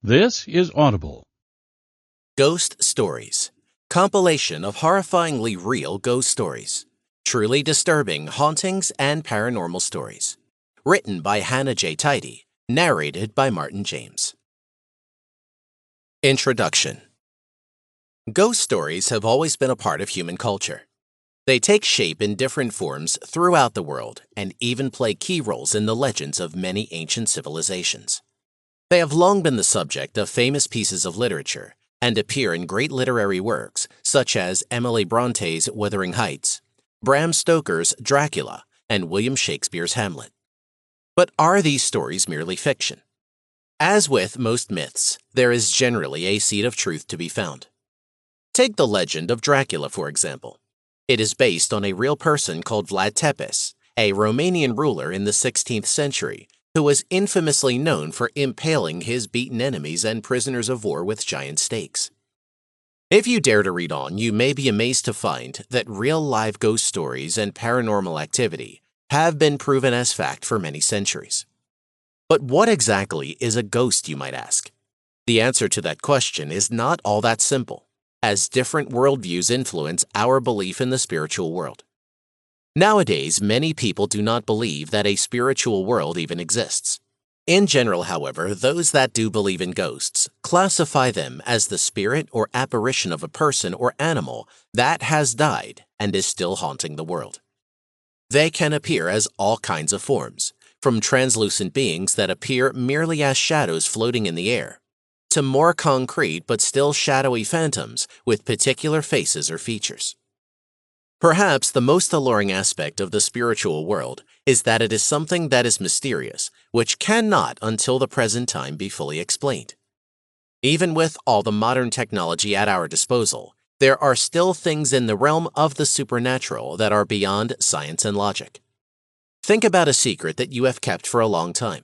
This is Audible. Ghost Stories, compilation of horrifyingly real ghost stories, truly disturbing hauntings and paranormal stories. Written by Hannah J. Tidy, narrated by Martin James. Introduction. Ghost stories have always been a part of human culture. They take shape in different forms throughout the world and even play key roles in the legends of many ancient civilizations. They have long been the subject of famous pieces of literature and appear in great literary works such as Emily Bronte's Wuthering Heights, Bram Stoker's Dracula, and William Shakespeare's Hamlet. But are these stories merely fiction? As with most myths, there is generally a seed of truth to be found. Take the legend of Dracula, for example. It is based on a real person called Vlad Tepes, a Romanian ruler in the 16th century, who was infamously known for impaling his beaten enemies and prisoners of war with giant stakes. If you dare to read on, you may be amazed to find that real live ghost stories and paranormal activity have been proven as fact for many centuries. But what exactly is a ghost, you might ask? The answer to that question is not all that simple, as different worldviews influence our belief in the spiritual world. Nowadays, many people do not believe that a spiritual world even exists. In general, however, those that do believe in ghosts classify them as the spirit or apparition of a person or animal that has died and is still haunting the world. They can appear as all kinds of forms, from translucent beings that appear merely as shadows floating in the air, to more concrete but still shadowy phantoms with particular faces or features. Perhaps the most alluring aspect of the spiritual world is that it is something that is mysterious, which cannot until the present time be fully explained. Even with all the modern technology at our disposal, there are still things in the realm of the supernatural that are beyond science and logic. Think about a secret that you have kept for a long time.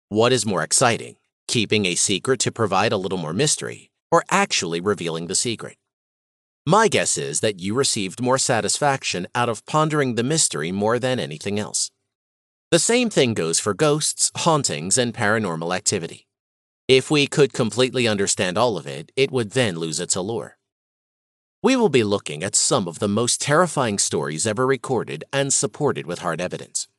What is more exciting, keeping a secret to provide a little more mystery, or actually revealing the secret? My guess is that you received more satisfaction out of pondering the mystery more than anything else. The same thing goes for ghosts, hauntings, and paranormal activity. If we could completely understand all of it, it would then lose its allure. We will be looking at some of the most terrifying stories ever recorded and supported with hard evidence.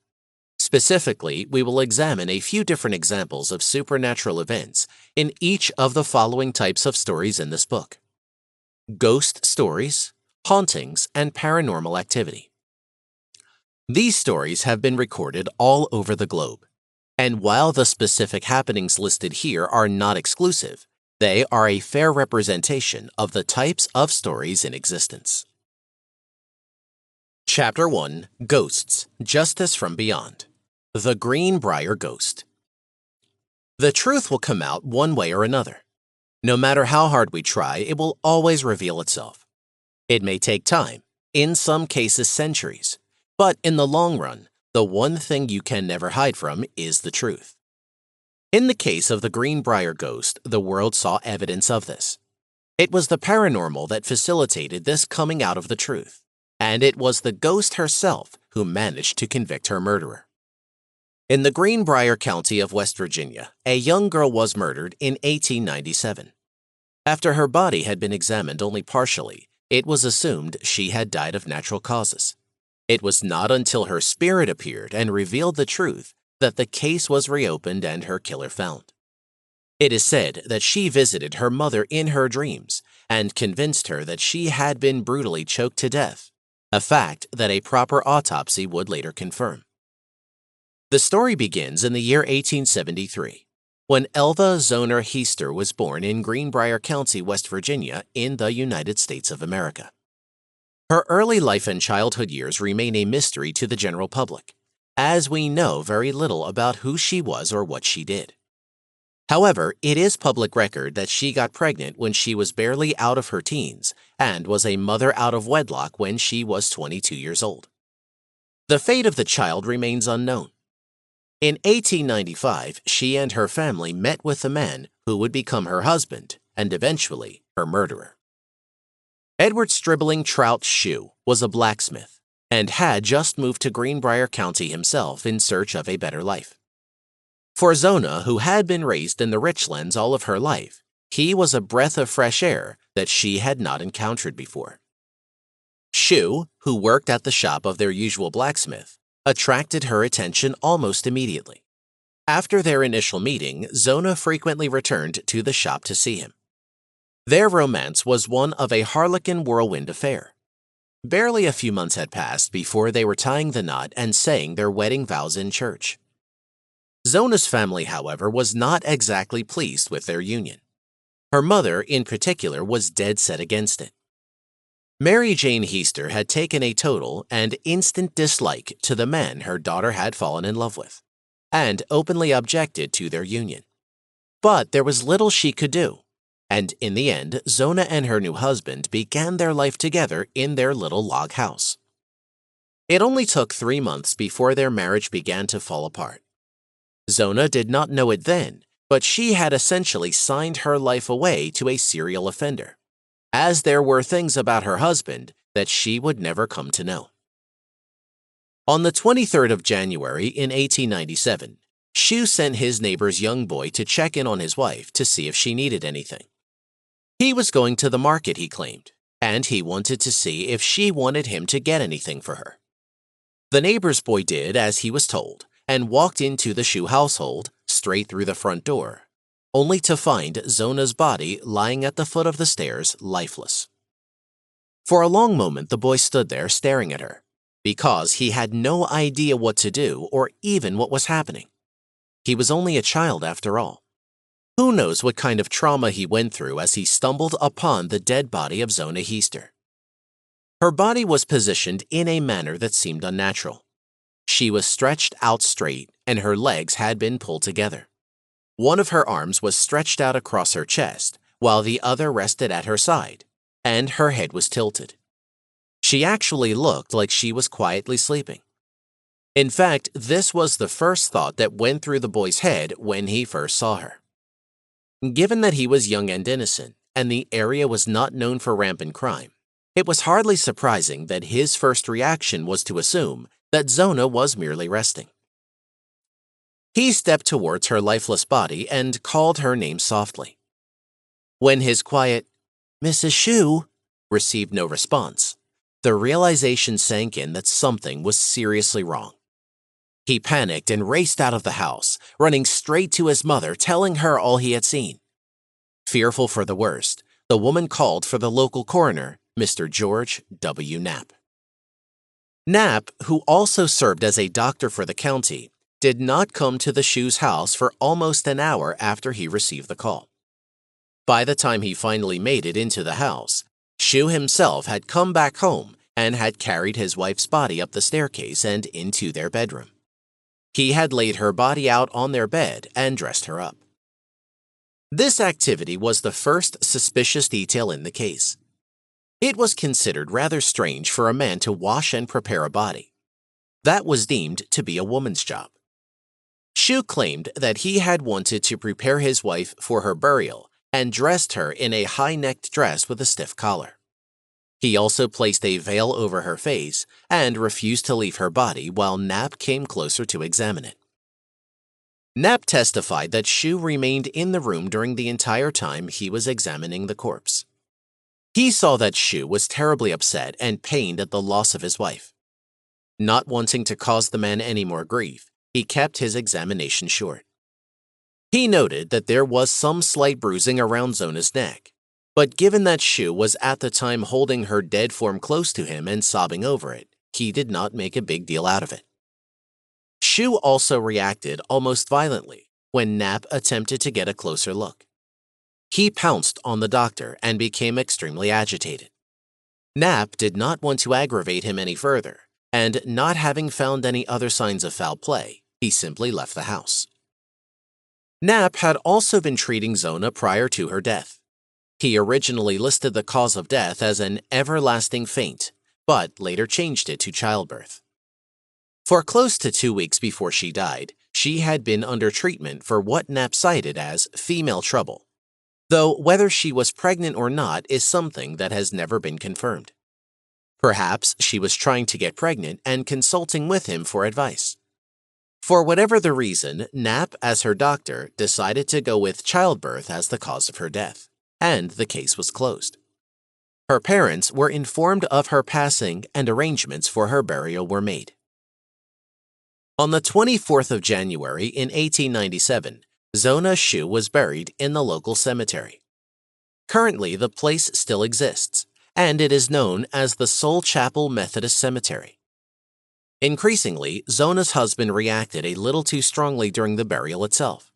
Specifically, we will examine a few different examples of supernatural events in each of the following types of stories in this book: ghost stories, hauntings, and paranormal activity. These stories have been recorded all over the globe, and while the specific happenings listed here are not exclusive, they are a fair representation of the types of stories in existence. Chapter 1: Ghosts, Justice from Beyond. The Greenbrier Ghost. The truth will come out one way or another. No matter how hard we try, it will always reveal itself. It may take time, in some cases centuries, but in the long run, the one thing you can never hide from is the truth. In the case of the Greenbrier Ghost, the world saw evidence of this. It was the paranormal that facilitated this coming out of the truth, and it was the ghost herself who managed to convict her murderer. In the Greenbrier County of West Virginia, a young girl was murdered in 1897. After her body had been examined only partially, it was assumed she had died of natural causes. It was not until her spirit appeared and revealed the truth that the case was reopened and her killer found. It is said that she visited her mother in her dreams and convinced her that she had been brutally choked to death, a fact that a proper autopsy would later confirm. The story begins in the year 1873, when Elva Zoner Heister was born in Greenbrier County, West Virginia, in the United States of America. Her early life and childhood years remain a mystery to the general public, as we know very little about who she was or what she did. However, it is public record that she got pregnant when she was barely out of her teens and was a mother out of wedlock when she was 22 years old. The fate of the child remains unknown. In 1895, she and her family met with the man who would become her husband and eventually her murderer. Edward Stribling Trout Shue was a blacksmith and had just moved to Greenbrier County himself in search of a better life. For Zona, who had been raised in the Richlands all of her life, he was a breath of fresh air that she had not encountered before. Shu, who worked at the shop of their usual blacksmith, attracted her attention almost immediately. After their initial meeting, Zona frequently returned to the shop to see him. Their romance was one of a harlequin whirlwind affair. Barely a few months had passed before they were tying the knot and saying their wedding vows in church. Zona's family, however, was not exactly pleased with their union. Her mother, in particular, was dead set against it. Mary Jane Heaster had taken a total and instant dislike to the man her daughter had fallen in love with, and openly objected to their union. But there was little she could do, and in the end, Zona and her new husband began their life together in their little log house. It only took 3 months before their marriage began to fall apart. Zona did not know it then, but she had essentially signed her life away to a serial offender, as there were things about her husband that she would never come to know. On the 23rd of January in 1897, Shu sent his neighbor's young boy to check in on his wife to see if she needed anything. He was going to the market, he claimed, and he wanted to see if she wanted him to get anything for her. The neighbor's boy did as he was told and walked into the Shu household straight through the front door, only to find Zona's body lying at the foot of the stairs, lifeless. For a long moment, the boy stood there staring at her, because he had no idea what to do or even what was happening. He was only a child after all. Who knows what kind of trauma he went through as he stumbled upon the dead body of Zona Heaster. Her body was positioned in a manner that seemed unnatural. She was stretched out straight and her legs had been pulled together. One of her arms was stretched out across her chest, while the other rested at her side, and her head was tilted. She actually looked like she was quietly sleeping. In fact, this was the first thought that went through the boy's head when he first saw her. Given that he was young and innocent, and the area was not known for rampant crime, it was hardly surprising that his first reaction was to assume that Zona was merely resting. He stepped towards her lifeless body and called her name softly. When his quiet, "Mrs. Shu," received no response, the realization sank in that something was seriously wrong. He panicked and raced out of the house, running straight to his mother, telling her all he had seen. Fearful for the worst, the woman called for the local coroner, Mr. George W. Knapp. Knapp, who also served as a doctor for the county, did not come to the Shu's house for almost an hour after he received the call. By the time he finally made it into the house, Shu himself had come back home and had carried his wife's body up the staircase and into their bedroom. He had laid her body out on their bed and dressed her up. This activity was the first suspicious detail in the case. It was considered rather strange for a man to wash and prepare a body. That was deemed to be a woman's job. Shu claimed that he had wanted to prepare his wife for her burial and dressed her in a high-necked dress with a stiff collar. He also placed a veil over her face and refused to leave her body while Knapp came closer to examine it. Knapp testified that Shu remained in the room during the entire time he was examining the corpse. He saw that Shu was terribly upset and pained at the loss of his wife. Not wanting to cause the man any more grief, he kept his examination short. He noted that there was some slight bruising around Zona's neck, but given that Shu was at the time holding her dead form close to him and sobbing over it, he did not make a big deal out of it. Shu also reacted almost violently when Knapp attempted to get a closer look. He pounced on the doctor and became extremely agitated. Knapp did not want to aggravate him any further, and not having found any other signs of foul play, he simply left the house. Knapp had also been treating Zona prior to her death. He originally listed the cause of death as an everlasting faint, but later changed it to childbirth. For close to 2 weeks before she died, she had been under treatment for what Knapp cited as female trouble, though whether she was pregnant or not is something that has never been confirmed. Perhaps she was trying to get pregnant and consulting with him for advice. For whatever the reason, Knapp, as her doctor, decided to go with childbirth as the cause of her death, and the case was closed. Her parents were informed of her passing and arrangements for her burial were made. On the 24th of January in 1897, Zona Shu was buried in the local cemetery. Currently, the place still exists, and it is known as the Soul Chapel Methodist Cemetery. Increasingly, Zona's husband reacted a little too strongly during the burial itself.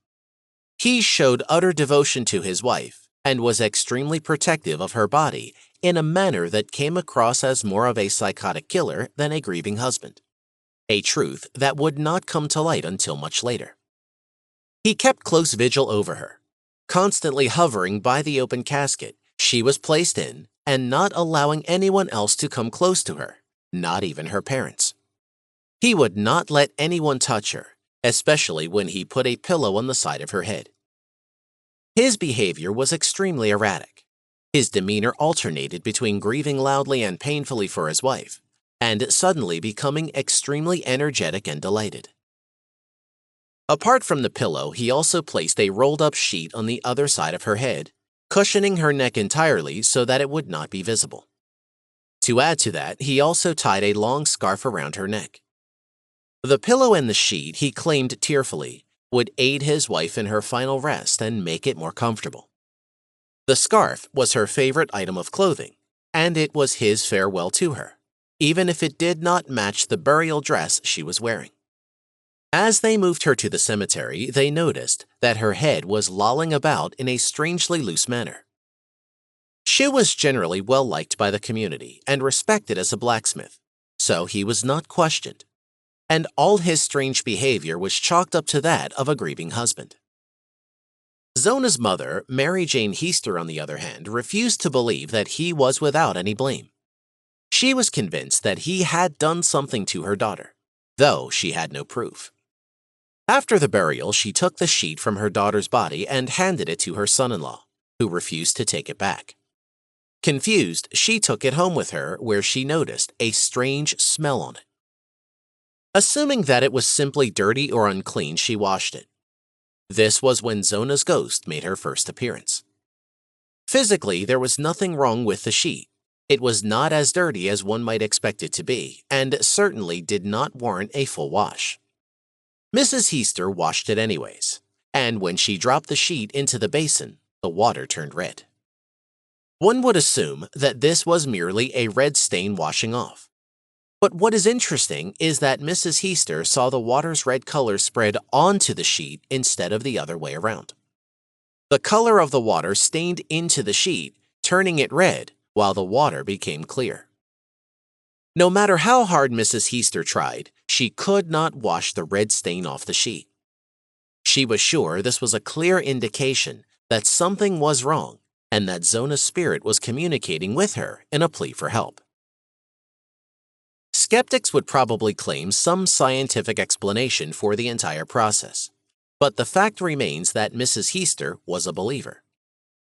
He showed utter devotion to his wife and was extremely protective of her body in a manner that came across as more of a psychotic killer than a grieving husband, a truth that would not come to light until much later. He kept close vigil over her, constantly hovering by the open casket she was placed in and not allowing anyone else to come close to her, not even her parents. He would not let anyone touch her, especially when he put a pillow on the side of her head. His behavior was extremely erratic. His demeanor alternated between grieving loudly and painfully for his wife, and suddenly becoming extremely energetic and delighted. Apart from the pillow, he also placed a rolled-up sheet on the other side of her head, cushioning her neck entirely so that it would not be visible. To add to that, he also tied a long scarf around her neck. The pillow and the sheet, he claimed tearfully, would aid his wife in her final rest and make it more comfortable. The scarf was her favorite item of clothing, and it was his farewell to her, even if it did not match the burial dress she was wearing. As they moved her to the cemetery, they noticed that her head was lolling about in a strangely loose manner. Shu was generally well-liked by the community and respected as a blacksmith, so he was not questioned, and all his strange behavior was chalked up to that of a grieving husband. Zona's mother, Mary Jane Heaster, on the other hand, refused to believe that he was without any blame. She was convinced that he had done something to her daughter, though she had no proof. After the burial, she took the sheet from her daughter's body and handed it to her son-in-law, who refused to take it back. Confused, she took it home with her, where she noticed a strange smell on it. Assuming that it was simply dirty or unclean, she washed it. This was when Zona's ghost made her first appearance. Physically, there was nothing wrong with the sheet. It was not as dirty as one might expect it to be, and certainly did not warrant a full wash. Mrs. Heaster washed it anyways, and when she dropped the sheet into the basin, the water turned red. One would assume that this was merely a red stain washing off. But what is interesting is that Mrs. Heaster saw the water's red color spread onto the sheet instead of the other way around. The color of the water stained into the sheet, turning it red, while the water became clear. No matter how hard Mrs. Heaster tried, she could not wash the red stain off the sheet. She was sure this was a clear indication that something was wrong and that Zona's spirit was communicating with her in a plea for help. Skeptics would probably claim some scientific explanation for the entire process, but the fact remains that Mrs. Heaster was a believer.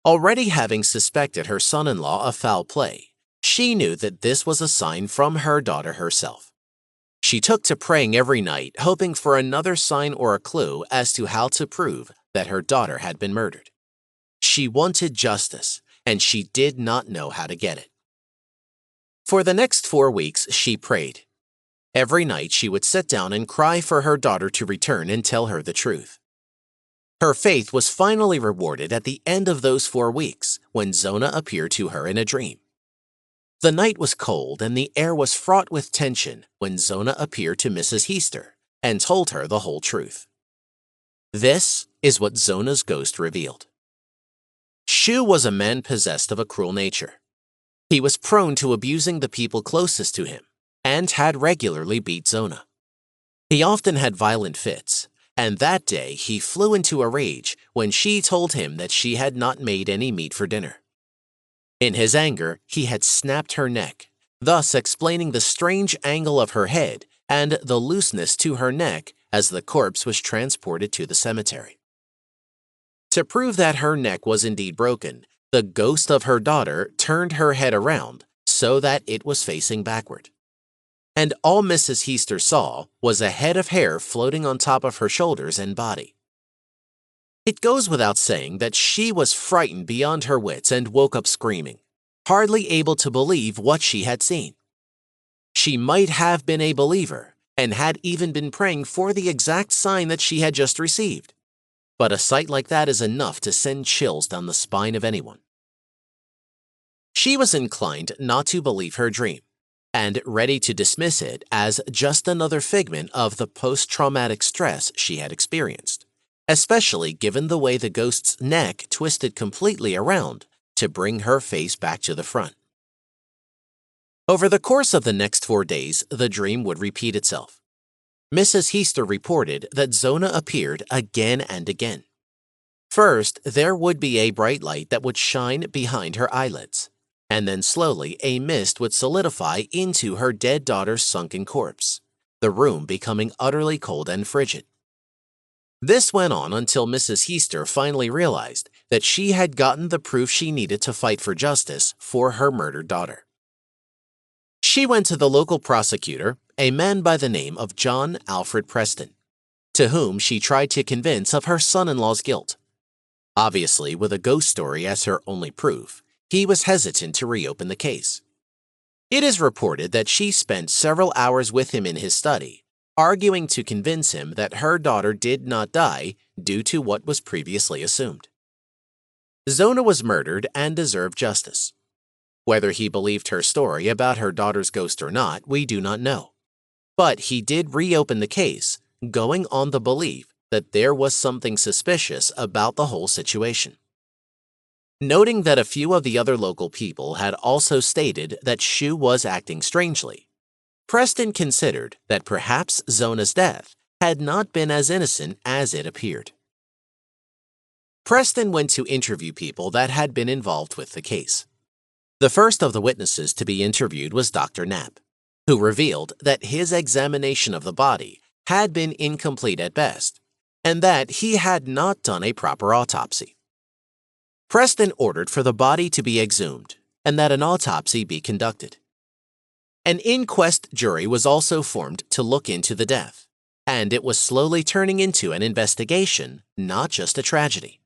Already having suspected her son-in-law of foul play, she knew that this was a sign from her daughter herself. She took to praying every night, hoping for another sign or a clue as to how to prove that her daughter had been murdered. She wanted justice, and she did not know how to get it. For the next 4 weeks, she prayed. Every night, she would sit down and cry for her daughter to return and tell her the truth. Her faith was finally rewarded at the end of those 4 weeks when Zona appeared to her in a dream. The night was cold and the air was fraught with tension when Zona appeared to Mrs. Heaster and told her the whole truth. This is what Zona's ghost revealed. Shu was a man possessed of a cruel nature. He was prone to abusing the people closest to him and had regularly beat Zona. He often had violent fits, and that day he flew into a rage when she told him that she had not made any meat for dinner. In his anger, he had snapped her neck, thus explaining the strange angle of her head and the looseness to her neck as the corpse was transported to the cemetery. To prove that her neck was indeed broken, the ghost of her daughter turned her head around so that it was facing backward. and all Mrs. Heaster saw was a head of hair floating on top of her shoulders and body. It goes without saying that she was frightened beyond her wits and woke up screaming, hardly able to believe what she had seen. She might have been a believer and had even been praying for the exact sign that she had just received. But a sight like that is enough to send chills down the spine of anyone. She was inclined not to believe her dream, and ready to dismiss it as just another figment of the post-traumatic stress she had experienced, especially given the way the ghost's neck twisted completely around to bring her face back to the front. Over the course of the next 4 days, the dream would repeat itself. Mrs. Heaster reported that Zona appeared again and again. First, there would be a bright light that would shine behind her eyelids, and then slowly a mist would solidify into her dead daughter's sunken corpse, the room becoming utterly cold and frigid. This went on until Mrs. Heaster finally realized that she had gotten the proof she needed to fight for justice for her murdered daughter. She went to the local prosecutor, a man by the name of John Alfred Preston, to whom she tried to convince of her son-in-law's guilt. Obviously, with a ghost story as her only proof, he was hesitant to reopen the case. It is reported that she spent several hours with him in his study, arguing to convince him that her daughter did not die due to what was previously assumed. Zona was murdered and deserved justice. Whether he believed her story about her daughter's ghost or not, we do not know. But he did reopen the case, going on the belief that there was something suspicious about the whole situation. Noting that a few of the other local people had also stated that Shu was acting strangely, Preston considered that perhaps Zona's death had not been as innocent as it appeared. Preston went to interview people that had been involved with the case. The first of the witnesses to be interviewed was Dr. Knapp, who revealed that his examination of the body had been incomplete at best, and that he had not done a proper autopsy. Preston ordered for the body to be exhumed and that an autopsy be conducted. An inquest jury was also formed to look into the death, and it was slowly turning into an investigation, not just a tragedy.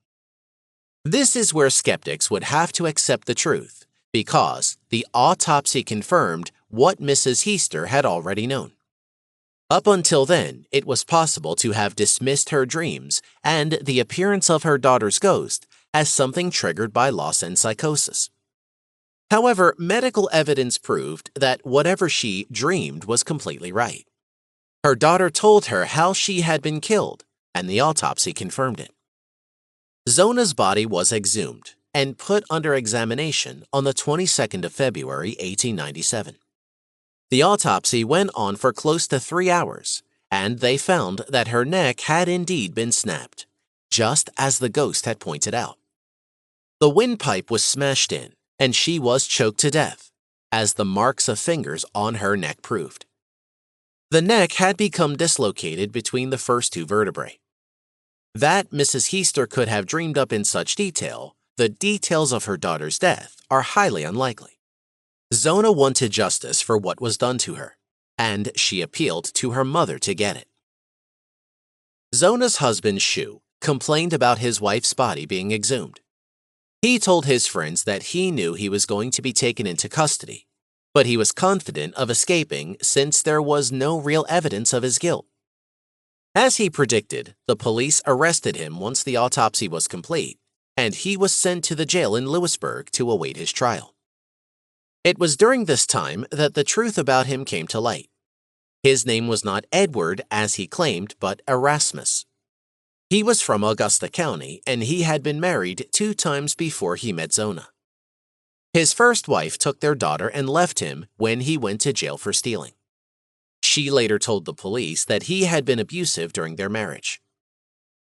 This is where skeptics would have to accept the truth, because the autopsy confirmed what Mrs. Heaster had already known. Up until then, it was possible to have dismissed her dreams and the appearance of her daughter's ghost as something triggered by loss and psychosis. However, medical evidence proved that whatever she dreamed was completely right. Her daughter told her how she had been killed, and the autopsy confirmed it. Zona's body was exhumed and put under examination on the 22nd of February, 1897. The autopsy went on for close to 3 hours, and they found that her neck had indeed been snapped, just as the ghost had pointed out. The windpipe was smashed in, and she was choked to death, as the marks of fingers on her neck proved. The neck had become dislocated between the first 2 vertebrae. That Mrs. Heaster could have dreamed up in such detail, the details of her daughter's death are highly unlikely. Zona wanted justice for what was done to her, and she appealed to her mother to get it. Zona's husband, Shu, complained about his wife's body being exhumed. He told his friends that he knew he was going to be taken into custody, but he was confident of escaping since there was no real evidence of his guilt. As he predicted, the police arrested him once the autopsy was complete, and he was sent to the jail in Lewisburg to await his trial. It was during this time that the truth about him came to light. His name was not Edward, as he claimed, but Erasmus. He was from Augusta County, and he had been married 2 times before he met Zona. His first wife took their daughter and left him when he went to jail for stealing. She later told the police that he had been abusive during their marriage.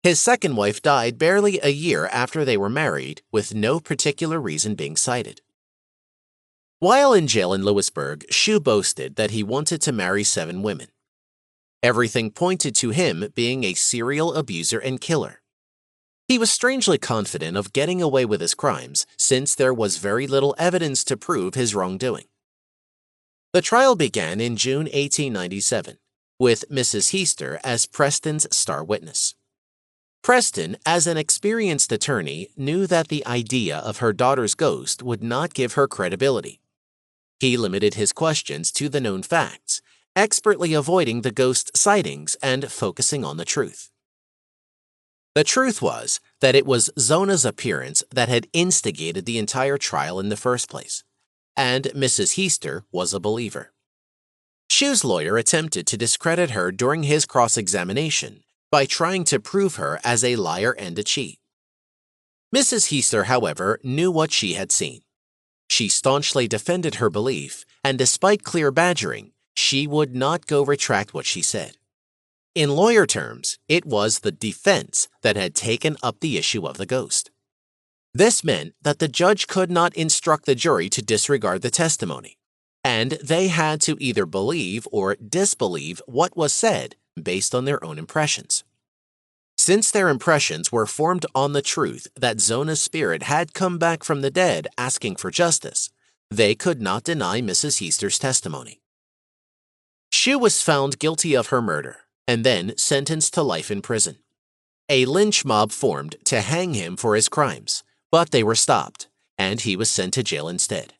His second wife died barely a year after they were married, with no particular reason being cited. While in jail in Lewisburg, Shu boasted that he wanted to marry 7 women. Everything pointed to him being a serial abuser and killer. He was strangely confident of getting away with his crimes since there was very little evidence to prove his wrongdoing. The trial began in June 1897, with Mrs. Heaster as Preston's star witness. Preston, as an experienced attorney, knew that the idea of her daughter's ghost would not give her credibility. He limited his questions to the known facts, expertly avoiding the ghost sightings and focusing on the truth. The truth was that it was Zona's appearance that had instigated the entire trial in the first place, and Mrs. Heaster was a believer. Shu's lawyer attempted to discredit her during his cross-examination by trying to prove her as a liar and a cheat. Mrs. Heaster, however, knew what she had seen. She staunchly defended her belief, and despite clear badgering, she would not go retract what she said. In lawyer terms, it was the defense that had taken up the issue of the ghost. This meant that the judge could not instruct the jury to disregard the testimony, and they had to either believe or disbelieve what was said based on their own impressions. Since their impressions were formed on the truth that Zona's spirit had come back from the dead asking for justice, they could not deny Mrs. Heaster's testimony. Shu was found guilty of her murder and then sentenced to life in prison. A lynch mob formed to hang him for his crimes, but they were stopped, and he was sent to jail instead.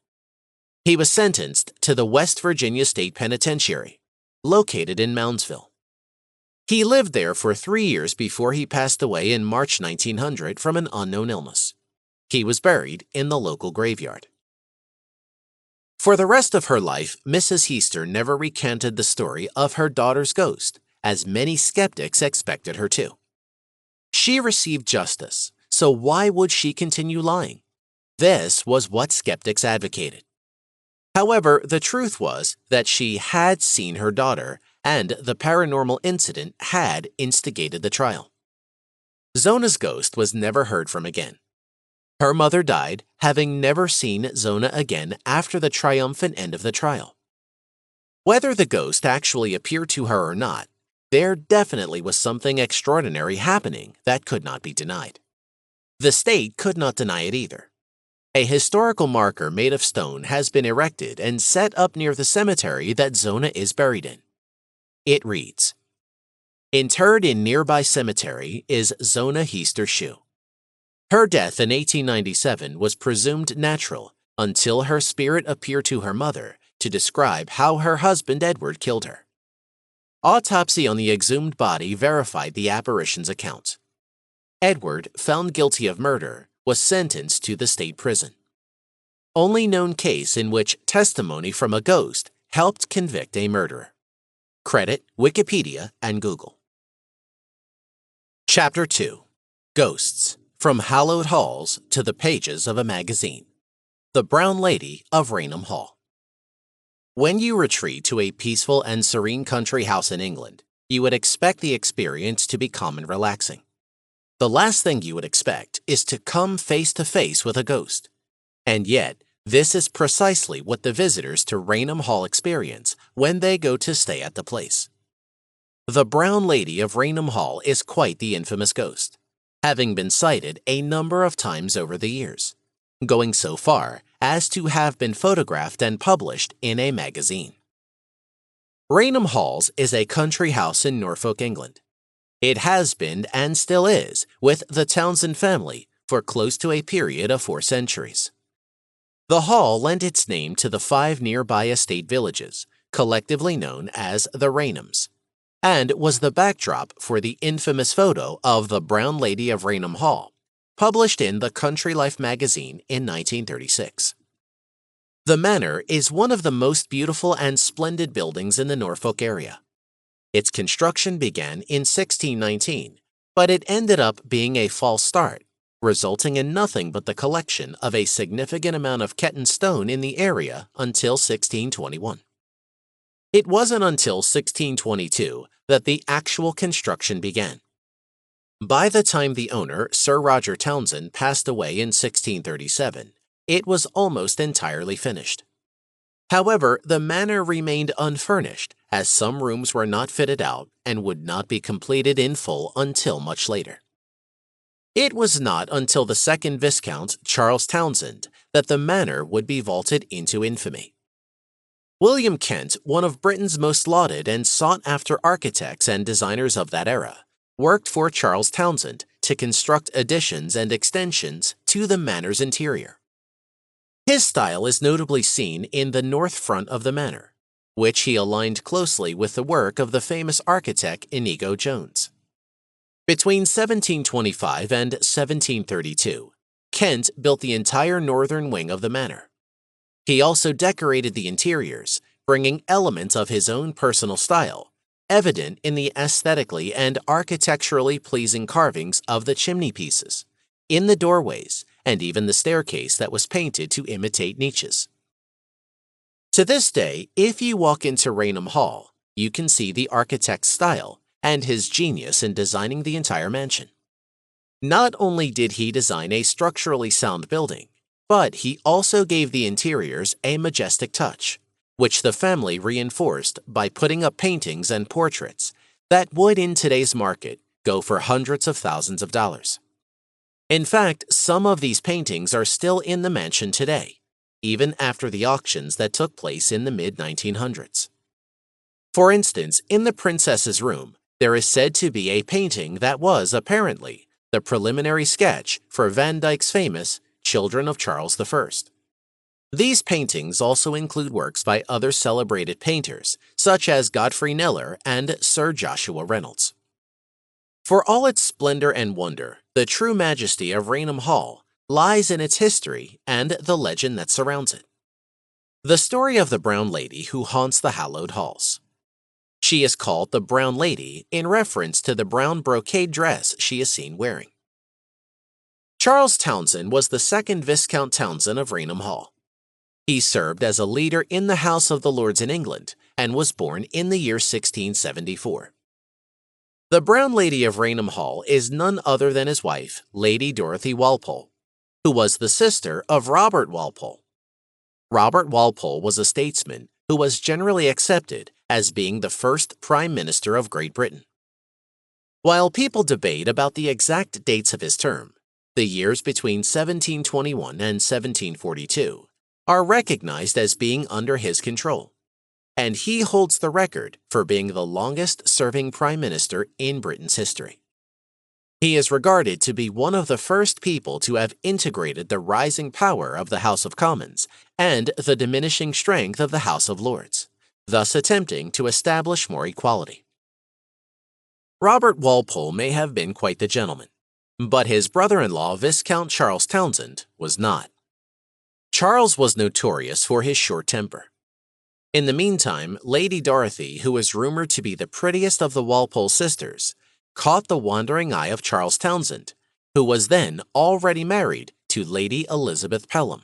He was sentenced to the West Virginia State Penitentiary, located in Moundsville. He lived there for 3 years before he passed away in March 1900 from an unknown illness. He was buried in the local graveyard. For the rest of her life, Mrs. Heaster never recanted the story of her daughter's ghost, as many skeptics expected her to. She received justice, so why would she continue lying? This was what skeptics advocated. However, the truth was that she had seen her daughter, and the paranormal incident had instigated the trial. Zona's ghost was never heard from again. Her mother died, having never seen Zona again after the triumphant end of the trial. Whether the ghost actually appeared to her or not, there definitely was something extraordinary happening that could not be denied. The state could not deny it either. A historical marker made of stone has been erected and set up near the cemetery that Zona is buried in. It reads, "Interred in nearby cemetery is Zona Heaster Shu. Her death in 1897 was presumed natural until her spirit appeared to her mother to describe how her husband Edward killed her. Autopsy on the exhumed body verified the apparition's account. Edward, found guilty of murder, was sentenced to the state prison. Only known case in which testimony from a ghost helped convict a murderer. Credit Wikipedia and Google." Chapter 2. Ghosts, from hallowed halls to the pages of a magazine. The Brown Lady of Raynham Hall. When you retreat to a peaceful and serene country house in England, you would expect the experience to be calm and relaxing. The last thing you would expect is to come face to face with a ghost. And yet, this is precisely what the visitors to Raynham Hall experience when they go to stay at the place. The Brown Lady of Raynham Hall is quite the infamous ghost, having been sighted a number of times over the years, going so far as to have been photographed and published in a magazine. Raynham Halls is a country house in Norfolk, England. It has been and still is with the Townsend family for close to a period of 4 centuries. The hall lent its name to the 5 nearby estate villages, collectively known as the Raynhams, and was the backdrop for the infamous photo of the Brown Lady of Raynham Hall, published in the Country Life magazine in 1936. The manor is one of the most beautiful and splendid buildings in the Norfolk area. Its construction began in 1619, but it ended up being a false start, resulting in nothing but the collection of a significant amount of Ketton stone in the area until 1621. It wasn't until 1622 that the actual construction began. By the time the owner, Sir Roger Townsend, passed away in 1637, it was almost entirely finished. However, the manor remained unfurnished as some rooms were not fitted out and would not be completed in full until much later. It was not until the second Viscount, Charles Townsend, that the manor would be vaulted into infamy. William Kent, one of Britain's most lauded and sought-after architects and designers of that era, worked for Charles Townshend to construct additions and extensions to the manor's interior. His style is notably seen in the north front of the manor, which he aligned closely with the work of the famous architect Inigo Jones. Between 1725 and 1732, Kent built the entire northern wing of the manor. He also decorated the interiors, bringing elements of his own personal style, evident in the aesthetically and architecturally pleasing carvings of the chimney pieces, in the doorways, and even the staircase that was painted to imitate niches. To this day, if you walk into Raynham Hall, you can see the architect's style and his genius in designing the entire mansion. Not only did he design a structurally sound building, but he also gave the interiors a majestic touch, which the family reinforced by putting up paintings and portraits that would in today's market go for hundreds of thousands of dollars. In fact, some of these paintings are still in the mansion today, even after the auctions that took place in the mid-1900s. For instance, in the princess's room, there is said to be a painting that was, apparently, the preliminary sketch for Van Dyck's famous Children of Charles I. These paintings also include works by other celebrated painters, such as Godfrey Kneller and Sir Joshua Reynolds. For all its splendor and wonder, the true majesty of Raynham Hall lies in its history and the legend that surrounds it. The story of the brown lady who haunts the hallowed halls. She is called the Brown Lady in reference to the brown brocade dress she is seen wearing. Charles Townshend was the second Viscount Townshend of Raynham Hall. He served as a leader in the House of the Lords in England and was born in the year 1674. The Brown Lady of Raynham Hall is none other than his wife, Lady Dorothy Walpole, who was the sister of Robert Walpole. Robert Walpole was a statesman who was generally accepted as being the first Prime Minister of Great Britain. While people debate about the exact dates of his term, the years between 1721 and 1742 are recognized as being under his control, and he holds the record for being the longest-serving Prime Minister in Britain's history. He is regarded to be one of the first people to have integrated the rising power of the House of Commons and the diminishing strength of the House of Lords, thus attempting to establish more equality. Robert Walpole may have been quite the gentleman, but his brother-in-law, Viscount Charles Townshend, was not. Charles was notorious for his short temper. In the meantime, Lady Dorothy, who was rumored to be the prettiest of the Walpole sisters, caught the wandering eye of Charles Townshend, who was then already married to Lady Elizabeth Pelham.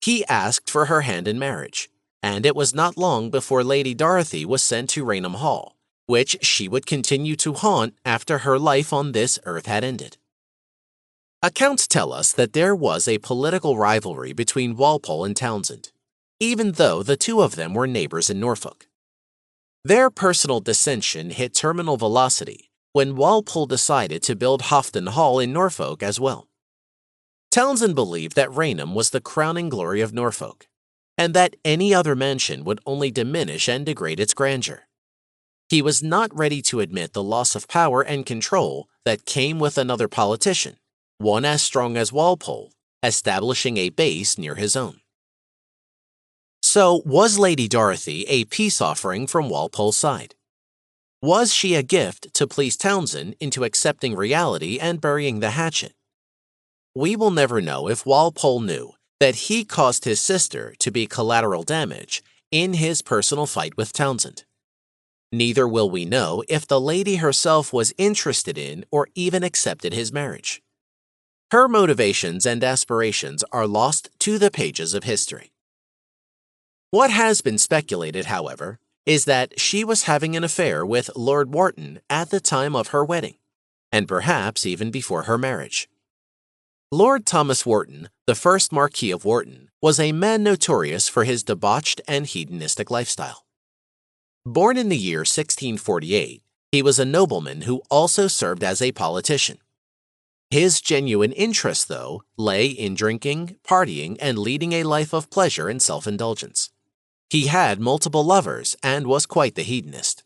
He asked for her hand in marriage, and it was not long before Lady Dorothy was sent to Raynham Hall, which she would continue to haunt after her life on this earth had ended. Accounts tell us that there was a political rivalry between Walpole and Townshend, even though the two of them were neighbors in Norfolk. Their personal dissension hit terminal velocity when Walpole decided to build Houghton Hall in Norfolk as well. Townshend believed that Raynham was the crowning glory of Norfolk, and that any other mansion would only diminish and degrade its grandeur. He was not ready to admit the loss of power and control that came with another politician, one as strong as Walpole, establishing a base near his own. So, was Lady Dorothy a peace offering from Walpole's side? Was she a gift to please Townshend into accepting reality and burying the hatchet? We will never know if Walpole knew that he caused his sister to be collateral damage in his personal fight with Townshend. Neither will we know if the lady herself was interested in or even accepted his marriage. Her motivations and aspirations are lost to the pages of history. What has been speculated, however, is that she was having an affair with Lord Wharton at the time of her wedding, and perhaps even before her marriage. Lord Thomas Wharton, the first Marquis of Wharton, was a man notorious for his debauched and hedonistic lifestyle. Born in the year 1648, he was a nobleman who also served as a politician. His genuine interest, though, lay in drinking, partying, and leading a life of pleasure and self-indulgence. He had multiple lovers and was quite the hedonist.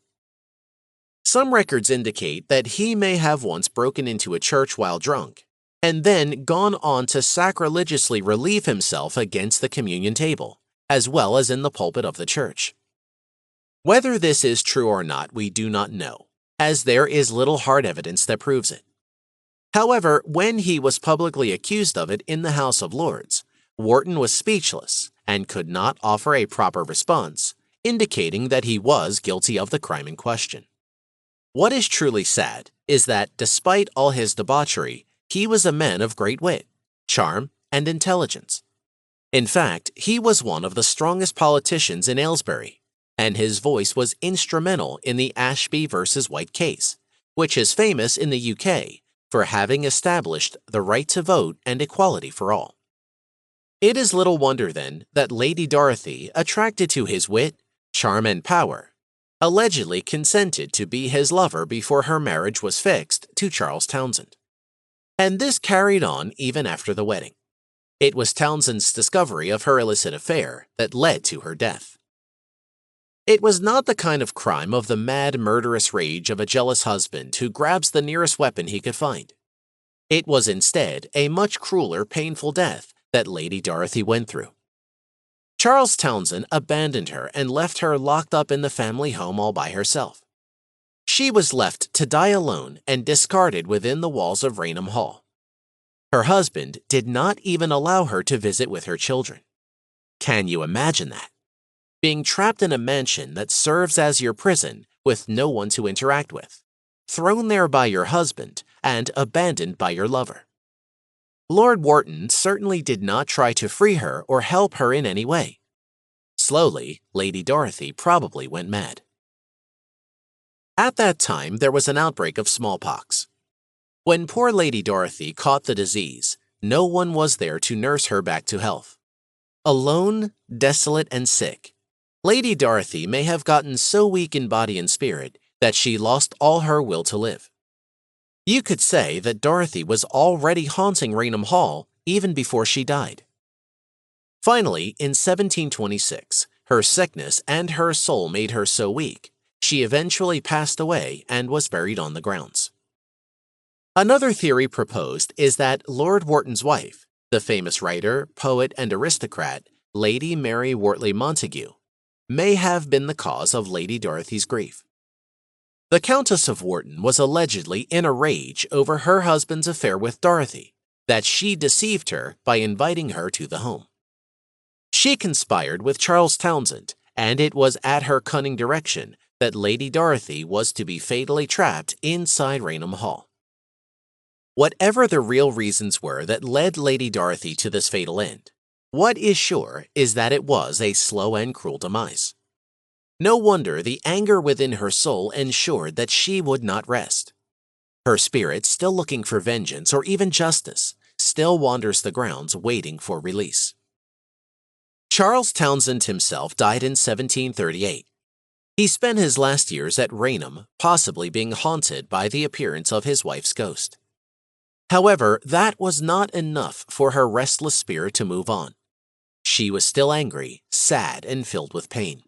Some records indicate that he may have once broken into a church while drunk, and then gone on to sacrilegiously relieve himself against the communion table, as well as in the pulpit of the church. Whether this is true or not, we do not know, as there is little hard evidence that proves it. However, when he was publicly accused of it in the House of Lords, Wharton was speechless and could not offer a proper response, indicating that he was guilty of the crime in question. What is truly sad is that, despite all his debauchery, he was a man of great wit, charm, and intelligence. In fact, he was one of the strongest politicians in Aylesbury, and his voice was instrumental in the Ashby versus White case, which is famous in the UK for having established the right to vote and equality for all. It is little wonder, then, that Lady Dorothy, attracted to his wit, charm, and power, allegedly consented to be his lover before her marriage was fixed to Charles Townshend. And this carried on even after the wedding. It was Townshend's discovery of her illicit affair that led to her death. It was not the kind of crime of the mad, murderous rage of a jealous husband who grabs the nearest weapon he could find. It was instead a much crueler, painful death that Lady Dorothy went through. Charles Townshend abandoned her and left her locked up in the family home all by herself. She was left to die alone and discarded within the walls of Raynham Hall. Her husband did not even allow her to visit with her children. Can you imagine that? Being trapped in a mansion that serves as your prison with no one to interact with, thrown there by your husband, and abandoned by your lover. Lord Wharton certainly did not try to free her or help her in any way. Slowly, Lady Dorothy probably went mad. At that time, there was an outbreak of smallpox. When poor Lady Dorothy caught the disease, no one was there to nurse her back to health. Alone, desolate, and sick, Lady Dorothy may have gotten so weak in body and spirit that she lost all her will to live. You could say that Dorothy was already haunting Raynham Hall even before she died. Finally, in 1726, her sickness and her soul made her so weak, she eventually passed away and was buried on the grounds. Another theory proposed is that Lord Wharton's wife, the famous writer, poet, and aristocrat, Lady Mary Wortley Montagu, may have been the cause of Lady Dorothy's grief. The Countess of Wharton was allegedly in a rage over her husband's affair with Dorothy, that she deceived her by inviting her to the home. She conspired with Charles Townshend, and it was at her cunning direction that Lady Dorothy was to be fatally trapped inside Raynham Hall. Whatever the real reasons were that led Lady Dorothy to this fatal end, what is sure is that it was a slow and cruel demise. No wonder the anger within her soul ensured that she would not rest. Her spirit, still looking for vengeance or even justice, still wanders the grounds waiting for release. Charles Townshend himself died in 1738. He spent his last years at Raynham, possibly being haunted by the appearance of his wife's ghost. However, that was not enough for her restless spirit to move on. She was still angry, sad, and filled with pain.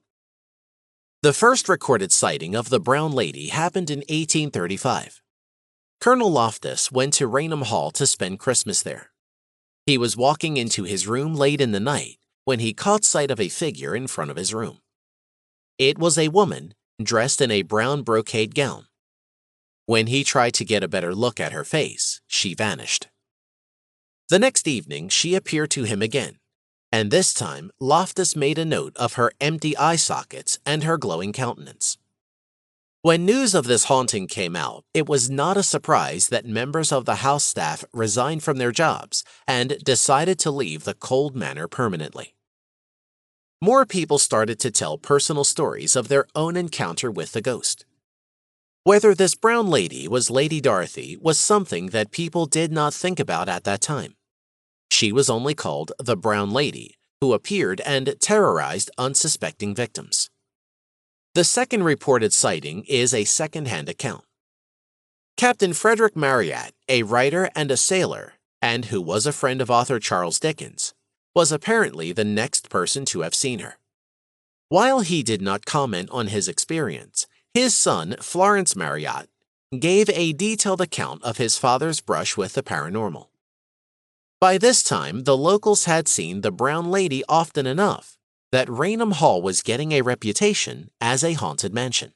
The first recorded sighting of the Brown Lady happened in 1835. Colonel Loftus went to Raynham Hall to spend Christmas there. He was walking into his room late in the night when he caught sight of a figure in front of his room. It was a woman dressed in a brown brocade gown. When he tried to get a better look at her face, she vanished. The next evening, she appeared to him again, and this time Loftus made a note of her empty eye sockets and her glowing countenance. When news of this haunting came out, it was not a surprise that members of the house staff resigned from their jobs and decided to leave the cold manor permanently. More people started to tell personal stories of their own encounter with the ghost. Whether this brown lady was Lady Dorothy was something that people did not think about at that time. She was only called the Brown Lady, who appeared and terrorized unsuspecting victims. The second reported sighting is a second-hand account. Captain Frederick Marryat, a writer and a sailor, and who was a friend of author Charles Dickens, was apparently the next person to have seen her. While he did not comment on his experience, his son, Florence Marriott, gave a detailed account of his father's brush with the paranormal. By this time, the locals had seen the Brown Lady often enough that Raynham Hall was getting a reputation as a haunted mansion.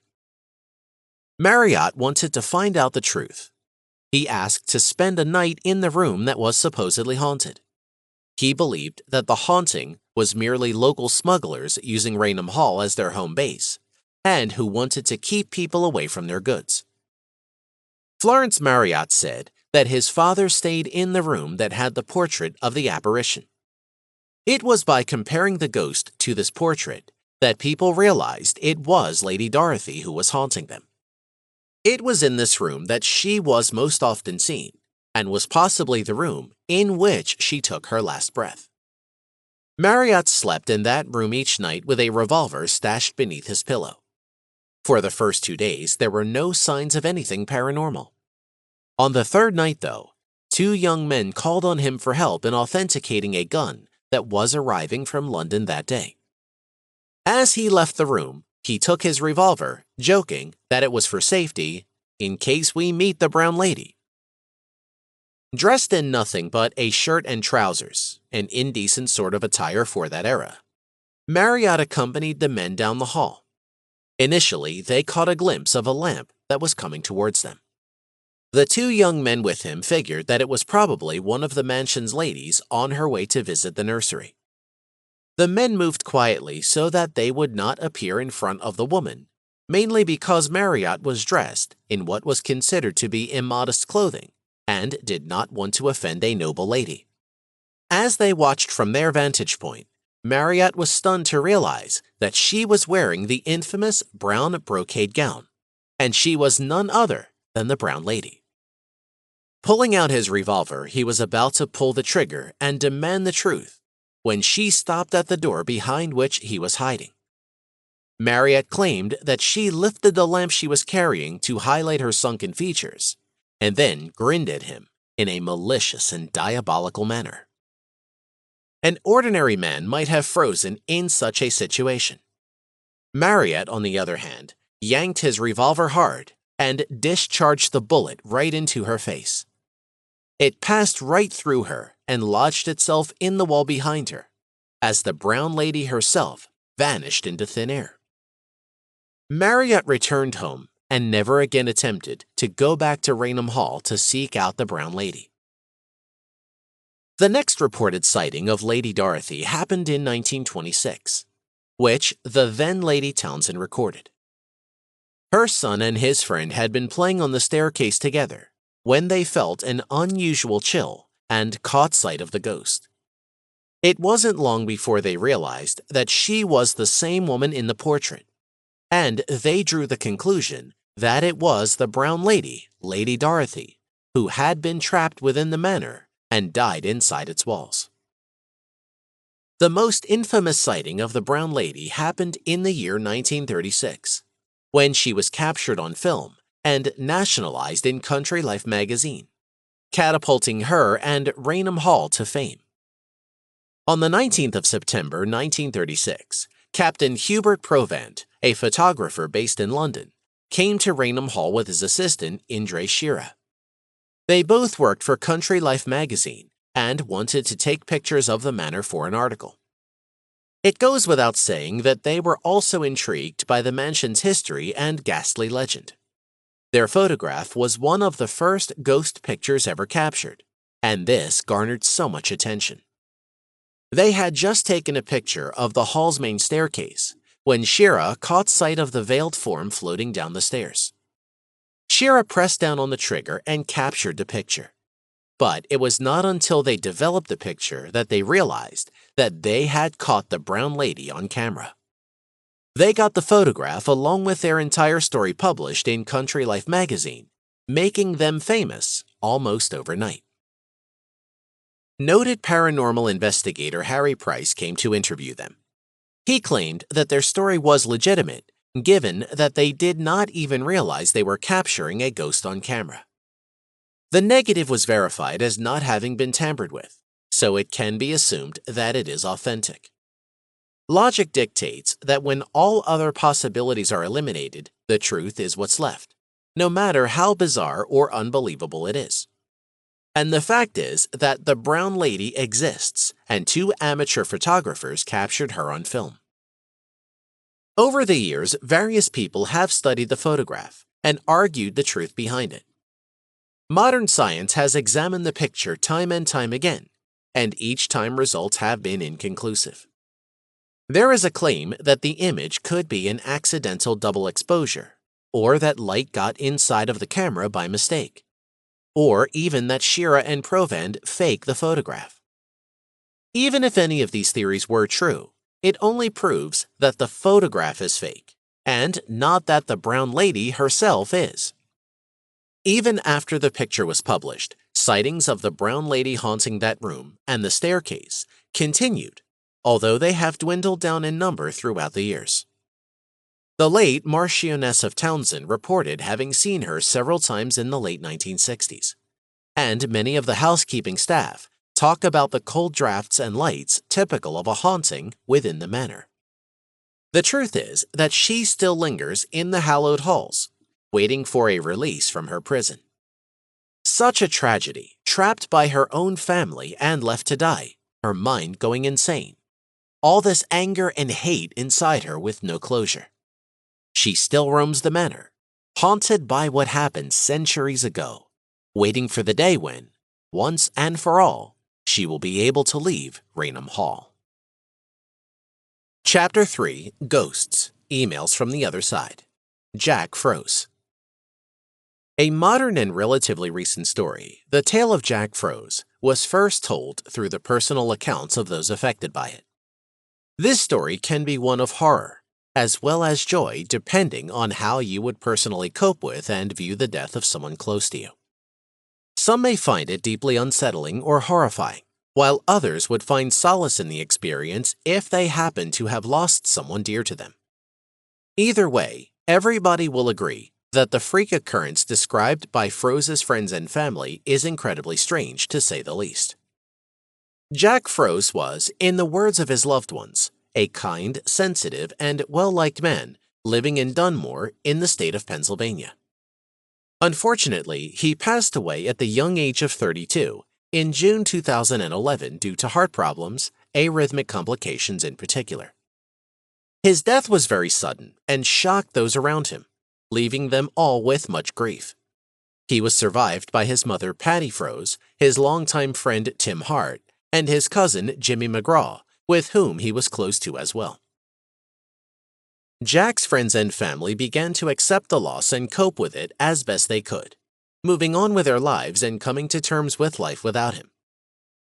Marriott wanted to find out the truth. He asked to spend a night in the room that was supposedly haunted. He believed that the haunting was merely local smugglers using Raynham Hall as their home base, and who wanted to keep people away from their goods. Florence Marriott said that his father stayed in the room that had the portrait of the apparition. It was by comparing the ghost to this portrait that people realized it was Lady Dorothy who was haunting them. It was in this room that she was most often seen, and was possibly the room in which she took her last breath. Marriott slept in that room each night with a revolver stashed beneath his pillow. For the first 2 days, there were no signs of anything paranormal. On the third night, though, 2 young men called on him for help in authenticating a gun that was arriving from London that day. As he left the room, he took his revolver, joking that it was for safety, in case we meet the Brown Lady. Dressed in nothing but a shirt and trousers, an indecent sort of attire for that era, Marriott accompanied the men down the hall. Initially, they caught a glimpse of a lamp that was coming towards them. The 2 young men with him figured that it was probably one of the mansion's ladies on her way to visit the nursery. The men moved quietly so that they would not appear in front of the woman, mainly because Marriott was dressed in what was considered to be immodest clothing and did not want to offend a noble lady. As they watched from their vantage point, Marriott was stunned to realize that she was wearing the infamous brown brocade gown, and she was none other than the Brown Lady. Pulling out his revolver, he was about to pull the trigger and demand the truth when she stopped at the door behind which he was hiding. Marriott claimed that she lifted the lamp she was carrying to highlight her sunken features, and then grinned at him in a malicious and diabolical manner. An ordinary man might have frozen in such a situation. Marriott, on the other hand, yanked his revolver hard and discharged the bullet right into her face. It passed right through her and lodged itself in the wall behind her, as the Brown Lady herself vanished into thin air. Marriott returned home and never again attempted to go back to Raynham Hall to seek out the Brown Lady. The next reported sighting of Lady Dorothy happened in 1926, which the then Lady Townsend recorded. Her son and his friend had been playing on the staircase together when they felt an unusual chill and caught sight of the ghost. It wasn't long before they realized that she was the same woman in the portrait, and they drew the conclusion that it was the Brown Lady, Lady Dorothy, who had been trapped within the manor and died inside its walls. The most infamous sighting of the Brown Lady happened in the year 1936, when she was captured on film and nationalized in Country Life magazine, catapulting her and Raynham Hall to fame. On the 19th of September 1936, Captain Hubert Provant, a photographer based in London, came to Raynham Hall with his assistant, Indre Shira. They both worked for Country Life magazine and wanted to take pictures of the manor for an article. It goes without saying that they were also intrigued by the mansion's history and ghastly legend. Their photograph was one of the first ghost pictures ever captured, and this garnered so much attention. They had just taken a picture of the hall's main staircase when Shira caught sight of the veiled form floating down the stairs. Shira pressed down on the trigger and captured the picture. But it was not until they developed the picture that they realized that they had caught the Brown Lady on camera. They got the photograph along with their entire story published in Country Life magazine, making them famous almost overnight. Noted paranormal investigator Harry Price came to interview them. He claimed that their story was legitimate, given that they did not even realize they were capturing a ghost on camera. The negative was verified as not having been tampered with, so it can be assumed that it is authentic. Logic dictates that when all other possibilities are eliminated, the truth is what's left, no matter how bizarre or unbelievable it is. And the fact is that the brown lady exists, and two amateur photographers captured her on film. Over the years, various people have studied the photograph and argued the truth behind it. Modern science has examined the picture time and time again, and each time results have been inconclusive. There is a claim that the image could be an accidental double exposure, or that light got inside of the camera by mistake, or even that Shira and Provand fake the photograph. Even if any of these theories were true, it only proves that the photograph is fake, and not that the brown lady herself is. Even after the picture was published, sightings of the brown lady haunting that room and the staircase continued, although they have dwindled down in number throughout the years. The late Marchioness of Townsend reported having seen her several times in the late 1960s, and many of the housekeeping staff talk about the cold drafts and lights typical of a haunting within the manor. The truth is that she still lingers in the hallowed halls, waiting for a release from her prison. Such a tragedy, trapped by her own family and left to die, her mind going insane. All this anger and hate inside her with no closure. She still roams the manor, haunted by what happened centuries ago, waiting for the day when, once and for all, she will be able to leave Raynham Hall. Chapter 3: Ghosts, Emails from the Other Side. Jack Froese. A modern and relatively recent story, the tale of Jack Froese, was first told through the personal accounts of those affected by it. This story can be one of horror, as well as joy, depending on how you would personally cope with and view the death of someone close to you. Some may find it deeply unsettling or horrifying, while others would find solace in the experience if they happen to have lost someone dear to them. Either way, everybody will agree that the freak occurrence described by Froese's friends and family is incredibly strange, to say the least. Jack Froese was, in the words of his loved ones, a kind, sensitive, and well-liked man living in Dunmore in the state of Pennsylvania. Unfortunately, he passed away at the young age of 32 in June 2011 due to heart problems, arrhythmic complications in particular. His death was very sudden and shocked those around him, leaving them all with much grief. He was survived by his mother Patty Froese, his longtime friend Tim Hart, and his cousin Jimmy McGraw, with whom he was close to as well. Jack's friends and family began to accept the loss and cope with it as best they could, moving on with their lives and coming to terms with life without him.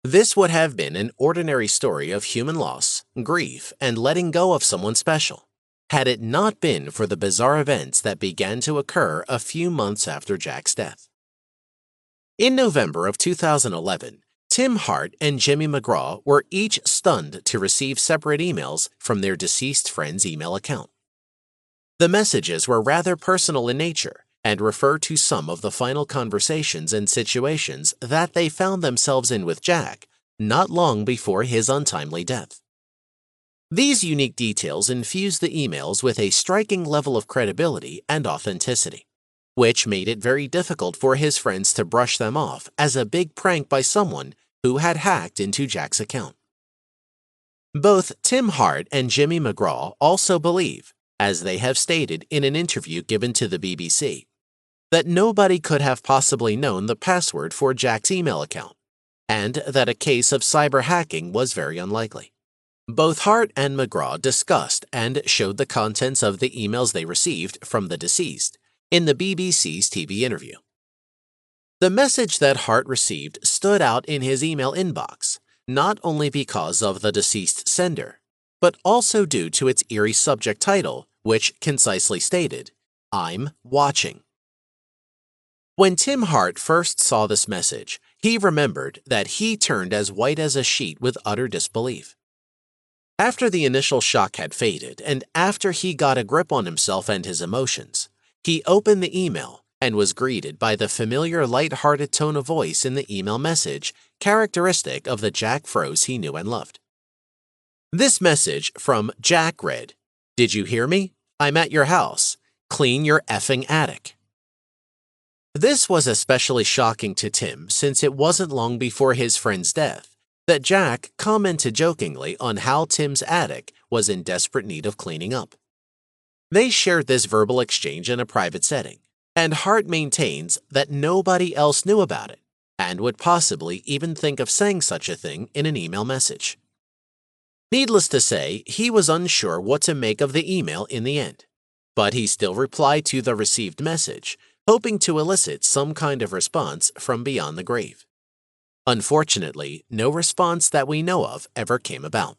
This would have been an ordinary story of human loss, grief, and letting go of someone special, had it not been for the bizarre events that began to occur a few months after Jack's death. In November of 2011, Tim Hart and Jimmy McGraw were each stunned to receive separate emails from their deceased friend's email account. The messages were rather personal in nature and refer to some of the final conversations and situations that they found themselves in with Jack not long before his untimely death. These unique details infused the emails with a striking level of credibility and authenticity, which made it very difficult for his friends to brush them off as a big prank by someone who had hacked into Jack's account. Both Tim Hart and Jimmy McGraw also believe, as they have stated in an interview given to the BBC, that nobody could have possibly known the password for Jack's email account, and that a case of cyber hacking was very unlikely. Both Hart and McGraw discussed and showed the contents of the emails they received from the deceased in the BBC's TV interview. The message that Hart received stood out in his email inbox, not only because of the deceased sender, but also due to its eerie subject title, which concisely stated, "I'm watching." When Tim Hart first saw this message, he remembered that he turned as white as a sheet with utter disbelief. After the initial shock had faded and after he got a grip on himself and his emotions, he opened the email and was greeted by the familiar light-hearted tone of voice in the email message, characteristic of the Jack Froese he knew and loved. This message from Jack read, "Did you hear me? I'm at your house. Clean your effing attic." This was especially shocking to Tim since it wasn't long before his friend's death that Jack commented jokingly on how Tim's attic was in desperate need of cleaning up. They shared this verbal exchange in a private setting, and Hart maintains that nobody else knew about it and would possibly even think of saying such a thing in an email message. Needless to say, he was unsure what to make of the email in the end, but he still replied to the received message, hoping to elicit some kind of response from beyond the grave. Unfortunately, no response that we know of ever came about.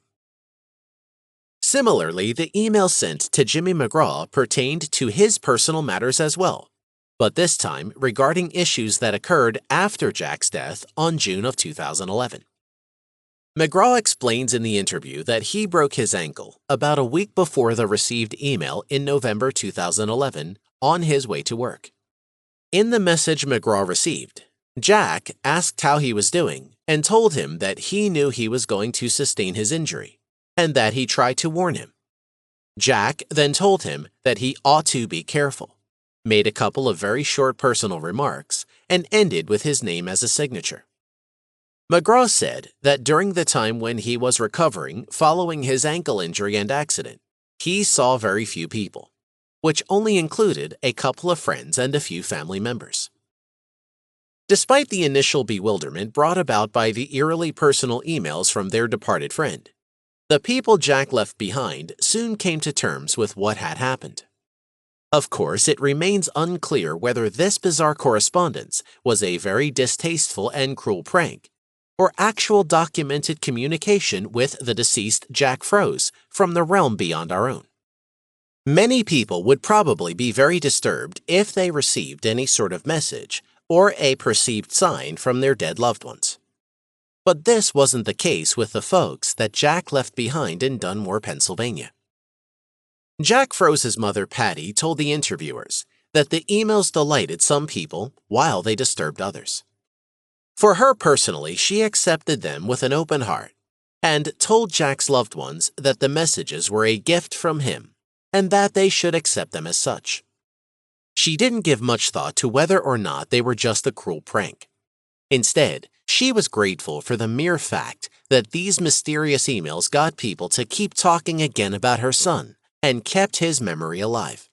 Similarly, the email sent to Jimmy McGraw pertained to his personal matters as well, but this time regarding issues that occurred after Jack's death on June of 2011. McGraw explains in the interview that he broke his ankle about a week before the received email in November 2011 on his way to work. In the message McGraw received, Jack asked how he was doing and told him that he knew he was going to sustain his injury and that he tried to warn him. Jack then told him that he ought to be careful, made a couple of very short personal remarks, and ended with his name as a signature. McGraw said that during the time when he was recovering following his ankle injury and accident, he saw very few people, which only included a couple of friends and a few family members. Despite the initial bewilderment brought about by the eerily personal emails from their departed friend, the people Jack left behind soon came to terms with what had happened. Of course, it remains unclear whether this bizarre correspondence was a very distasteful and cruel prank, or actual documented communication with the deceased Jack Froese from the realm beyond our own. Many people would probably be very disturbed if they received any sort of message or a perceived sign from their dead loved ones. But this wasn't the case with the folks that Jack left behind in Dunmore, Pennsylvania. Jack Froese's mother, Patty, told the interviewers that the emails delighted some people while they disturbed others. For her personally, she accepted them with an open heart and told Jack's loved ones that the messages were a gift from him and that they should accept them as such. She didn't give much thought to whether or not they were just a cruel prank. Instead, she was grateful for the mere fact that these mysterious emails got people to keep talking again about her son and kept his memory alive.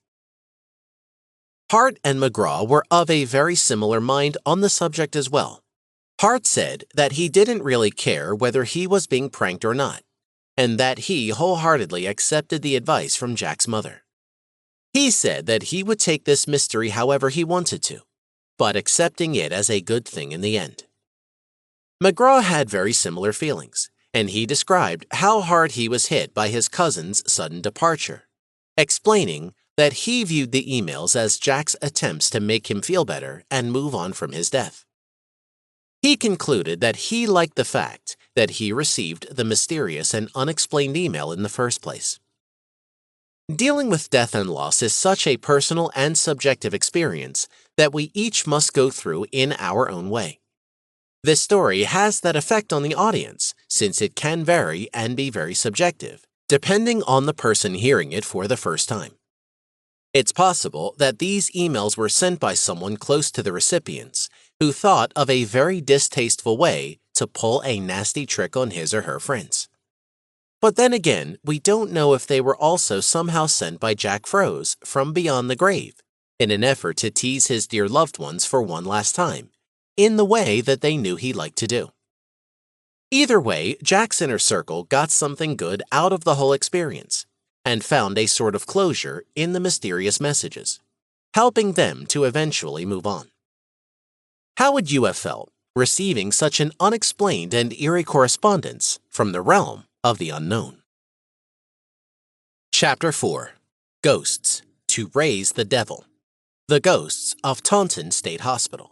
Hart and McGraw were of a very similar mind on the subject as well. Hart said that he didn't really care whether he was being pranked or not, and that he wholeheartedly accepted the advice from Jack's mother. He said that he would take this mystery however he wanted to, but accepting it as a good thing in the end. McGraw had very similar feelings, and he described how hard he was hit by his cousin's sudden departure, explaining that he viewed the emails as Jack's attempts to make him feel better and move on from his death. He concluded that he liked the fact that he received the mysterious and unexplained email in the first place. Dealing with death and loss is such a personal and subjective experience that we each must go through in our own way. This story has that effect on the audience since it can vary and be very subjective, depending on the person hearing it for the first time. It's possible that these emails were sent by someone close to the recipients who thought of a very distasteful way to pull a nasty trick on his or her friends. But then again, we don't know if they were also somehow sent by Jack Froese from beyond the grave in an effort to tease his dear loved ones for one last time, in the way that they knew he liked to do. Either way, Jack's inner circle got something good out of the whole experience and found a sort of closure in the mysterious messages, helping them to eventually move on. How would you have felt receiving such an unexplained and eerie correspondence from the realm of the unknown? Chapter 4. Ghosts to Raise the Devil. The Ghosts of Taunton State Hospital.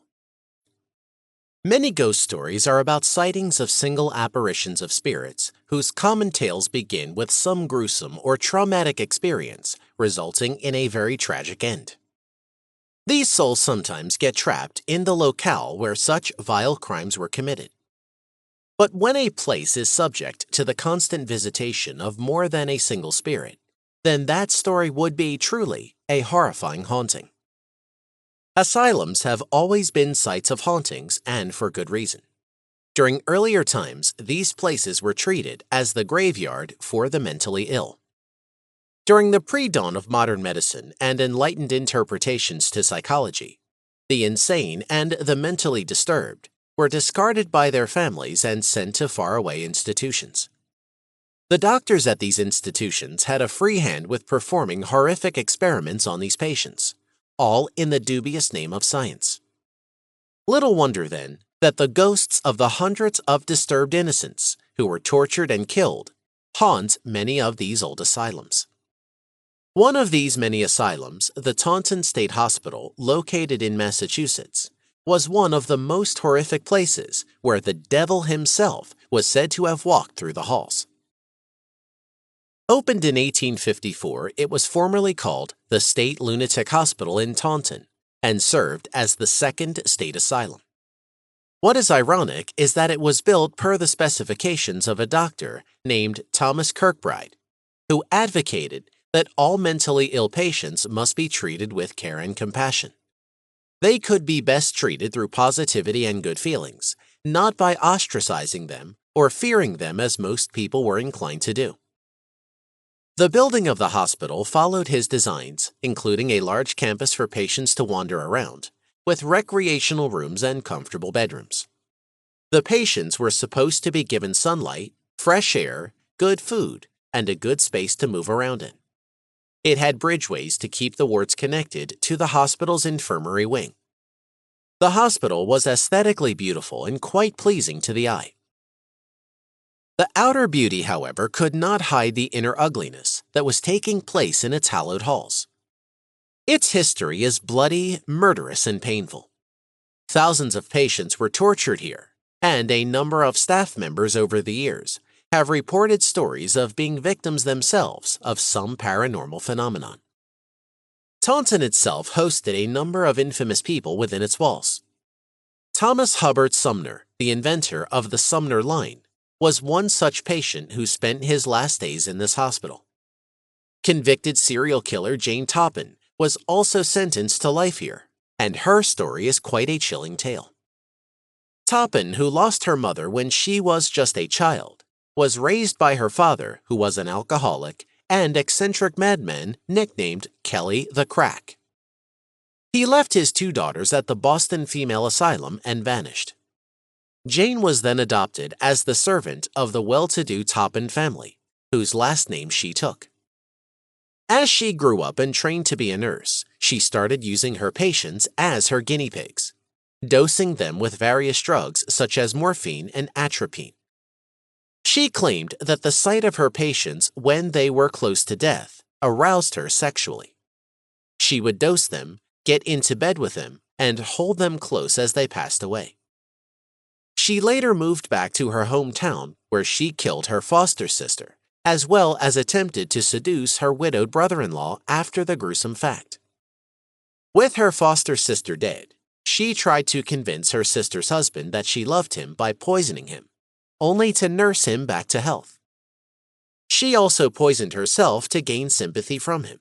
Many ghost stories are about sightings of single apparitions of spirits whose common tales begin with some gruesome or traumatic experience resulting in a very tragic end. These souls sometimes get trapped in the locale where such vile crimes were committed. But when a place is subject to the constant visitation of more than a single spirit, then that story would be truly a horrifying haunting. Asylums have always been sites of hauntings, and for good reason. During earlier times, these places were treated as the graveyard for the mentally ill. During the pre-dawn of modern medicine and enlightened interpretations to psychology, the insane and the mentally disturbed were discarded by their families and sent to faraway institutions. The doctors at these institutions had a free hand with performing horrific experiments on these patients, all in the dubious name of science. Little wonder, then, that the ghosts of the hundreds of disturbed innocents who were tortured and killed haunt many of these old asylums. One of these many asylums, the Taunton State Hospital, located in Massachusetts, was one of the most horrific places where the devil himself was said to have walked through the halls. Opened in 1854, it was formerly called the State Lunatic Hospital in Taunton and served as the second state asylum. What is ironic is that it was built per the specifications of a doctor named Thomas Kirkbride, who advocated that all mentally ill patients must be treated with care and compassion. They could be best treated through positivity and good feelings, not by ostracizing them or fearing them as most people were inclined to do. The building of the hospital followed his designs, including a large campus for patients to wander around, with recreational rooms and comfortable bedrooms. The patients were supposed to be given sunlight, fresh air, good food, and a good space to move around in. It had bridgeways to keep the wards connected to the hospital's infirmary wing. The hospital was aesthetically beautiful and quite pleasing to the eye. The outer beauty, however, could not hide the inner ugliness that was taking place in its hallowed halls. Its history is bloody, murderous, and painful. Thousands of patients were tortured here, and a number of staff members over the years have reported stories of being victims themselves of some paranormal phenomenon. Taunton itself hosted a number of infamous people within its walls. Thomas Hubbard Sumner, the inventor of the Sumner line, was one such patient who spent his last days in this hospital. Convicted serial killer Jane Toppin was also sentenced to life here, and her story is quite a chilling tale. Toppin, who lost her mother when she was just a child, was raised by her father, who was an alcoholic and eccentric madman nicknamed Kelly the Crack. He left his two daughters at the Boston Female Asylum and vanished. Jane was then adopted as the servant of the well-to-do Toppin family, whose last name she took. As she grew up and trained to be a nurse, she started using her patients as her guinea pigs, dosing them with various drugs such as morphine and atropine. She claimed that the sight of her patients when they were close to death aroused her sexually. She would dose them, get into bed with them, and hold them close as they passed away. She later moved back to her hometown where she killed her foster sister, as well as attempted to seduce her widowed brother-in-law after the gruesome fact. With her foster sister dead, she tried to convince her sister's husband that she loved him by poisoning him, only to nurse him back to health. She also poisoned herself to gain sympathy from him.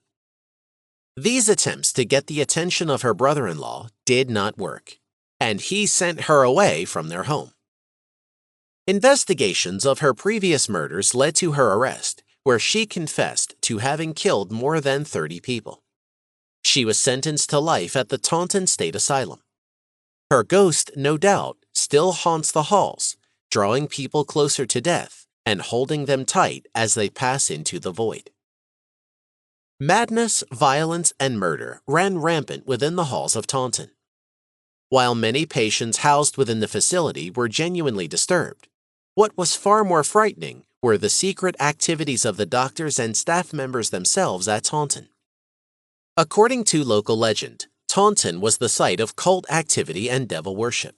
These attempts to get the attention of her brother-in-law did not work, and he sent her away from their home. Investigations of her previous murders led to her arrest, where she confessed to having killed more than 30 people. She was sentenced to life at the Taunton State Asylum. Her ghost, no doubt, still haunts the halls, drawing people closer to death and holding them tight as they pass into the void. Madness, violence, and murder ran rampant within the halls of Taunton. While many patients housed within the facility were genuinely disturbed, what was far more frightening were the secret activities of the doctors and staff members themselves at Taunton. According to local legend, Taunton was the site of cult activity and devil worship.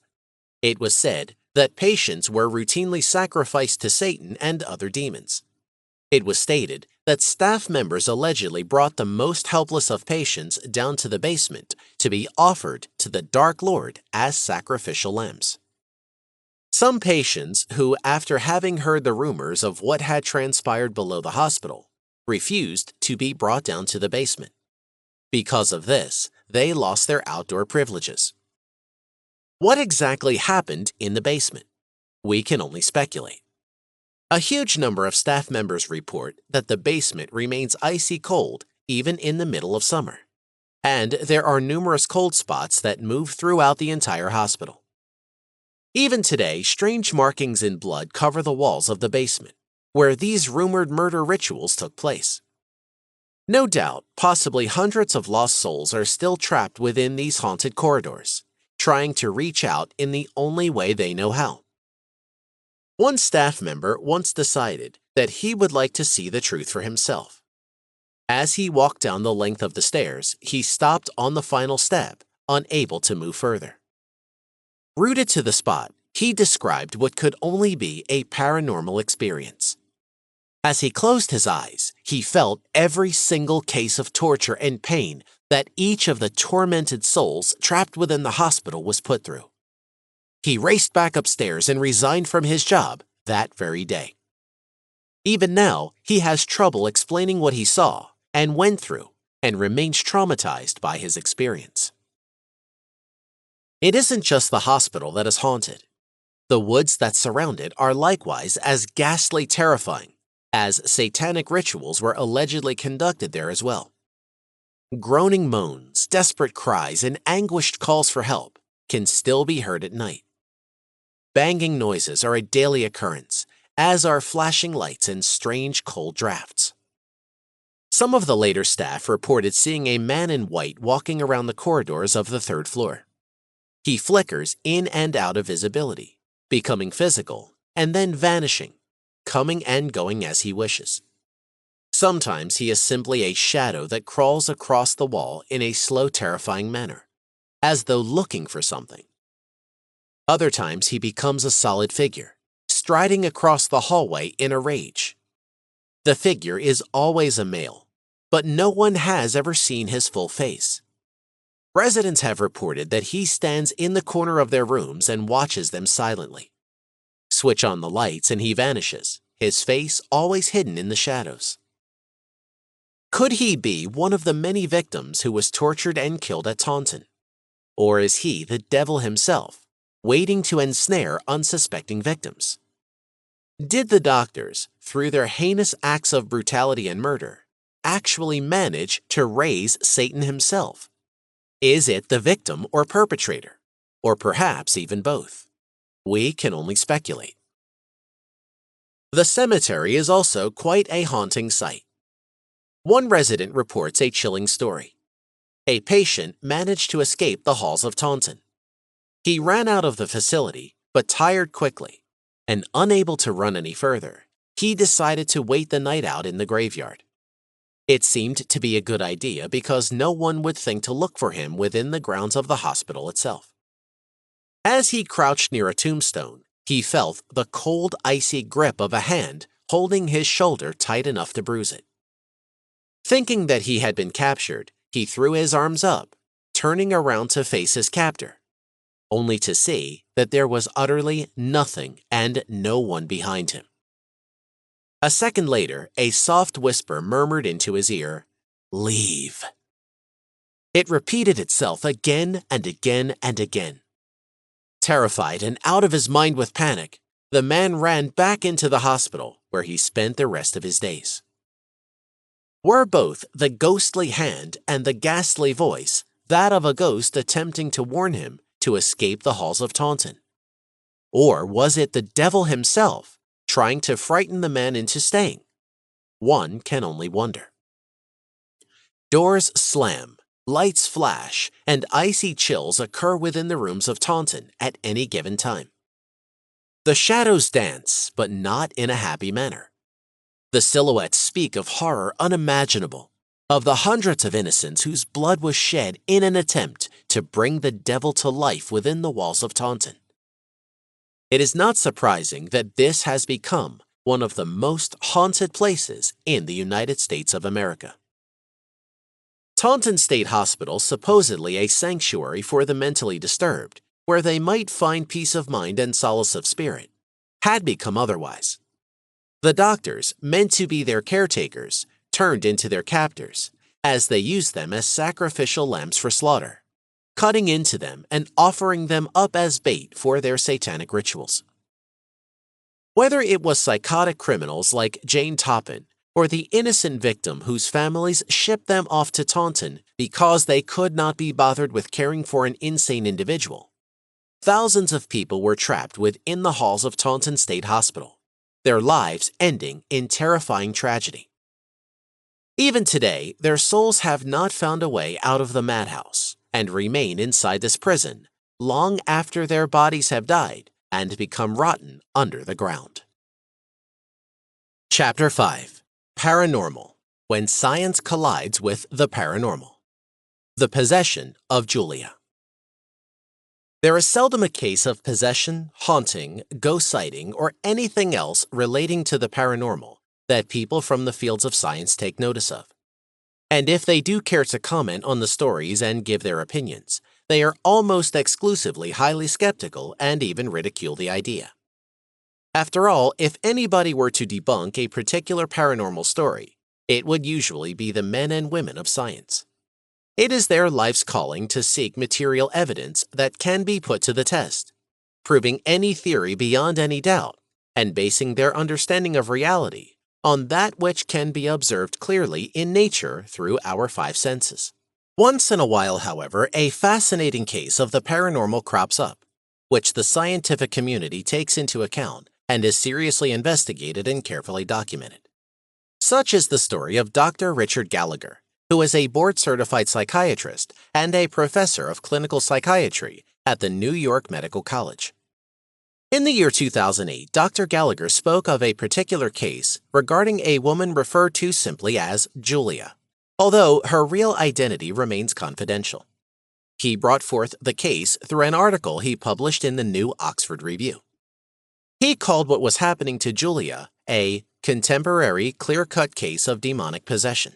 It was said that patients were routinely sacrificed to Satan and other demons. It was stated that staff members allegedly brought the most helpless of patients down to the basement to be offered to the Dark Lord as sacrificial lambs. Some patients who, after having heard the rumors of what had transpired below the hospital, refused to be brought down to the basement. Because of this, they lost their outdoor privileges. What exactly happened in the basement? We can only speculate. A huge number of staff members report that the basement remains icy cold even in the middle of summer, and there are numerous cold spots that move throughout the entire hospital. Even today, strange markings in blood cover the walls of the basement, where these rumored murder rituals took place. No doubt, possibly hundreds of lost souls are still trapped within these haunted corridors, trying to reach out in the only way they know how. One staff member once decided that he would like to see the truth for himself. As he walked down the length of the stairs, he stopped on the final step, unable to move further. Rooted to the spot, he described what could only be a paranormal experience. As he closed his eyes, he felt every single case of torture and pain that each of the tormented souls trapped within the hospital was put through. He raced back upstairs and resigned from his job that very day. Even now, he has trouble explaining what he saw and went through, and remains traumatized by his experience. It isn't just the hospital that is haunted. The woods that surround it are likewise as ghastly terrifying, as satanic rituals were allegedly conducted there as well. Groaning moans, desperate cries, and anguished calls for help can still be heard at night. Banging noises are a daily occurrence, as are flashing lights and strange cold drafts. Some of the later staff reported seeing a man in white walking around the corridors of the third floor. He flickers in and out of visibility, becoming physical, and then vanishing, coming and going as he wishes. Sometimes he is simply a shadow that crawls across the wall in a slow, terrifying manner, as though looking for something. Other times he becomes a solid figure, striding across the hallway in a rage. The figure is always a male, but no one has ever seen his full face. Residents have reported that he stands in the corner of their rooms and watches them silently. Switch on the lights and he vanishes, his face always hidden in the shadows. Could he be one of the many victims who was tortured and killed at Taunton? Or is he the devil himself, waiting to ensnare unsuspecting victims? Did the doctors, through their heinous acts of brutality and murder, actually manage to raise Satan himself? Is it the victim or perpetrator, or perhaps even both? We can only speculate. The cemetery is also quite a haunting sight. One resident reports a chilling story. A patient managed to escape the halls of Taunton. He ran out of the facility, but tired quickly, and unable to run any further, he decided to wait the night out in the graveyard. It seemed to be a good idea because no one would think to look for him within the grounds of the hospital itself. As he crouched near a tombstone, he felt the cold, icy grip of a hand holding his shoulder tight enough to bruise it. Thinking that he had been captured, he threw his arms up, turning around to face his captor, only to see that there was utterly nothing and no one behind him. A second later, a soft whisper murmured into his ear, "Leave." It repeated itself again and again and again. Terrified and out of his mind with panic, the man ran back into the hospital, where he spent the rest of his days. Were both the ghostly hand and the ghastly voice that of a ghost attempting to warn him to escape the halls of Taunton? Or was it the devil himself trying to frighten the man into staying? One can only wonder. Doors slam, lights flash, and icy chills occur within the rooms of Taunton at any given time. The shadows dance, but not in a happy manner. The silhouettes speak of horror unimaginable, of the hundreds of innocents whose blood was shed in an attempt to bring the devil to life within the walls of Taunton. It is not surprising that this has become one of the most haunted places in the United States of America. Taunton State Hospital, supposedly a sanctuary for the mentally disturbed, where they might find peace of mind and solace of spirit, had become otherwise. The doctors, meant to be their caretakers, turned into their captors, as they used them as sacrificial lambs for slaughter, cutting into them and offering them up as bait for their satanic rituals. Whether it was psychotic criminals like Jane Toppin or the innocent victim whose families shipped them off to Taunton because they could not be bothered with caring for an insane individual, thousands of people were trapped within the halls of Taunton State Hospital, their lives ending in terrifying tragedy. Even today, their souls have not found a way out of the madhouse and remain inside this prison long after their bodies have died and become rotten under the ground. Chapter 5. Paranormal, when science collides with the paranormal. The possession of Julia. There is seldom a case of possession, haunting, ghost sighting, or anything else relating to the paranormal that people from the fields of science take notice of. And if they do care to comment on the stories and give their opinions, they are almost exclusively highly skeptical and even ridicule the idea. After all, if anybody were to debunk a particular paranormal story, it would usually be the men and women of science. It is their life's calling to seek material evidence that can be put to the test, proving any theory beyond any doubt, and basing their understanding of reality on that which can be observed clearly in nature through our five senses. Once in a while, however, a fascinating case of the paranormal crops up, which the scientific community takes into account and is seriously investigated and carefully documented. Such is the story of Dr. Richard Gallagher, who is a board-certified psychiatrist and a professor of clinical psychiatry at the New York Medical College. In the year 2008, Dr. Gallagher spoke of a particular case regarding a woman referred to simply as Julia, although her real identity remains confidential. He brought forth the case through an article he published in the New Oxford Review. He called what was happening to Julia a contemporary, clear-cut case of demonic possession.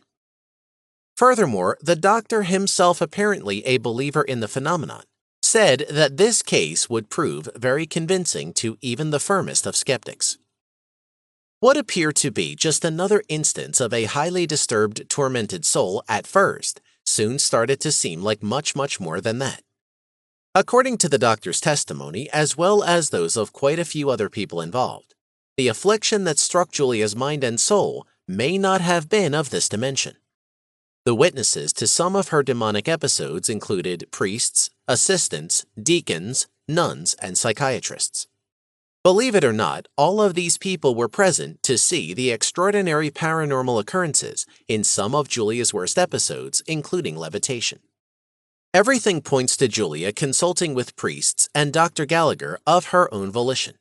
Furthermore, the doctor, himself apparently a believer in the phenomenon, said that this case would prove very convincing to even the firmest of skeptics. What appeared to be just another instance of a highly disturbed, tormented soul at first soon started to seem like much, much more than that. According to the doctor's testimony, as well as those of quite a few other people involved, the affliction that struck Julia's mind and soul may not have been of this dimension. The witnesses to some of her demonic episodes included priests, assistants, deacons, nuns, and psychiatrists. Believe it or not, all of these people were present to see the extraordinary paranormal occurrences in some of Julia's worst episodes, including levitation. Everything points to Julia consulting with priests and Dr. Gallagher of her own volition.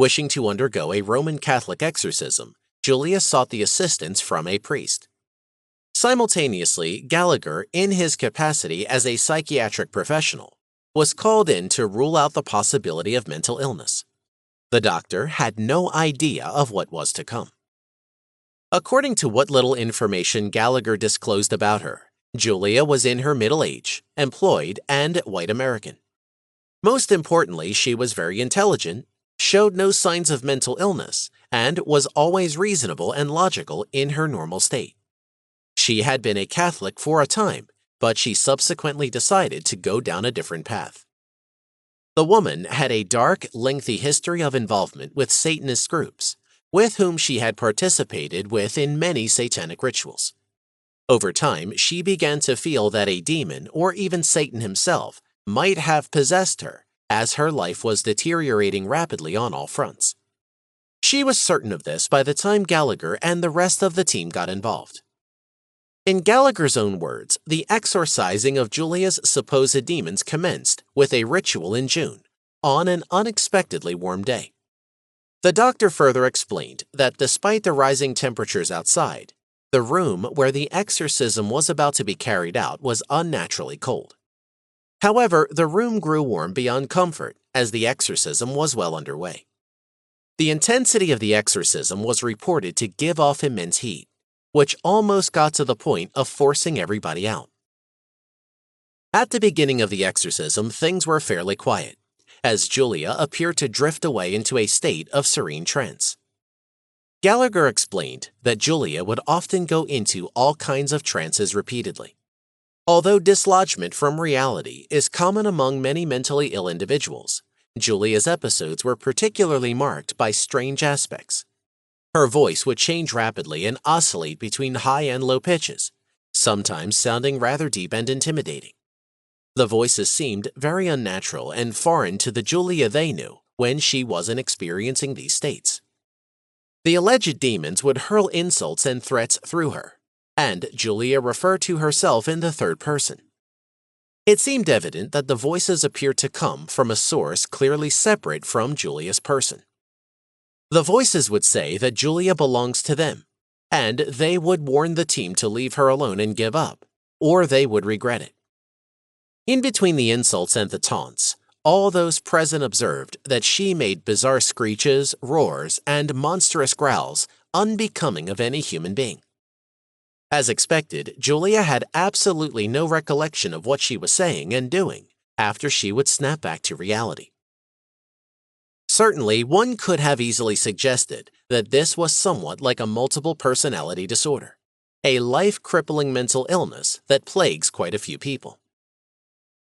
Wishing to undergo a Roman Catholic exorcism, Julia sought the assistance from a priest. Simultaneously, Gallagher, in his capacity as a psychiatric professional, was called in to rule out the possibility of mental illness. The doctor had no idea of what was to come. According to what little information Gallagher disclosed about her, Julia was in her middle age, employed, and white American. Most importantly, she was very intelligent, showed no signs of mental illness, and was always reasonable and logical in her normal state. She had been a Catholic for a time, but she subsequently decided to go down a different path. The woman had a dark, lengthy history of involvement with Satanist groups, with whom she had participated in many satanic rituals. Over time, she began to feel that a demon, or even Satan himself, might have possessed her, as her life was deteriorating rapidly on all fronts. She was certain of this by the time Gallagher and the rest of the team got involved. In Gallagher's own words, the exorcising of Julia's supposed demons commenced with a ritual in June, on an unexpectedly warm day. The doctor further explained that despite the rising temperatures outside, the room where the exorcism was about to be carried out was unnaturally cold. However, the room grew warm beyond comfort as the exorcism was well underway. The intensity of the exorcism was reported to give off immense heat, which almost got to the point of forcing everybody out. At the beginning of the exorcism, things were fairly quiet, as Julia appeared to drift away into a state of serene trance. Gallagher explained that Julia would often go into all kinds of trances repeatedly. Although dislodgement from reality is common among many mentally ill individuals, Julia's episodes were particularly marked by strange aspects. Her voice would change rapidly and oscillate between high and low pitches, sometimes sounding rather deep and intimidating. The voices seemed very unnatural and foreign to the Julia they knew when she wasn't experiencing these states. The alleged demons would hurl insults and threats through her, and Julia referred to herself in the third person. It seemed evident that the voices appeared to come from a source clearly separate from Julia's person. The voices would say that Julia belongs to them, and they would warn the team to leave her alone and give up, or they would regret it. In between the insults and the taunts, all those present observed that she made bizarre screeches, roars, and monstrous growls unbecoming of any human being. As expected, Julia had absolutely no recollection of what she was saying and doing after she would snap back to reality. Certainly, one could have easily suggested that this was somewhat like a multiple personality disorder, a life-crippling mental illness that plagues quite a few people.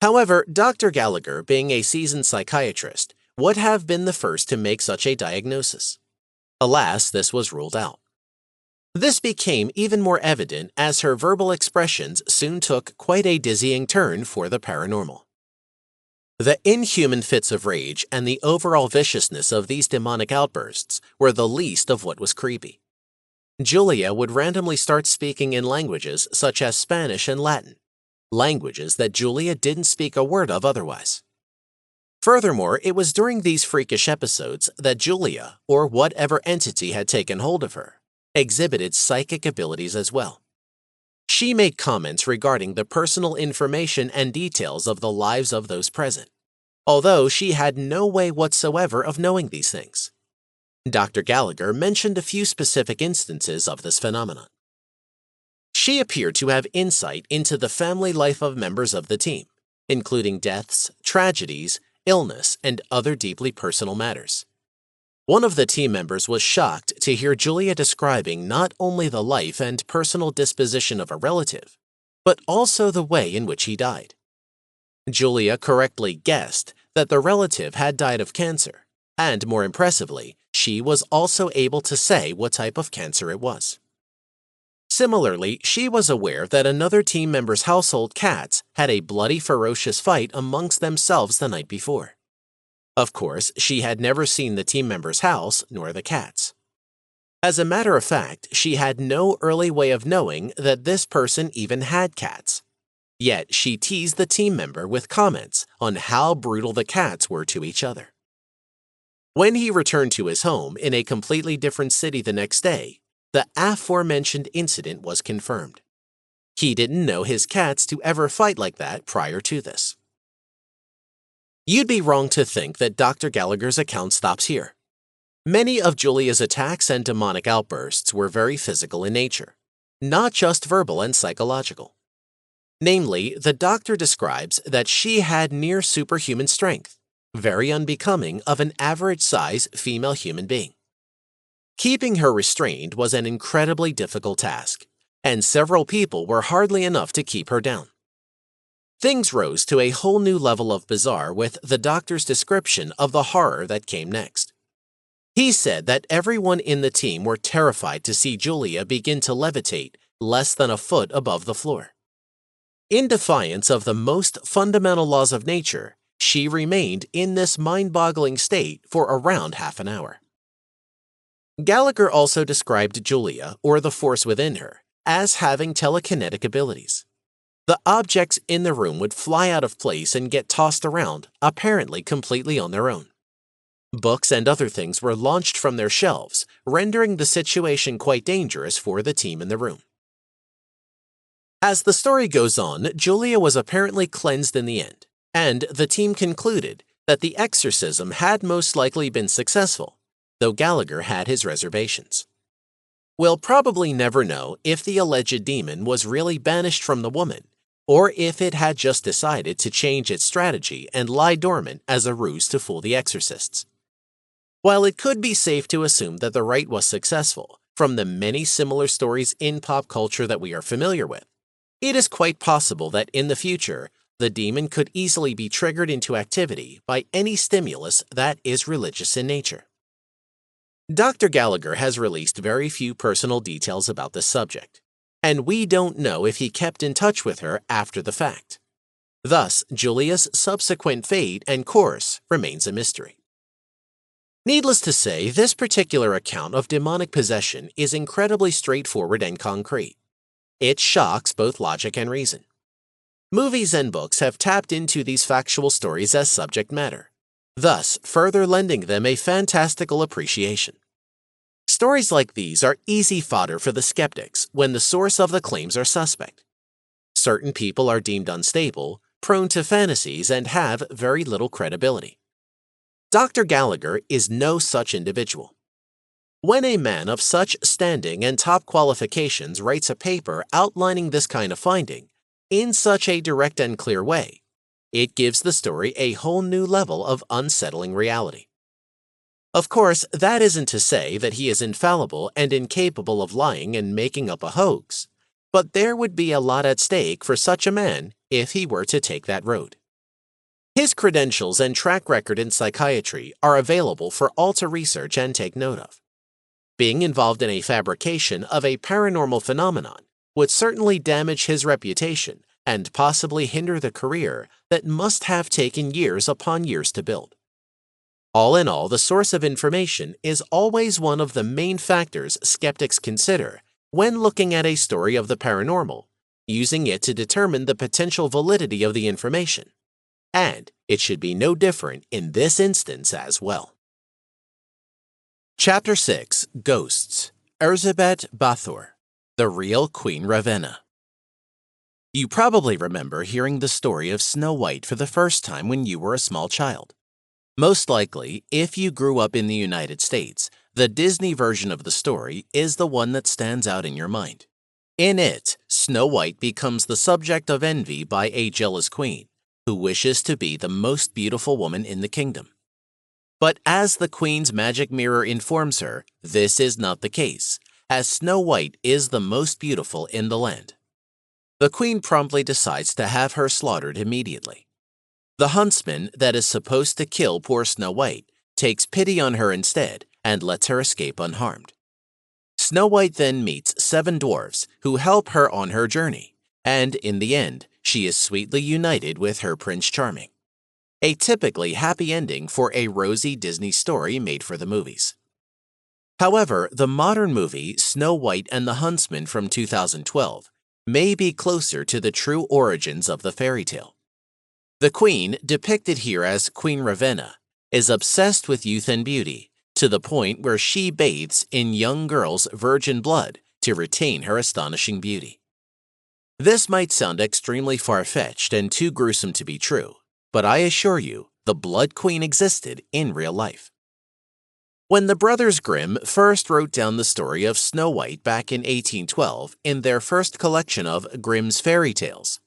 However, Dr. Gallagher, being a seasoned psychiatrist, would have been the first to make such a diagnosis. Alas, this was ruled out. This became even more evident as her verbal expressions soon took quite a dizzying turn for the paranormal. The inhuman fits of rage and the overall viciousness of these demonic outbursts were the least of what was creepy. Julia would randomly start speaking in languages such as Spanish and Latin, languages that Julia didn't speak a word of otherwise. Furthermore, it was during these freakish episodes that Julia, or whatever entity had taken hold of her, exhibited psychic abilities as well. She made comments regarding the personal information and details of the lives of those present, although she had no way whatsoever of knowing these things. Dr. Gallagher mentioned a few specific instances of this phenomenon. She appeared to have insight into the family life of members of the team, including deaths, tragedies, illness, and other deeply personal matters. One of the team members was shocked to hear Julia describing not only the life and personal disposition of a relative, but also the way in which he died. Julia correctly guessed that the relative had died of cancer, and more impressively, she was also able to say what type of cancer it was. Similarly, she was aware that another team member's household cats had a bloody, ferocious fight amongst themselves the night before. Of course, she had never seen the team member's house nor the cats. As a matter of fact, she had no early way of knowing that this person even had cats. Yet she teased the team member with comments on how brutal the cats were to each other. When he returned to his home in a completely different city the next day, the aforementioned incident was confirmed. He didn't know his cats to ever fight like that prior to this. You'd be wrong to think that Dr. Gallagher's account stops here. Many of Julia's attacks and demonic outbursts were very physical in nature, not just verbal and psychological. Namely, the doctor describes that she had near superhuman strength, very unbecoming of an average-size female human being. Keeping her restrained was an incredibly difficult task, and several people were hardly enough to keep her down. Things rose to a whole new level of bizarre with the doctor's description of the horror that came next. He said that everyone in the team were terrified to see Julia begin to levitate less than a foot above the floor. In defiance of the most fundamental laws of nature, she remained in this mind-boggling state for around half an hour. Gallagher also described Julia, or the force within her, as having telekinetic abilities. The objects in the room would fly out of place and get tossed around, apparently completely on their own. Books and other things were launched from their shelves, rendering the situation quite dangerous for the team in the room. As the story goes on, Julia was apparently cleansed in the end, and the team concluded that the exorcism had most likely been successful, though Gallagher had his reservations. We'll probably never know if the alleged demon was really banished from the woman, or if it had just decided to change its strategy and lie dormant as a ruse to fool the exorcists. While it could be safe to assume that the rite was successful, from the many similar stories in pop culture that we are familiar with, it is quite possible that in the future, the demon could easily be triggered into activity by any stimulus that is religious in nature. Dr. Gallagher has released very few personal details about this subject, and we don't know if he kept in touch with her after the fact. Thus, Julia's subsequent fate and course remains a mystery. Needless to say, this particular account of demonic possession is incredibly straightforward and concrete. It shocks both logic and reason. Movies and books have tapped into these factual stories as subject matter, thus further lending them a fantastical appreciation. Stories like these are easy fodder for the skeptics when the source of the claims are suspect. Certain people are deemed unstable, prone to fantasies, and have very little credibility. Dr. Gallagher is no such individual. When a man of such standing and top qualifications writes a paper outlining this kind of finding in such a direct and clear way, it gives the story a whole new level of unsettling reality. Of course, that isn't to say that he is infallible and incapable of lying and making up a hoax, but there would be a lot at stake for such a man if he were to take that road. His credentials and track record in psychiatry are available for all to research and take note of. Being involved in a fabrication of a paranormal phenomenon would certainly damage his reputation and possibly hinder the career that must have taken years upon years to build. All in all, the source of information is always one of the main factors skeptics consider when looking at a story of the paranormal, using it to determine the potential validity of the information. And it should be no different in this instance as well. Chapter 6, Ghosts, Erzsébet Bathory, the real Queen Ravenna. You probably remember hearing the story of Snow White for the first time when you were a small child. Most likely, if you grew up in the United States, the Disney version of the story is the one that stands out in your mind. In it, Snow White becomes the subject of envy by a jealous queen, who wishes to be the most beautiful woman in the kingdom. But as the queen's magic mirror informs her, this is not the case, as Snow White is the most beautiful in the land. The queen promptly decides to have her slaughtered immediately. The huntsman that is supposed to kill poor Snow White takes pity on her instead and lets her escape unharmed. Snow White then meets 7 dwarfs who help her on her journey, and in the end, she is sweetly united with her Prince Charming. A typically happy ending for a rosy Disney story made for the movies. However, the modern movie Snow White and the Huntsman from 2012 may be closer to the true origins of the fairy tale. The queen, depicted here as Queen Ravenna, is obsessed with youth and beauty, to the point where she bathes in young girls' virgin blood to retain her astonishing beauty. This might sound extremely far-fetched and too gruesome to be true, but I assure you, the Blood Queen existed in real life. When the Brothers Grimm first wrote down the story of Snow White back in 1812 in their first collection of Grimm's Fairy Tales,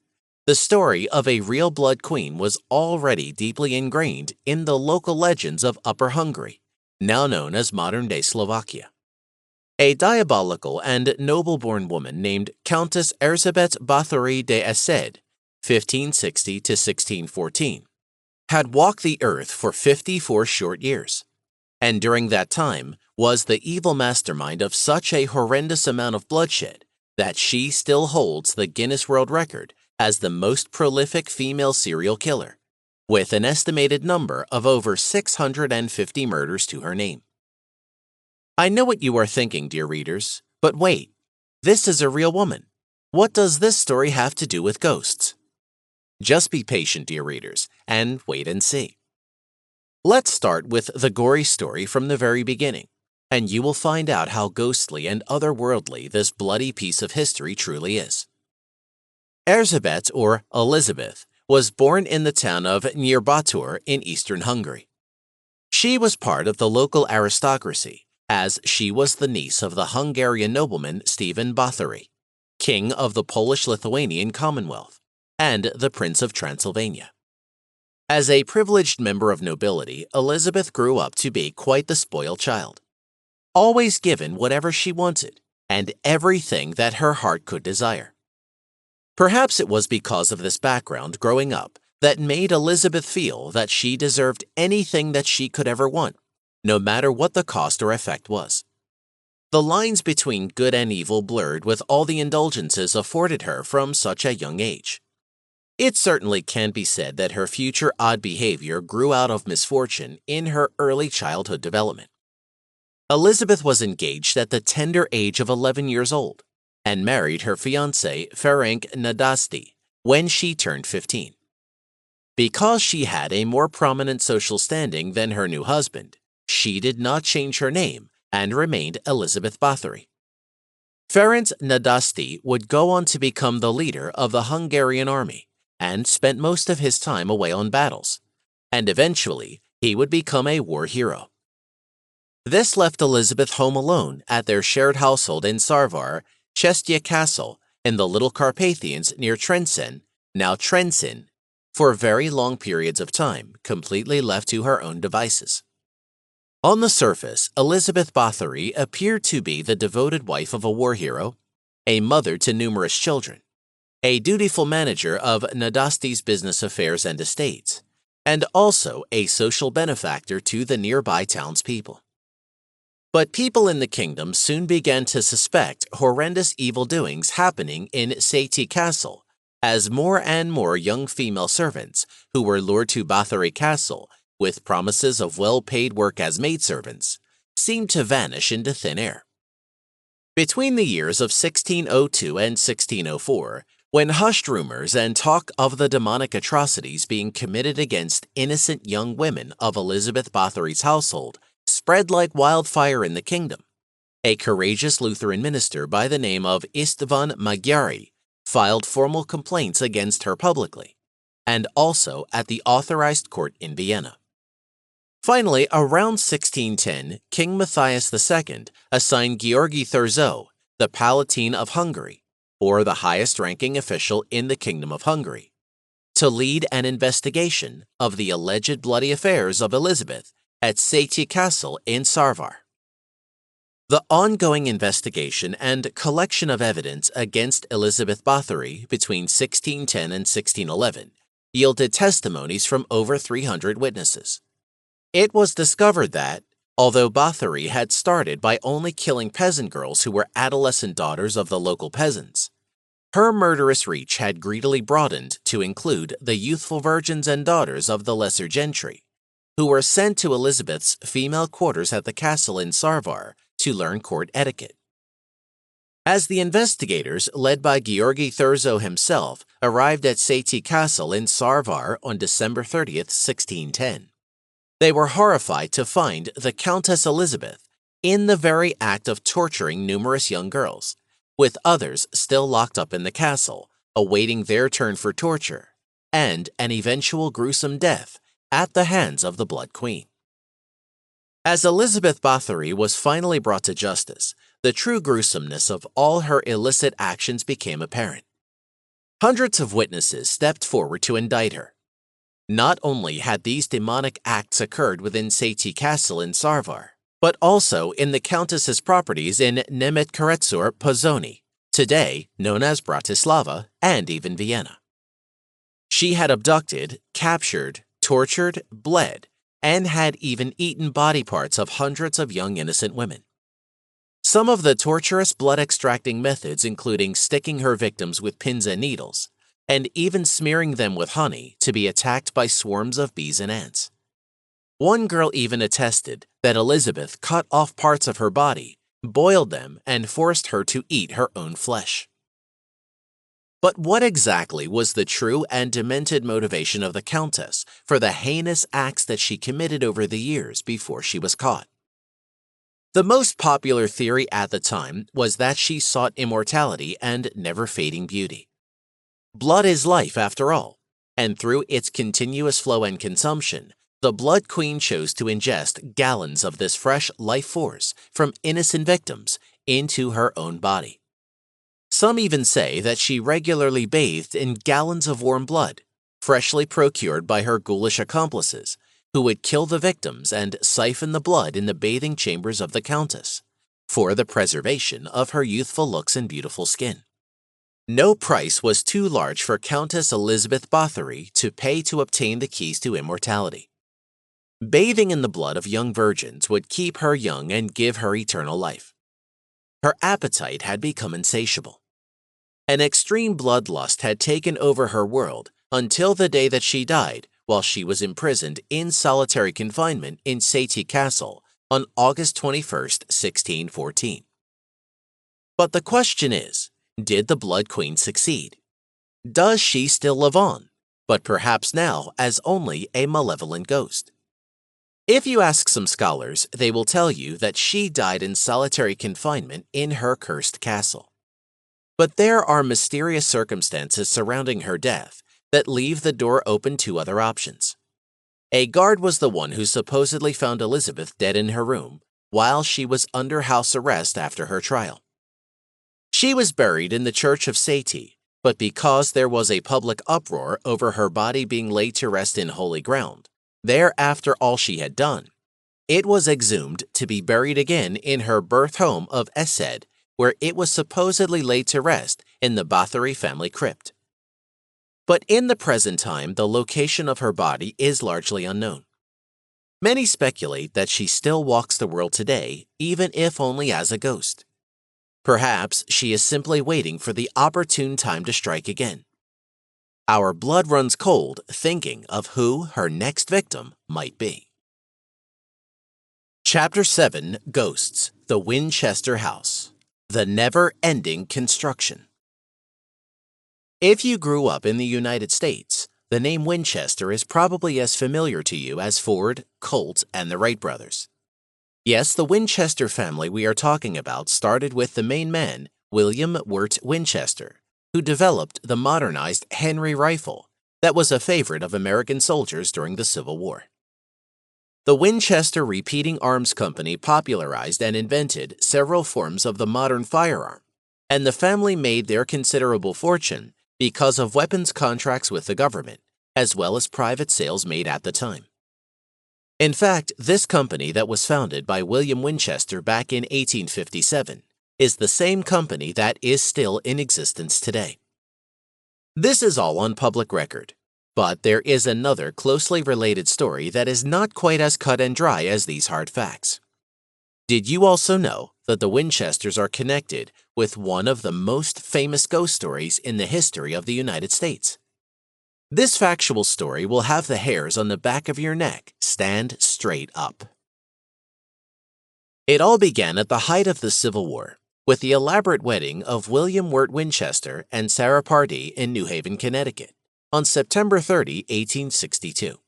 the story of a real blood queen was already deeply ingrained in the local legends of Upper Hungary, now known as modern-day Slovakia. A diabolical and noble-born woman named Countess Erzsébet Bathory de Esed, 1560 to 1614, had walked the earth for 54 short years, and during that time was the evil mastermind of such a horrendous amount of bloodshed that she still holds the Guinness World Record as the most prolific female serial killer, with an estimated number of over 650 murders to her name. I know what you are thinking, dear readers, but wait, this is a real woman. What does this story have to do with ghosts? Just be patient, dear readers, and wait and see. Let's start with the gory story from the very beginning, and you will find out how ghostly and otherworldly this bloody piece of history truly is. Erzsébet, or Elizabeth, was born in the town of Nyírbátor in eastern Hungary. She was part of the local aristocracy, as she was the niece of the Hungarian nobleman Stephen Bathory, king of the Polish-Lithuanian Commonwealth, and the Prince of Transylvania. As a privileged member of nobility, Elizabeth grew up to be quite the spoiled child, always given whatever she wanted and everything that her heart could desire. Perhaps it was because of this background growing up that made Elizabeth feel that she deserved anything that she could ever want, no matter what the cost or effect was. The lines between good and evil blurred with all the indulgences afforded her from such a young age. It certainly can be said that her future odd behavior grew out of misfortune in her early childhood development. Elizabeth was engaged at the tender age of 11 years old and married her fiancé Ferenc Nadasdy when she turned 15. Because she had a more prominent social standing than her new husband, she did not change her name and remained Elizabeth Bathory. Ferenc Nadasdy would go on to become the leader of the Hungarian army and spent most of his time away on battles, and eventually he would become a war hero. This left Elizabeth home alone at their shared household in Sarvar, Chestia Castle, in the Little Carpathians near Trenčín, now Trenčín, for very long periods of time, completely left to her own devices. On the surface, Elizabeth Bathory appeared to be the devoted wife of a war hero, a mother to numerous children, a dutiful manager of Nadasdy's business affairs and estates, and also a social benefactor to the nearby townspeople. But people in the kingdom soon began to suspect horrendous evil doings happening in Sæti Castle, as more and more young female servants who were lured to Bathory Castle with promises of well-paid work as maidservants seemed to vanish into thin air. Between the years of 1602 and 1604, when hushed rumors and talk of the demonic atrocities being committed against innocent young women of Elizabeth Bathory's household spread like wildfire in the kingdom, a courageous Lutheran minister by the name of István Magyari filed formal complaints against her publicly, and also at the authorized court in Vienna. Finally, around 1610, King Matthias II assigned Georgi Thurzo, the Palatine of Hungary, or the highest-ranking official in the Kingdom of Hungary, to lead an investigation of the alleged bloody affairs of Elizabeth at Sæti Castle in Sarvar. The ongoing investigation and collection of evidence against Elizabeth Bathory between 1610 and 1611 yielded testimonies from over 300 witnesses. It was discovered that, although Bathory had started by only killing peasant girls who were adolescent daughters of the local peasants, her murderous reach had greedily broadened to include the youthful virgins and daughters of the lesser gentry, who were sent to Elizabeth's female quarters at the castle in Sarvar to learn court etiquette. As the investigators, led by Georgi Thurzo himself, arrived at Sæti Castle in Sarvar on December 30th, 1610, they were horrified to find the Countess Elizabeth in the very act of torturing numerous young girls, with others still locked up in the castle, awaiting their turn for torture, and an eventual gruesome death at the hands of the Blood Queen. As Elizabeth Bathory was finally brought to justice, the true gruesomeness of all her illicit actions became apparent. Hundreds of witnesses stepped forward to indict her. Not only had these demonic acts occurred within Sæti Castle in Sarvar, but also in the Countess's properties in Németkaretsur Pozsony, today known as Bratislava, and even Vienna. She had abducted, captured, tortured, bled, and had even eaten body parts of hundreds of young innocent women. Some of the torturous blood-extracting methods including sticking her victims with pins and needles, and even smearing them with honey to be attacked by swarms of bees and ants. One girl even attested that Elizabeth cut off parts of her body, boiled them, and forced her to eat her own flesh. But what exactly was the true and demented motivation of the Countess for the heinous acts that she committed over the years before she was caught? The most popular theory at the time was that she sought immortality and never-fading beauty. Blood is life, after all, and through its continuous flow and consumption, the Blood Queen chose to ingest gallons of this fresh life force from innocent victims into her own body. Some even say that she regularly bathed in gallons of warm blood, freshly procured by her ghoulish accomplices, who would kill the victims and siphon the blood in the bathing chambers of the Countess, for the preservation of her youthful looks and beautiful skin. No price was too large for Countess Elizabeth Bathory to pay to obtain the keys to immortality. Bathing in the blood of young virgins would keep her young and give her eternal life. Her appetite had become insatiable. An extreme bloodlust had taken over her world until the day that she died while she was imprisoned in solitary confinement in Satie Castle on August 21, 1614. But the question is, did the Blood Queen succeed? Does she still live on, but perhaps now as only a malevolent ghost? If you ask some scholars, they will tell you that she died in solitary confinement in her cursed castle. But there are mysterious circumstances surrounding her death that leave the door open to other options. A guard was the one who supposedly found Elizabeth dead in her room while she was under house arrest after her trial. She was buried in the church of Satie, but because there was a public uproar over her body being laid to rest in holy ground, there after all she had done, it was exhumed to be buried again in her birth home of Esed, where it was supposedly laid to rest in the Bathory family crypt. But in the present time, the location of her body is largely unknown. Many speculate that she still walks the world today, even if only as a ghost. Perhaps she is simply waiting for the opportune time to strike again. Our blood runs cold thinking of who her next victim might be. Chapter 7: Ghosts, the Winchester House. The Never-Ending Construction. If you grew up in the United States, the name Winchester is probably as familiar to you as Ford, Colt, and the Wright brothers. Yes, the Winchester family we are talking about started with the main man, William Wirt Winchester, who developed the modernized Henry rifle that was a favorite of American soldiers during the Civil War. The Winchester Repeating Arms Company popularized and invented several forms of the modern firearm, and the family made their considerable fortune because of weapons contracts with the government, as well as private sales made at the time. In fact, this company that was founded by William Winchester back in 1857 is the same company that is still in existence today. This is all on public record, but there is another closely related story that is not quite as cut and dry as these hard facts. Did you also know that the Winchesters are connected with one of the most famous ghost stories in the history of the United States? This factual story will have the hairs on the back of your neck stand straight up. It all began at the height of the Civil War, with the elaborate wedding of William Wirt Winchester and Sarah Pardee in New Haven, Connecticut, on September 30, 1862.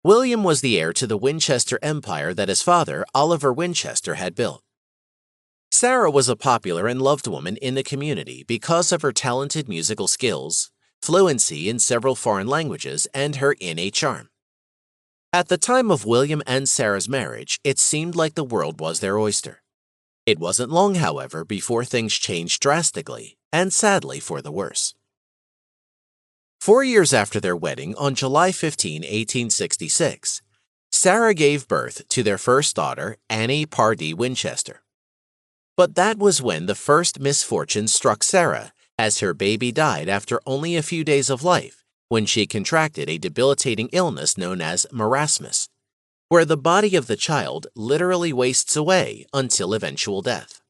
William was the heir to the Winchester Empire that his father, Oliver Winchester, had built. Sarah was a popular and loved woman in the community because of her talented musical skills, fluency in several foreign languages, and her innate charm. At the time of William and Sarah's marriage, it seemed like the world was their oyster. It wasn't long, however, before things changed drastically, and sadly for the worse. 4 years after their wedding, on July 15, 1866, Sarah gave birth to their first daughter, Annie Pardee Winchester. But that was when the first misfortune struck Sarah, as her baby died after only a few days of life when she contracted a debilitating illness known as marasmus, where the body of the child literally wastes away until eventual death.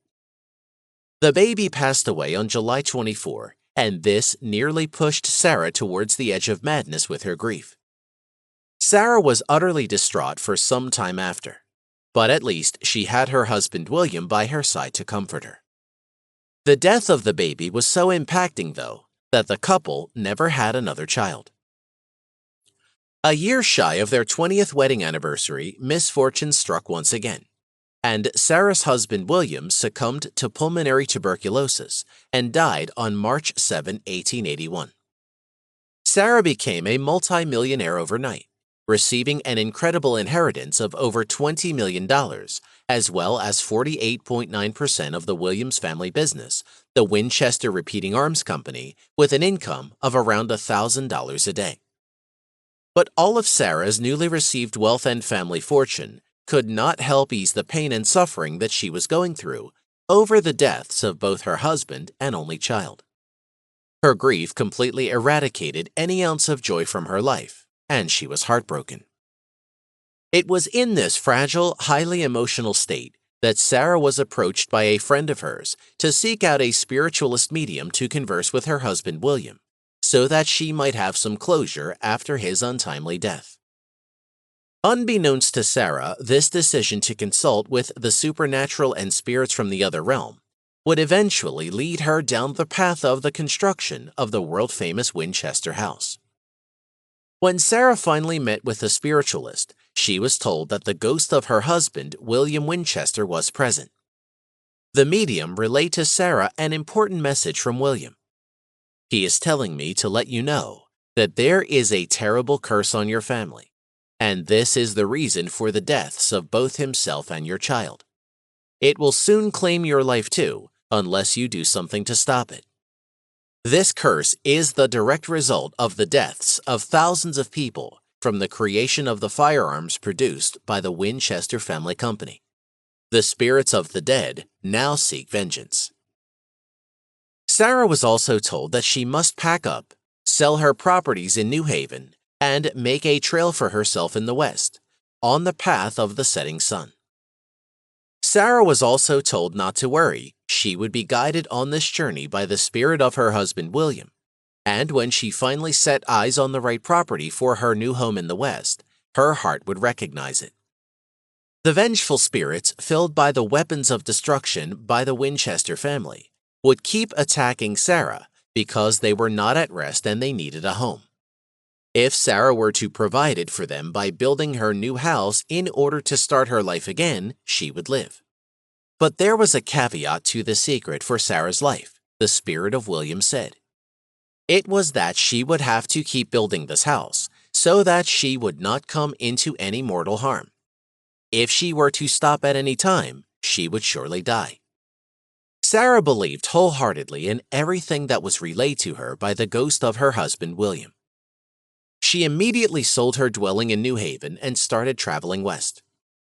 The baby passed away on July 24, and this nearly pushed Sarah towards the edge of madness with her grief. Sarah was utterly distraught for some time after, but at least she had her husband William by her side to comfort her. The death of the baby was so impacting, though, that the couple never had another child. A year shy of their 20th wedding anniversary, misfortune struck once again, and Sarah's husband William succumbed to pulmonary tuberculosis and died on March 7, 1881. Sarah became a multi-millionaire overnight, receiving an incredible inheritance of over $20 million, as well as 48.9% of the Williams family business, the Winchester Repeating Arms Company, with an income of around $1,000 a day. But all of Sarah's newly received wealth and family fortune could not help ease the pain and suffering that she was going through over the deaths of both her husband and only child. Her grief completely eradicated any ounce of joy from her life, and she was heartbroken. It was in this fragile, highly emotional state that Sarah was approached by a friend of hers to seek out a spiritualist medium to converse with her husband William, so that she might have some closure after his untimely death. Unbeknownst to Sarah, this decision to consult with the supernatural and spirits from the other realm would eventually lead her down the path of the construction of the world-famous Winchester house. When Sarah finally met with the spiritualist, she was told that the ghost of her husband, William Winchester, was present. The medium relayed to Sarah an important message from William. "He is telling me to let you know that there is a terrible curse on your family, and this is the reason for the deaths of both himself and your child. It will soon claim your life too, unless you do something to stop it. This curse is the direct result of the deaths of thousands of people from the creation of the firearms produced by the Winchester family company. The spirits of the dead now seek vengeance." Sarah was also told that she must pack up, sell her properties in New Haven, and make a trail for herself in the West, on the path of the setting sun. Sarah was also told not to worry, she would be guided on this journey by the spirit of her husband William, and when she finally set eyes on the right property for her new home in the West, her heart would recognize it. The vengeful spirits, filled by the weapons of destruction by the Winchester family, would keep attacking Sarah because they were not at rest and they needed a home. If Sarah were to provide it for them by building her new house in order to start her life again, she would live. But there was a caveat to the secret for Sarah's life, the spirit of William said. It was that she would have to keep building this house so that she would not come into any mortal harm. If she were to stop at any time, she would surely die. Sarah believed wholeheartedly in everything that was relayed to her by the ghost of her husband William. She immediately sold her dwelling in New Haven and started traveling west.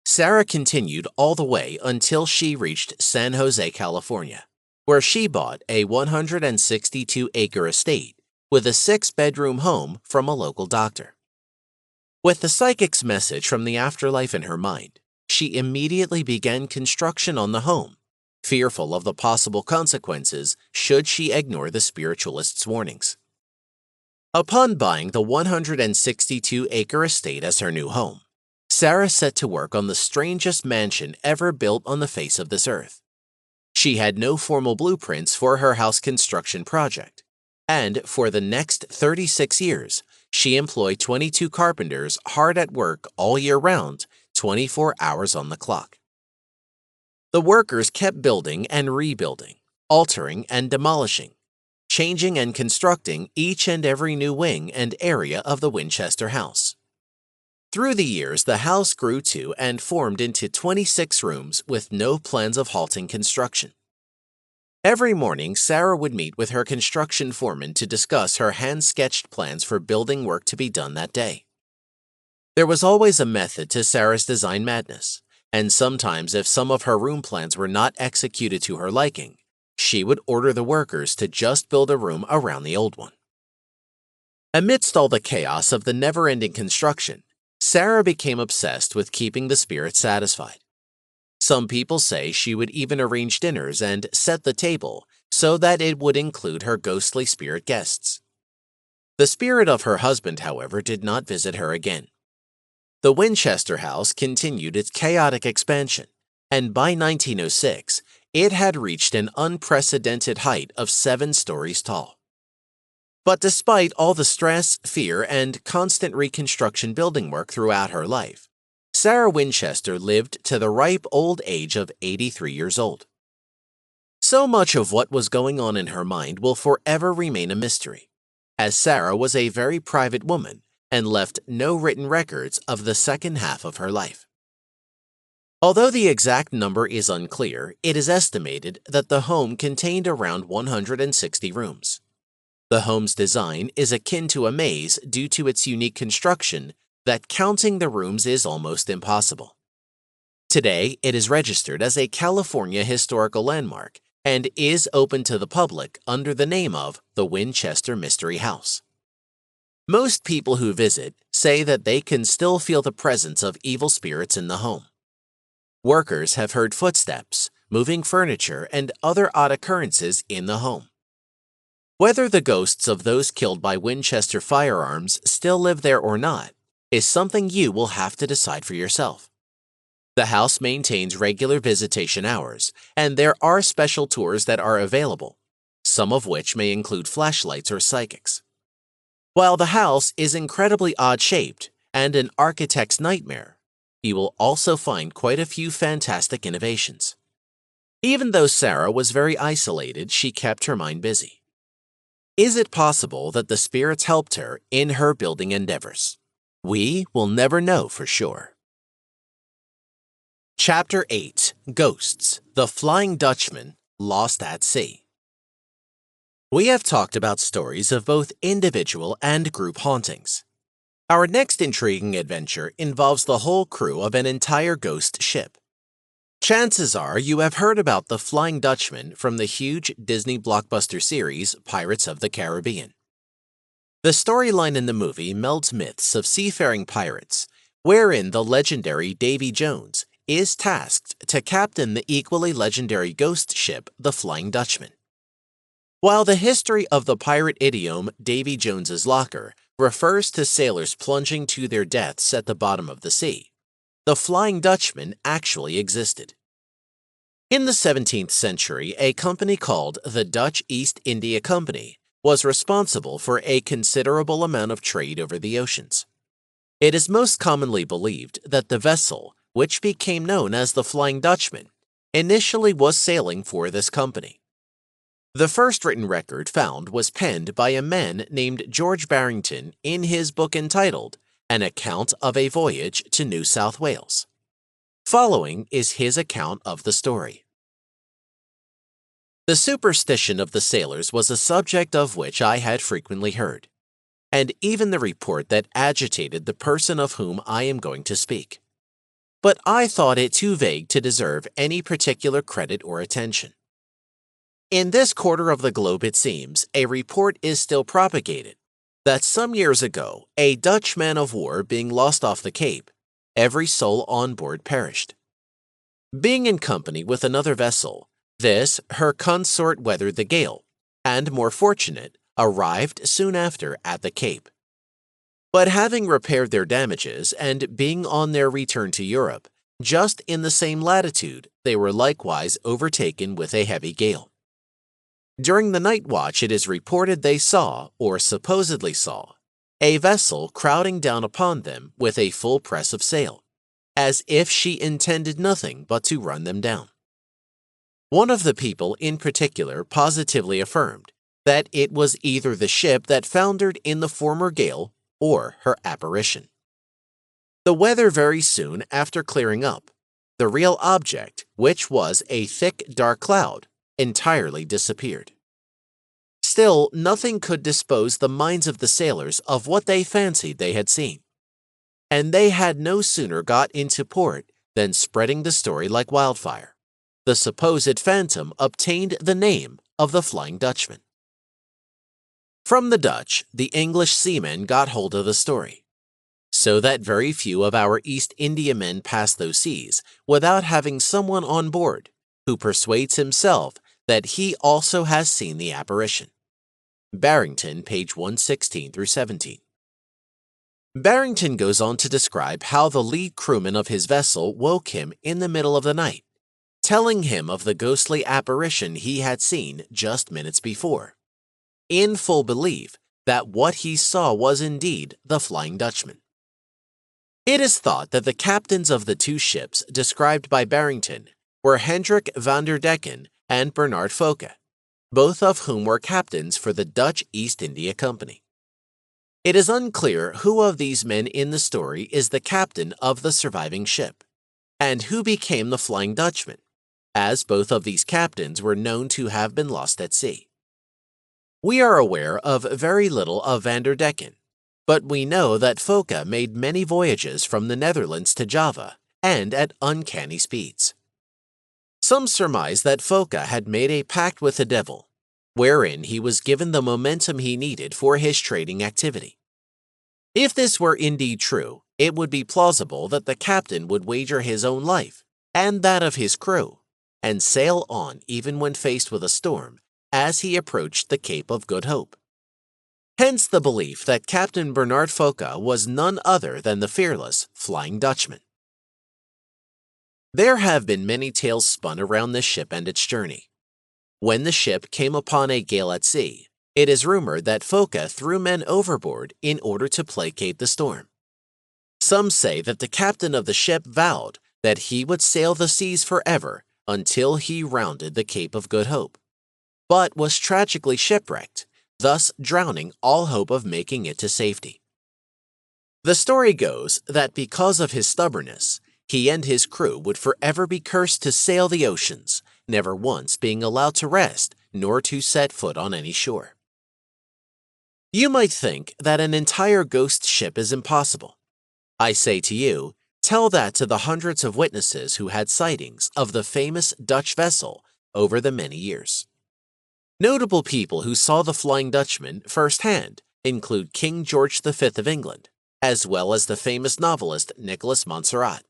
Sarah continued all the way until she reached San Jose, California, where she bought a 162-acre estate with a 6-bedroom home from a local doctor. With the psychic's message from the afterlife in her mind, she immediately began construction on the home, fearful of the possible consequences should she ignore the spiritualist's warnings. Upon buying the 162-acre estate as her new home, Sarah set to work on the strangest mansion ever built on the face of this earth. She had no formal blueprints for her house construction project, and for the next 36 years, she employed 22 carpenters hard at work all year round, 24 hours on the clock. The workers kept building and rebuilding, altering and demolishing, changing and constructing each and every new wing and area of the Winchester house. Through the years, the house grew to and formed into 26 rooms with no plans of halting construction. Every morning, Sarah would meet with her construction foreman to discuss her hand-sketched plans for building work to be done that day. There was always a method to Sarah's design madness, and sometimes if some of her room plans were not executed to her liking, she would order the workers to just build a room around the old one. Amidst all the chaos of the never-ending construction, Sarah became obsessed with keeping the spirits satisfied. Some people say she would even arrange dinners and set the table so that it would include her ghostly spirit guests. The spirit of her husband, however, did not visit her again. The Winchester house continued its chaotic expansion, and by 1906, it had reached an unprecedented height of 7 stories tall. But despite all the stress, fear, and constant reconstruction building work throughout her life, Sarah Winchester lived to the ripe old age of 83 years old. So much of what was going on in her mind will forever remain a mystery, as Sarah was a very private woman and left no written records of the second half of her life. Although the exact number is unclear, it is estimated that the home contained around 160 rooms. The home's design is akin to a maze due to its unique construction that counting the rooms is almost impossible. Today, it is registered as a California historical landmark and is open to the public under the name of the Winchester Mystery House. Most people who visit say that they can still feel the presence of evil spirits in the home. Workers have heard footsteps, moving furniture, and other odd occurrences in the home. Whether the ghosts of those killed by Winchester firearms still live there or not is something you will have to decide for yourself. The house maintains regular visitation hours, and there are special tours that are available, some of which may include flashlights or psychics. While the house is incredibly odd-shaped and an architect's nightmare, you will also find quite a few fantastic innovations. Even though Sarah was very isolated, she kept her mind busy. Is it possible that the spirits helped her in her building endeavors? We will never know for sure. Chapter 8: Ghosts, the Flying Dutchman, Lost at Sea. We have talked about stories of both individual and group hauntings. Our next intriguing adventure involves the whole crew of an entire ghost ship. Chances are you have heard about the Flying Dutchman from the huge Disney blockbuster series Pirates of the Caribbean. The storyline in the movie melds myths of seafaring pirates, wherein the legendary Davy Jones is tasked to captain the equally legendary ghost ship, the Flying Dutchman. While the history of the pirate idiom Davy Jones's locker refers to sailors plunging to their deaths at the bottom of the sea, the Flying Dutchman actually existed. In the 17th century, a company called the Dutch East India Company was responsible for a considerable amount of trade over the oceans. It is most commonly believed that the vessel, which became known as the Flying Dutchman, initially was sailing for this company. The first written record found was penned by a man named George Barrington in his book entitled An Account of a Voyage to New South Wales. Following is his account of the story. The superstition of the sailors was a subject of which I had frequently heard, and even the report that agitated the person of whom I am going to speak. But I thought it too vague to deserve any particular credit or attention. In this quarter of the globe, it seems, a report is still propagated that some years ago, a Dutch man-of-war being lost off the Cape, every soul on board perished. Being in company with another vessel, this, her consort weathered the gale, and more fortunate, arrived soon after at the Cape. But having repaired their damages and being on their return to Europe, just in the same latitude, they were likewise overtaken with a heavy gale. During the night watch, it is reported they saw, or supposedly saw, a vessel crowding down upon them with a full press of sail, as if she intended nothing but to run them down. One of the people in particular positively affirmed that it was either the ship that foundered in the former gale or her apparition. The weather very soon after clearing up, the real object, which was a thick dark cloud, entirely disappeared. Still, nothing could dispose the minds of the sailors of what they fancied they had seen, and they had no sooner got into port than spreading the story like wildfire. The supposed phantom obtained the name of the Flying Dutchman. From the Dutch, the English seamen got hold of the story, so that very few of our East Indiamen pass those seas without having someone on board who persuades himself that he also has seen the apparition. Barrington, page 116 through 17. Barrington goes on to describe how the lead crewman of his vessel woke him in the middle of the night, telling him of the ghostly apparition he had seen just minutes before, in full belief that what he saw was indeed the Flying Dutchman. It is thought that the captains of the two ships described by Barrington were Hendrik van der Decken and Bernard Fouke, both of whom were captains for the Dutch East India Company. It is unclear who of these men in the story is the captain of the surviving ship, and who became the Flying Dutchman, as both of these captains were known to have been lost at sea. We are aware of very little of Vanderdecken, but we know that Foka made many voyages from the Netherlands to Java and at uncanny speeds. Some surmise that Foka had made a pact with the devil, wherein he was given the momentum he needed for his trading activity. If this were indeed true, it would be plausible that the captain would wager his own life and that of his crew, and sail on even when faced with a storm as he approached the Cape of Good Hope. Hence the belief that Captain Bernard Foka was none other than the fearless Flying Dutchman. There have been many tales spun around this ship and its journey. When the ship came upon a gale at sea, it is rumored that Foka threw men overboard in order to placate the storm. Some say that the captain of the ship vowed that he would sail the seas forever until he rounded the Cape of Good Hope, but was tragically shipwrecked, thus drowning all hope of making it to safety. The story goes that because of his stubbornness, he and his crew would forever be cursed to sail the oceans, never once being allowed to rest nor to set foot on any shore. You might think that an entire ghost ship is impossible. I say to you, tell that to the hundreds of witnesses who had sightings of the famous Dutch vessel over the many years. Notable people who saw the Flying Dutchman firsthand include King George V of England, as well as the famous novelist Nicholas Montserrat.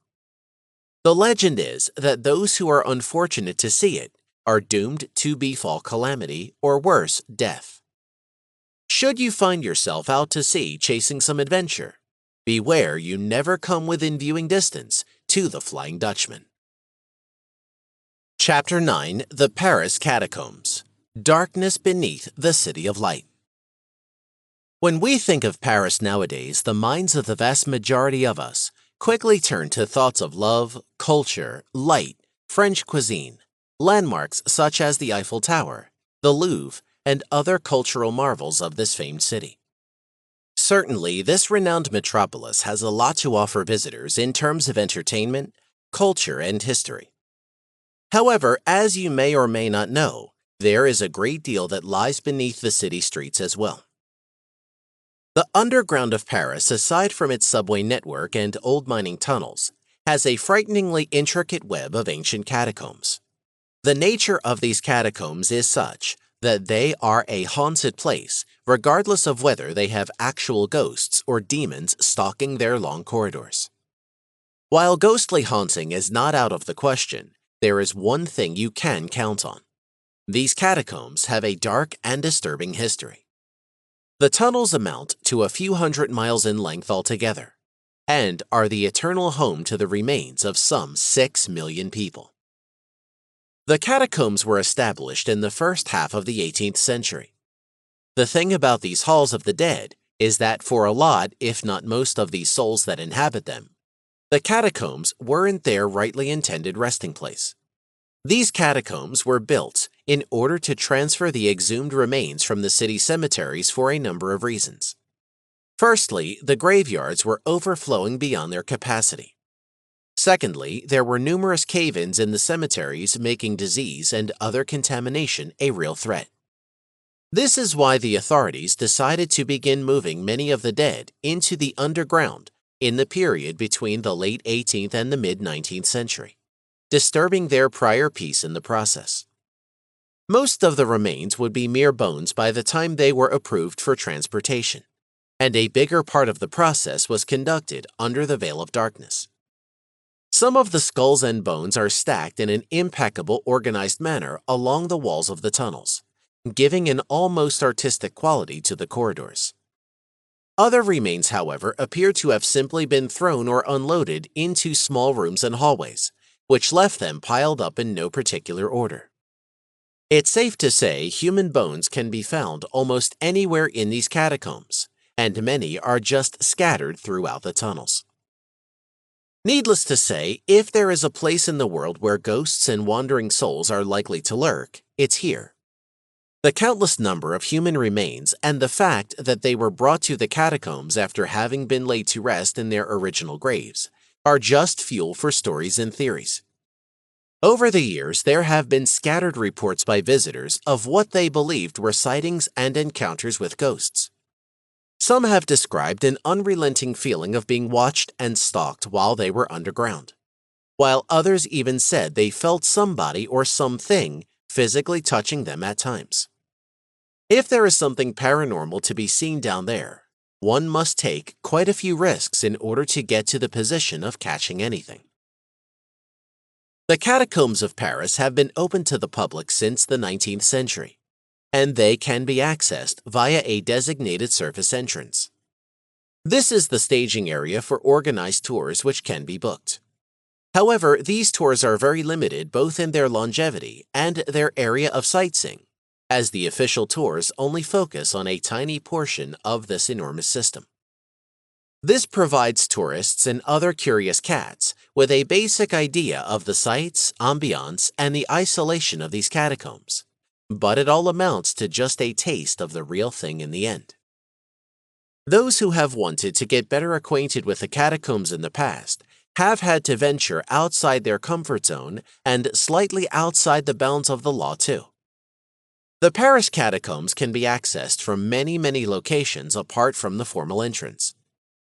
The legend is that those who are unfortunate to see it are doomed to befall calamity or worse, death. Should you find yourself out to sea chasing some adventure, beware you never come within viewing distance to the Flying Dutchman. Chapter 9: The Paris Catacombs. Darkness beneath the City of Light. When we think of Paris nowadays, the minds of the vast majority of us quickly turn to thoughts of love, culture, light, French cuisine, landmarks such as the Eiffel Tower, the Louvre, and other cultural marvels of this famed city. Certainly, this renowned metropolis has a lot to offer visitors in terms of entertainment, culture, and history. However, as you may or may not know, there is a great deal that lies beneath the city streets as well. The underground of Paris, aside from its subway network and old mining tunnels, has a frighteningly intricate web of ancient catacombs. The nature of these catacombs is such that they are a haunted place, regardless of whether they have actual ghosts or demons stalking their long corridors. While ghostly haunting is not out of the question, there is one thing you can count on. These catacombs have a dark and disturbing history. The tunnels amount to a few hundred miles in length altogether, and are the eternal home to the remains of some 6 million people. The catacombs were established in the first half of the 18th century. The thing about these halls of the dead is that for a lot, if not most of these souls that inhabit them, the catacombs weren't their rightly intended resting place. These catacombs were built in order to transfer the exhumed remains from the city cemeteries for a number of reasons. Firstly, the graveyards were overflowing beyond their capacity. Secondly, there were numerous cave-ins in the cemeteries making disease and other contamination a real threat. This is why the authorities decided to begin moving many of the dead into the underground in the period between the late 18th and the mid-19th century, disturbing their prior peace in the process. Most of the remains would be mere bones by the time they were approved for transportation, and a bigger part of the process was conducted under the veil of darkness. Some of the skulls and bones are stacked in an impeccable, organized manner along the walls of the tunnels, giving an almost artistic quality to the corridors. Other remains, however, appear to have simply been thrown or unloaded into small rooms and hallways, which left them piled up in no particular order. It's safe to say human bones can be found almost anywhere in these catacombs, and many are just scattered throughout the tunnels. Needless to say, if there is a place in the world where ghosts and wandering souls are likely to lurk, it's here. The countless number of human remains and the fact that they were brought to the catacombs after having been laid to rest in their original graves are just fuel for stories and theories. Over the years, there have been scattered reports by visitors of what they believed were sightings and encounters with ghosts. Some have described an unrelenting feeling of being watched and stalked while they were underground, while others even said they felt somebody or something physically touching them at times. If there is something paranormal to be seen down there, one must take quite a few risks in order to get to the position of catching anything. The catacombs of Paris have been open to the public since the 19th century, and they can be accessed via a designated surface entrance. This is the staging area for organized tours which can be booked. However, these tours are very limited both in their longevity and their area of sightseeing, as the official tours only focus on a tiny portion of this enormous system. This provides tourists and other curious cats with a basic idea of the sights, ambiance, and the isolation of these catacombs, but it all amounts to just a taste of the real thing in the end. Those who have wanted to get better acquainted with the catacombs in the past have had to venture outside their comfort zone and slightly outside the bounds of the law too. The Paris catacombs can be accessed from many locations apart from the formal entrance.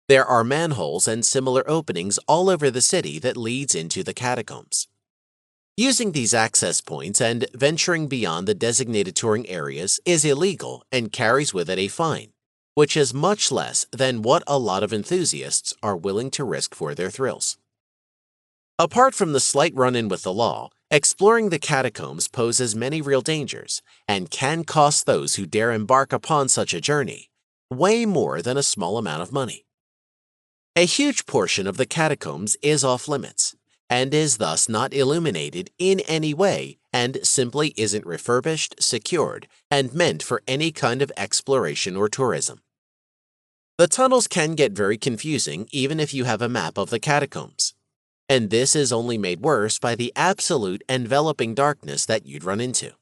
There are manholes and similar openings all over the city that leads into the catacombs. Using these access points and venturing beyond the designated touring areas is illegal and carries with it a fine, which is much less than what a lot of enthusiasts are willing to risk for their thrills. Apart from the slight run-in with the law, exploring the catacombs poses many real dangers and can cost those who dare embark upon such a journey way more than a small amount of money. A huge portion of the catacombs is off-limits and is thus not illuminated in any way and simply isn't refurbished, secured, and meant for any kind of exploration or tourism. The tunnels can get very confusing even if you have a map of the catacombs, and this is only made worse by the absolute enveloping darkness that you'd run into.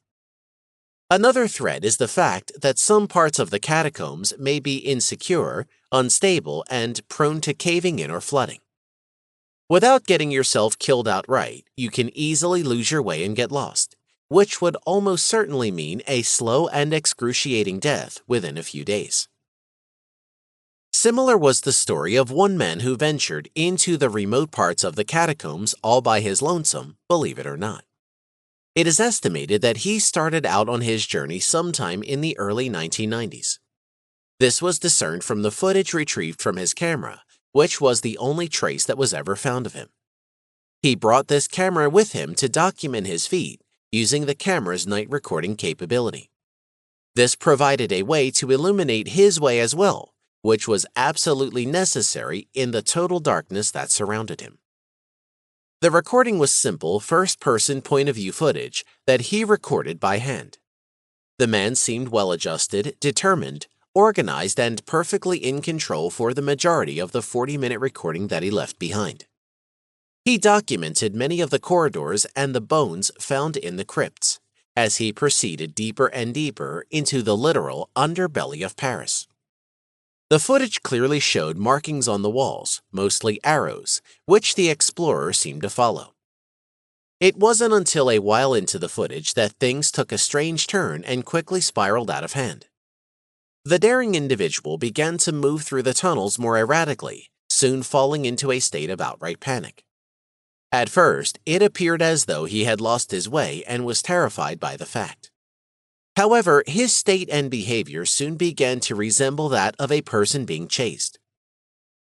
Another threat is the fact that some parts of the catacombs may be insecure, unstable, and prone to caving in or flooding. Without getting yourself killed outright, you can easily lose your way and get lost, which would almost certainly mean a slow and excruciating death within a few days. Similar was the story of one man who ventured into the remote parts of the catacombs all by his lonesome, believe it or not. It is estimated that he started out on his journey sometime in the early 1990s. This was discerned from the footage retrieved from his camera, which was the only trace that was ever found of him. He brought this camera with him to document his feat using the camera's night recording capability. This provided a way to illuminate his way as well, which was absolutely necessary in the total darkness that surrounded him. The recording was simple first-person point-of-view footage that he recorded by hand. The man seemed well-adjusted, determined, organized, and perfectly in control for the majority of the 40-minute recording that he left behind. He documented many of the corridors and the bones found in the crypts, as he proceeded deeper and deeper into the literal underbelly of Paris. The footage clearly showed markings on the walls, mostly arrows, which the explorer seemed to follow. It wasn't until a while into the footage that things took a strange turn and quickly spiraled out of hand. The daring individual began to move through the tunnels more erratically, soon falling into a state of outright panic. At first, it appeared as though he had lost his way and was terrified by the fact. However, his state and behavior soon began to resemble that of a person being chased.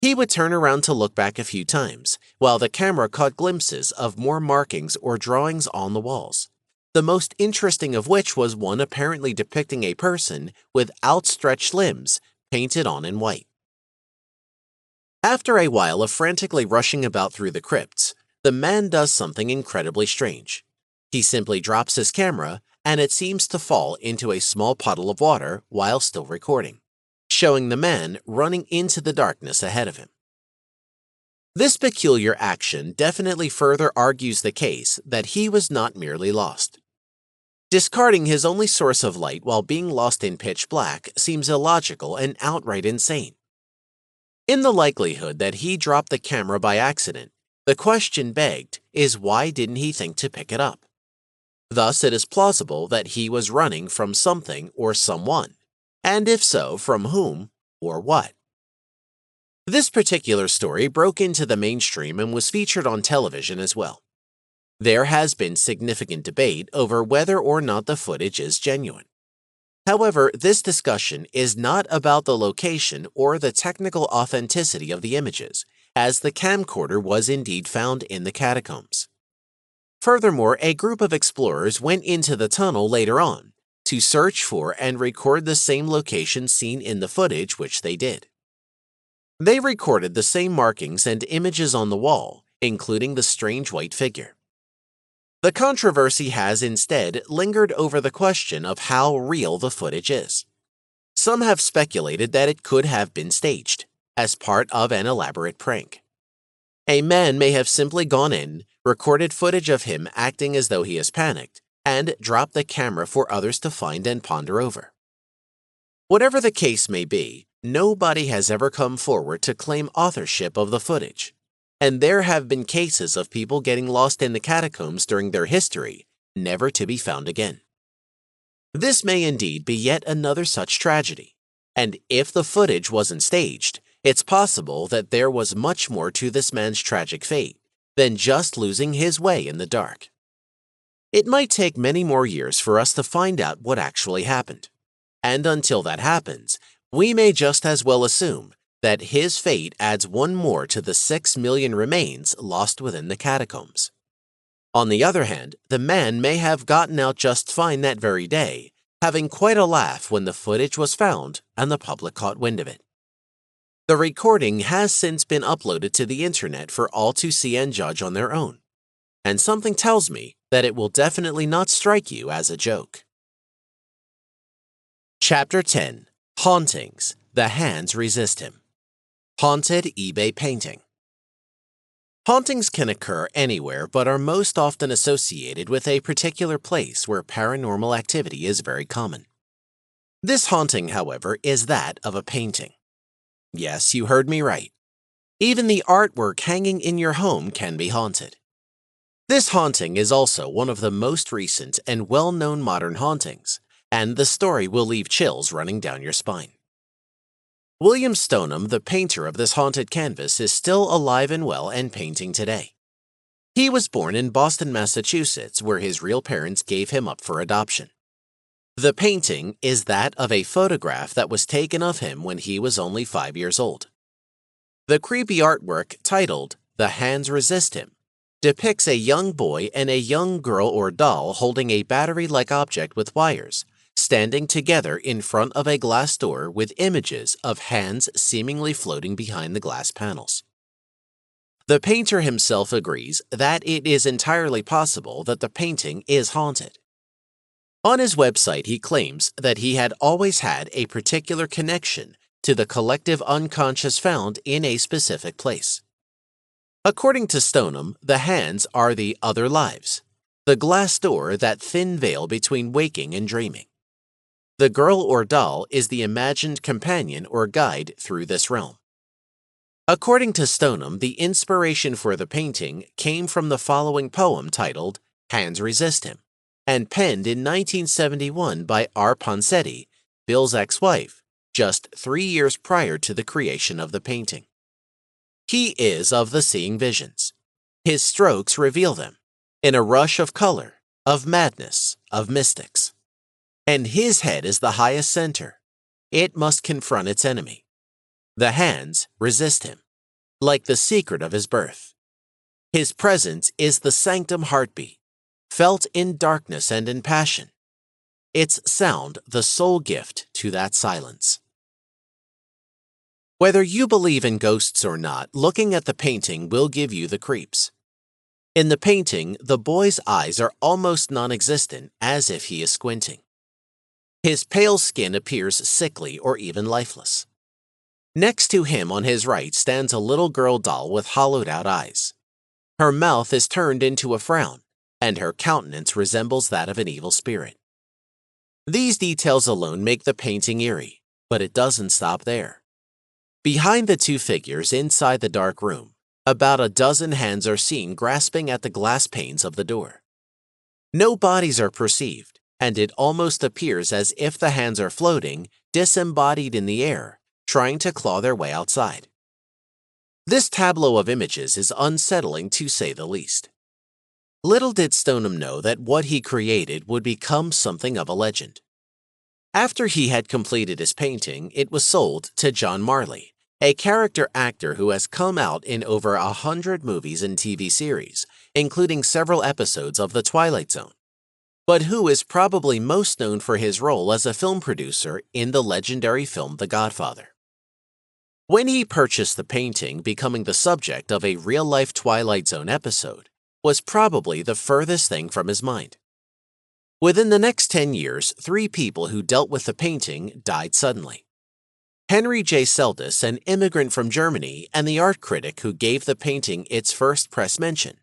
He would turn around to look back a few times, while the camera caught glimpses of more markings or drawings on the walls, the most interesting of which was one apparently depicting a person with outstretched limbs painted on in white. After a while of frantically rushing about through the crypts, the man does something incredibly strange. He simply drops his camera, and it seems to fall into a small puddle of water while still recording, showing the man running into the darkness ahead of him. This peculiar action definitely further argues the case that he was not merely lost. Discarding his only source of light while being lost in pitch black seems illogical and outright insane. In the likelihood that he dropped the camera by accident, the question begged is why didn't he think to pick it up? Thus, it is plausible that he was running from something or someone, and if so, from whom or what. This particular story broke into the mainstream and was featured on television as well. There has been significant debate over whether or not the footage is genuine. However, this discussion is not about the location or the technical authenticity of the images, as the camcorder was indeed found in the catacombs. Furthermore, a group of explorers went into the tunnel later on to search for and record the same location seen in the footage, which they did. They recorded the same markings and images on the wall, including the strange white figure. The controversy has instead lingered over the question of how real the footage is. Some have speculated that it could have been staged, as part of an elaborate prank. A man may have simply gone in, recorded footage of him acting as though he is panicked, and dropped the camera for others to find and ponder over. Whatever the case may be, nobody has ever come forward to claim authorship of the footage. And there have been cases of people getting lost in the catacombs during their history, never to be found again. This may indeed be yet another such tragedy, and if the footage wasn't staged, it's possible that there was much more to this man's tragic fate than just losing his way in the dark. It might take many more years for us to find out what actually happened, and until that happens, we may just as well assume that his fate adds one more to the 6 million remains lost within the catacombs. On the other hand, the man may have gotten out just fine that very day, having quite a laugh when the footage was found and the public caught wind of it. The recording has since been uploaded to the internet for all to see and judge on their own, and something tells me that it will definitely not strike you as a joke. Chapter 10. Hauntings. The Hands Resist Him. Haunted eBay Painting. Hauntings can occur anywhere but are most often associated with a particular place where paranormal activity is very common. This haunting, however, is that of a painting. Yes, you heard me right. Even the artwork hanging in your home can be haunted. This haunting is also one of the most recent and well-known modern hauntings, and the story will leave chills running down your spine. William Stoneham, the painter of this haunted canvas, is still alive and well and painting today. He was born in Boston, Massachusetts, where his real parents gave him up for adoption. The painting is that of a photograph that was taken of him when he was only 5 years old. The creepy artwork, titled "The Hands Resist Him," depicts a young boy and a young girl or doll holding a battery-like object with wires, standing together in front of a glass door with images of hands seemingly floating behind the glass panels. The painter himself agrees that it is entirely possible that the painting is haunted. On his website, he claims that he had always had a particular connection to the collective unconscious found in a specific place. According to Stoneham, the hands are the other lives, the glass door, that thin veil between waking and dreaming. The girl or doll is the imagined companion or guide through this realm. According to Stoneham, the inspiration for the painting came from the following poem titled "Hands Resist Him," and penned in 1971 by R. Ponseti, Bill's ex-wife, just 3 years prior to the creation of the painting. He is of the seeing visions. His strokes reveal them, in a rush of color, of madness, of mystics. And his head is the highest center. It must confront its enemy. The hands resist him, like the secret of his birth. His presence is the sanctum heartbeat, felt in darkness and in passion. Its sound the sole gift to that silence. Whether you believe in ghosts or not, looking at the painting will give you the creeps. In the painting, the boy's eyes are almost non-existent, as if he is squinting. His pale skin appears sickly or even lifeless. Next to him on his right stands a little girl doll with hollowed-out eyes. Her mouth is turned into a frown, and her countenance resembles that of an evil spirit. These details alone make the painting eerie, but it doesn't stop there. Behind the two figures inside the dark room, about a dozen hands are seen grasping at the glass panes of the door. No bodies are perceived, and it almost appears as if the hands are floating, disembodied in the air, trying to claw their way outside. This tableau of images is unsettling to say the least. Little did Stoneham know that what he created would become something of a legend. After he had completed his painting, it was sold to John Marley, a character actor who has come out in over 100 movies and TV series, including several episodes of The Twilight Zone, but who is probably most known for his role as a film producer in the legendary film The Godfather. When he purchased the painting, becoming the subject of a real-life Twilight Zone episode was probably the furthest thing from his mind. Within the next 10 years, 3 people who dealt with the painting died suddenly. Henry J. Seldes, an immigrant from Germany and the art critic who gave the painting its first press mention,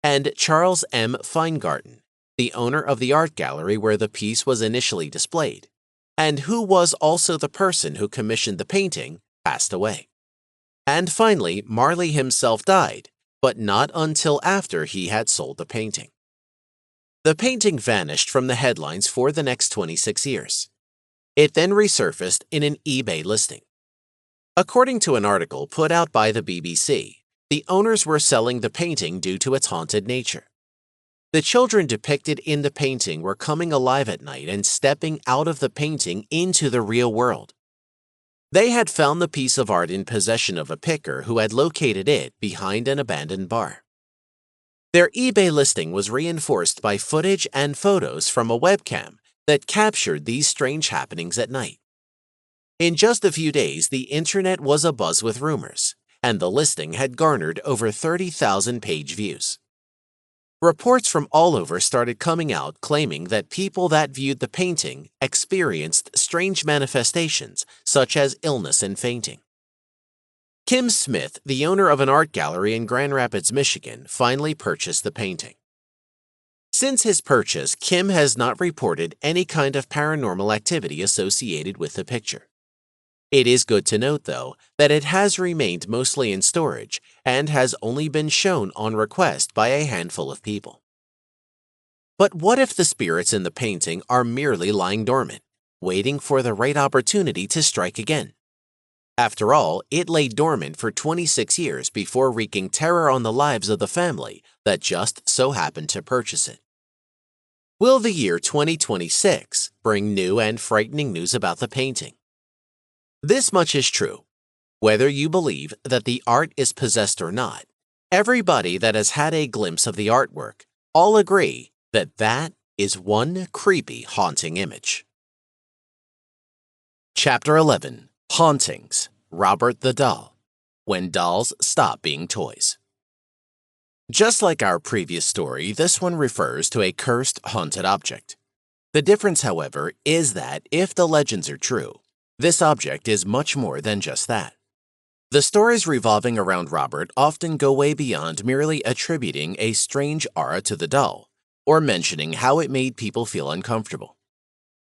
and Charles M. Feingarten, the owner of the art gallery where the piece was initially displayed, and who was also the person who commissioned the painting, passed away. And finally, Marley himself died, but not until after he had sold the painting. The painting vanished from the headlines for the next 26 years. It then resurfaced in an eBay listing. According to an article put out by the BBC, the owners were selling the painting due to its haunted nature. The children depicted in the painting were coming alive at night and stepping out of the painting into the real world. They had found the piece of art in possession of a picker who had located it behind an abandoned bar. Their eBay listing was reinforced by footage and photos from a webcam that captured these strange happenings at night. In just a few days, the internet was abuzz with rumors, and the listing had garnered over 30,000 page views. Reports from all over started coming out claiming that people that viewed the painting experienced strange manifestations such as illness and fainting. Kim Smith, the owner of an art gallery in Grand Rapids, Michigan, finally purchased the painting. Since his purchase, Kim has not reported any kind of paranormal activity associated with the picture. It is good to note, though, that it has remained mostly in storage and has only been shown on request by a handful of people. But what if the spirits in the painting are merely lying dormant, waiting for the right opportunity to strike again? After all, it lay dormant for 26 years before wreaking terror on the lives of the family that just so happened to purchase it. Will the year 2026 bring new and frightening news about the painting? This much is true. Whether you believe that the art is possessed or not, everybody that has had a glimpse of the artwork all agree that that is one creepy, haunting image. Chapter 11. Hauntings. Robert the Doll. When Dolls Stop Being Toys. Just like our previous story, this one refers to a cursed, haunted object. The difference, however, is that if the legends are true, this object is much more than just that. The stories revolving around Robert often go way beyond merely attributing a strange aura to the doll, or mentioning how it made people feel uncomfortable.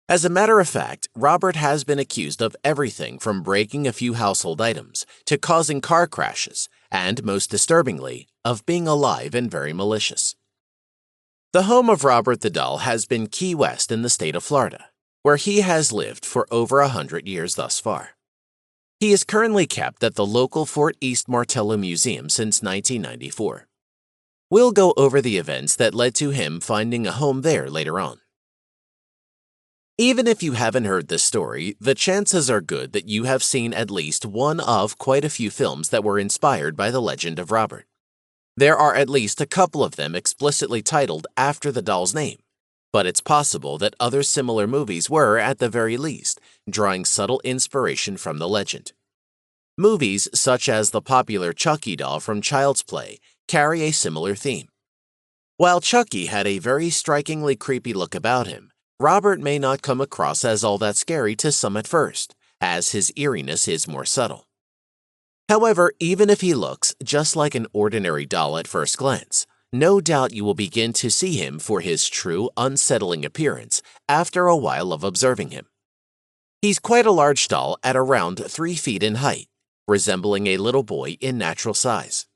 As a matter of fact, Robert has been accused of everything from breaking a few household items to causing car crashes, and most disturbingly, of being alive and very malicious. The home of Robert the Doll has been Key West in the state of Florida, where he has lived for over 100 years thus far. He is currently kept at the local Fort East Martello Museum since 1994. We'll go over the events that led to him finding a home there later on. Even if you haven't heard this story, the chances are good that you have seen at least one of quite a few films that were inspired by the legend of Robert. There are at least a couple of them explicitly titled after the doll's name, but it's possible that other similar movies were, at the very least, drawing subtle inspiration from the legend. Movies such as the popular Chucky doll from Child's Play carry a similar theme. While Chucky had a very strikingly creepy look about him, Robert may not come across as all that scary to some at first, as his eeriness is more subtle. However, even if he looks just like an ordinary doll at first glance, no doubt you will begin to see him for his true, unsettling appearance after a while of observing him. He's quite a large doll at around 3 feet in height, resembling a little boy in natural size.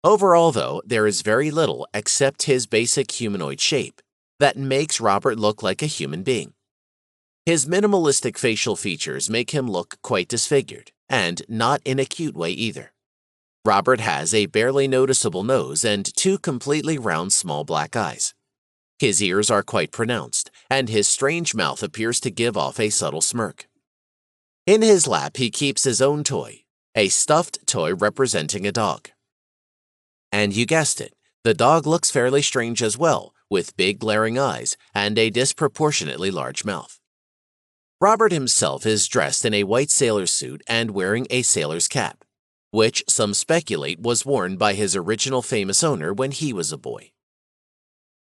Overall, though, there is very little except his basic humanoid shape that makes Robert look like a human being. His minimalistic facial features make him look quite disfigured, and not in a cute way either. Robert has a barely noticeable nose and 2 completely round small black eyes. His ears are quite pronounced, and his strange mouth appears to give off a subtle smirk. In his lap he keeps his own toy, a stuffed toy representing a dog. And you guessed it, the dog looks fairly strange as well, with big glaring eyes and a disproportionately large mouth. Robert himself is dressed in a white sailor suit and wearing a sailor's cap, which some speculate was worn by his original famous owner when he was a boy.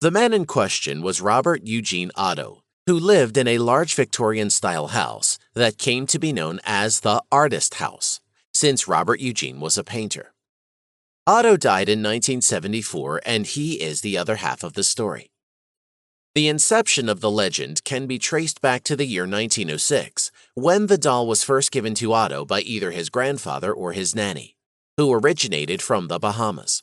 The man in question was Robert Eugene Otto, who lived in a large Victorian-style house that came to be known as the Artist House, since Robert Eugene was a painter. Otto died in 1974, and he is the other half of the story. The inception of the legend can be traced back to the year 1906, when the doll was first given to Otto by either his grandfather or his nanny, who originated from the Bahamas.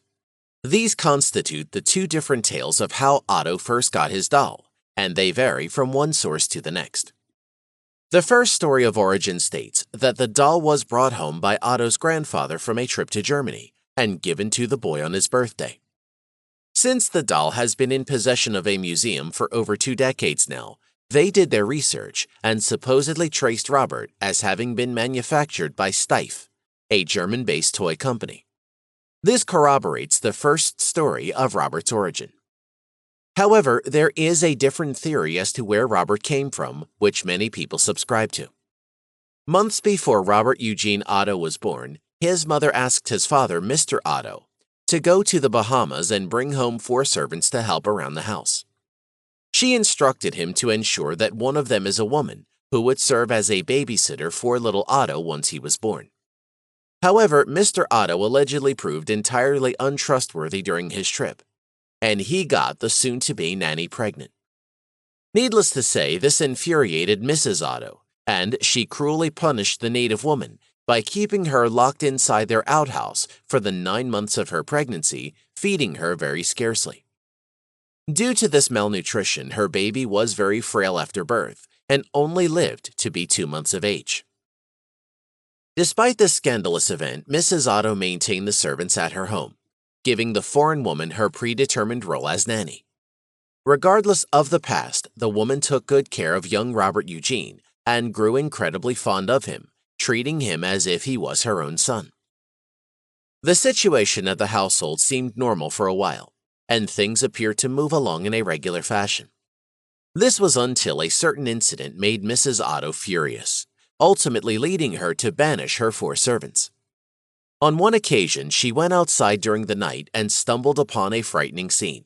These constitute the 2 different tales of how Otto first got his doll, and they vary from one source to the next. The first story of origin states that the doll was brought home by Otto's grandfather from a trip to Germany and given to the boy on his birthday. Since the doll has been in possession of a museum for over 2 decades now, they did their research and supposedly traced Robert as having been manufactured by Steiff, a German-based toy company. This corroborates the first story of Robert's origin. However, there is a different theory as to where Robert came from, which many people subscribe to. Months before Robert Eugene Otto was born, his mother asked his father, Mr. Otto, to go to the Bahamas and bring home 4 servants to help around the house. She instructed him to ensure that one of them is a woman who would serve as a babysitter for little Otto once he was born. However, Mr. Otto allegedly proved entirely untrustworthy during his trip, and he got the soon-to-be nanny pregnant. Needless to say, this infuriated Mrs. Otto, and she cruelly punished the native woman by keeping her locked inside their outhouse for the 9 months of her pregnancy, feeding her very scarcely. Due to this malnutrition, her baby was very frail after birth and only lived to be 2 months of age. Despite this scandalous event, Mrs. Otto maintained the servants at her home, giving the foreign woman her predetermined role as nanny. Regardless of the past, the woman took good care of young Robert Eugene and grew incredibly fond of him, treating him as if he was her own son. The situation at the household seemed normal for a while, and things appeared to move along in a regular fashion. This was until a certain incident made Mrs. Otto furious, ultimately leading her to banish her 4 servants. On one occasion, she went outside during the night and stumbled upon a frightening scene.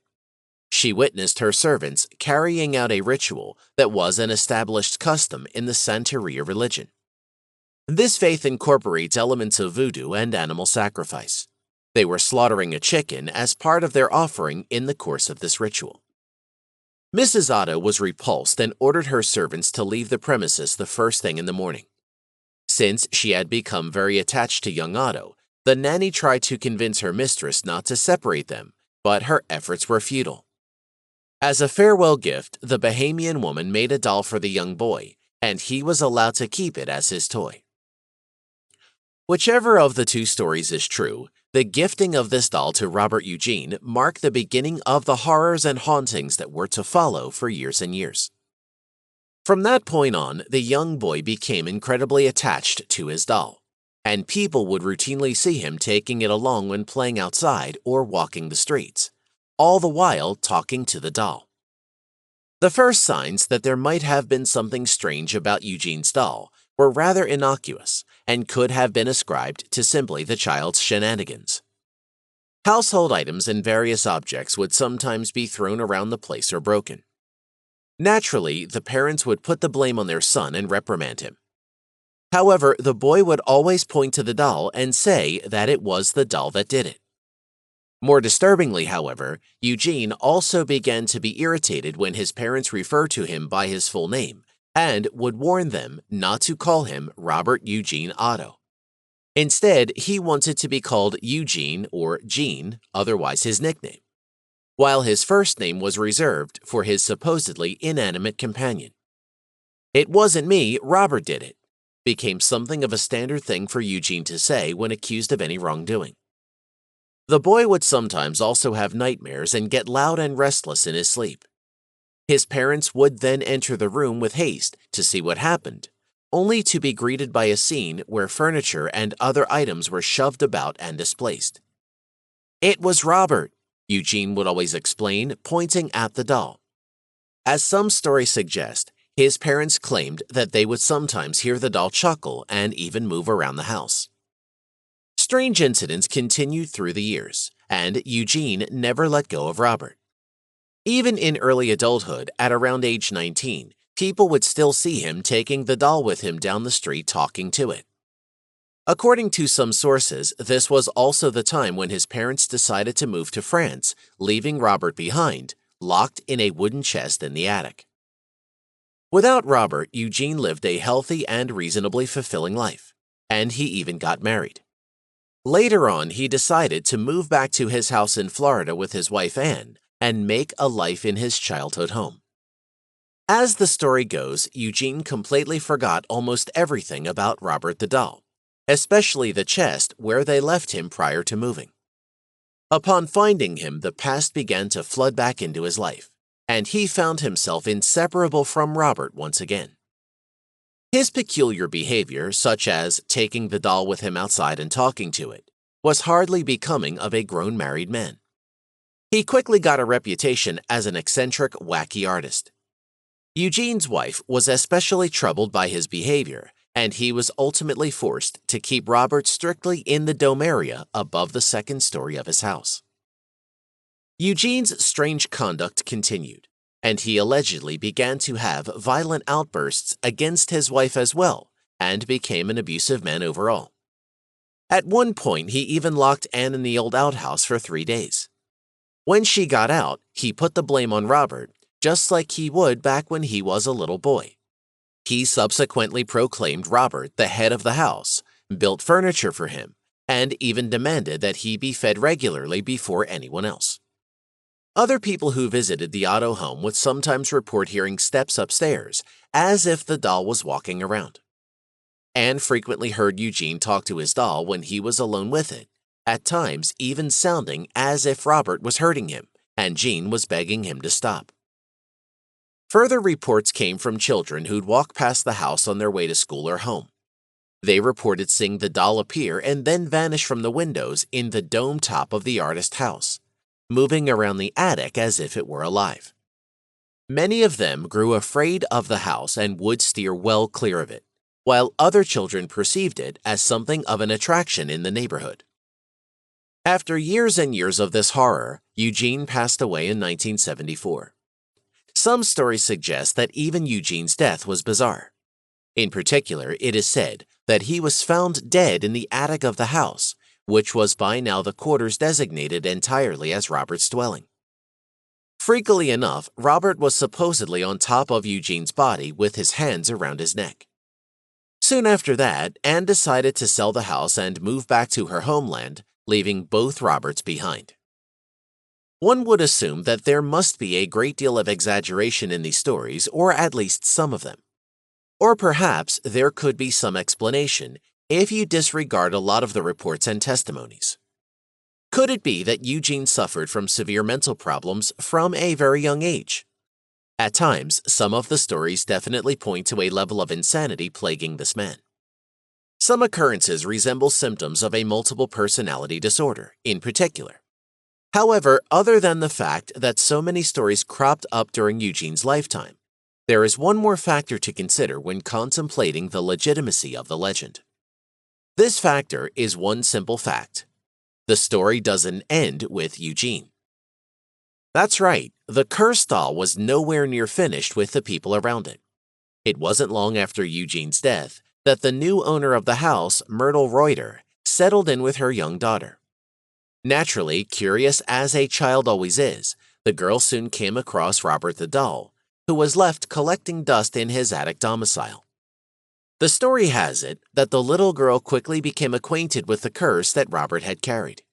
She witnessed her servants carrying out a ritual that was an established custom in the Santeria religion. This faith incorporates elements of voodoo and animal sacrifice. They were slaughtering a chicken as part of their offering in the course of this ritual. Mrs. Otto was repulsed and ordered her servants to leave the premises the first thing in the morning. Since she had become very attached to young Otto, the nanny tried to convince her mistress not to separate them, but her efforts were futile. As a farewell gift, the Bahamian woman made a doll for the young boy, and he was allowed to keep it as his toy. Whichever of the 2 stories is true, the gifting of this doll to Robert Eugene marked the beginning of the horrors and hauntings that were to follow for years and years. From that point on, the young boy became incredibly attached to his doll, and people would routinely see him taking it along when playing outside or walking the streets, all the while talking to the doll. The first signs that there might have been something strange about Eugene's doll were rather innocuous and could have been ascribed to simply the child's shenanigans. Household items and various objects would sometimes be thrown around the place or broken. Naturally, the parents would put the blame on their son and reprimand him. However, the boy would always point to the doll and say that it was the doll that did it. More disturbingly, however, Eugene also began to be irritated when his parents referred to him by his full name and would warn them not to call him Robert Eugene Otto. Instead, he wanted to be called Eugene or Gene, otherwise his nickname, while his first name was reserved for his supposedly inanimate companion. "It wasn't me, Robert did it," became something of a standard thing for Eugene to say when accused of any wrongdoing. The boy would sometimes also have nightmares and get loud and restless in his sleep. His parents would then enter the room with haste to see what happened, only to be greeted by a scene where furniture and other items were shoved about and displaced. "It was Robert," Eugene would always explain, pointing at the doll. As some stories suggest, his parents claimed that they would sometimes hear the doll chuckle and even move around the house. Strange incidents continued through the years, and Eugene never let go of Robert. Even in early adulthood, at around age 19, people would still see him taking the doll with him down the street talking to it. According to some sources, this was also the time when his parents decided to move to France, leaving Robert behind, locked in a wooden chest in the attic. Without Robert, Eugene lived a healthy and reasonably fulfilling life, and he even got married. Later on, he decided to move back to his house in Florida with his wife Anne and make a life in his childhood home. As the story goes, Eugene completely forgot almost everything about Robert the doll, especially the chest where they left him prior to moving. Upon finding him, the past began to flood back into his life, and he found himself inseparable from Robert once again. His peculiar behavior, such as taking the doll with him outside and talking to it, was hardly becoming of a grown married man. He quickly got a reputation as an eccentric, wacky artist. Eugene's wife was especially troubled by his behavior, and he was ultimately forced to keep Robert strictly in the dome area above the second story of his house. Eugene's strange conduct continued, and he allegedly began to have violent outbursts against his wife as well, and became an abusive man overall. At one point, he even locked Anne in the old outhouse for 3 days. When she got out, he put the blame on Robert, just like he would back when he was a little boy. He subsequently proclaimed Robert the head of the house, built furniture for him, and even demanded that he be fed regularly before anyone else. Other people who visited the Otto home would sometimes report hearing steps upstairs, as if the doll was walking around. Anne frequently heard Eugene talk to his doll when he was alone with it, at times even sounding as if Robert was hurting him, and Jean was begging him to stop. Further reports came from children who'd walk past the house on their way to school or home. They reported seeing the doll appear and then vanish from the windows in the dome top of the artist's house, moving around the attic as if it were alive. Many of them grew afraid of the house and would steer well clear of it, while other children perceived it as something of an attraction in the neighborhood. After years and years of this horror, Eugene passed away in 1974. Some stories suggest that even Eugene's death was bizarre. In particular, it is said that he was found dead in the attic of the house, which was by now the quarters designated entirely as Robert's dwelling. Freakily enough, Robert was supposedly on top of Eugene's body with his hands around his neck. Soon after that, Anne decided to sell the house and move back to her homeland, leaving both Roberts behind. One would assume that there must be a great deal of exaggeration in these stories, or at least some of them. Or perhaps there could be some explanation if you disregard a lot of the reports and testimonies. Could it be that Eugene suffered from severe mental problems from a very young age? At times, some of the stories definitely point to a level of insanity plaguing this man. Some occurrences resemble symptoms of a multiple personality disorder, in particular. However, other than the fact that so many stories cropped up during Eugene's lifetime, there is one more factor to consider when contemplating the legitimacy of the legend. This factor is one simple fact. The story doesn't end with Eugene. That's right, the cursed doll was nowhere near finished with the people around it. It wasn't long after Eugene's death that the new owner of the house, Myrtle Reuter, settled in with her young daughter. Naturally, curious as a child always is, the girl soon came across Robert the doll, who was left collecting dust in his attic domicile. The story has it that the little girl quickly became acquainted with the curse that Robert had carried.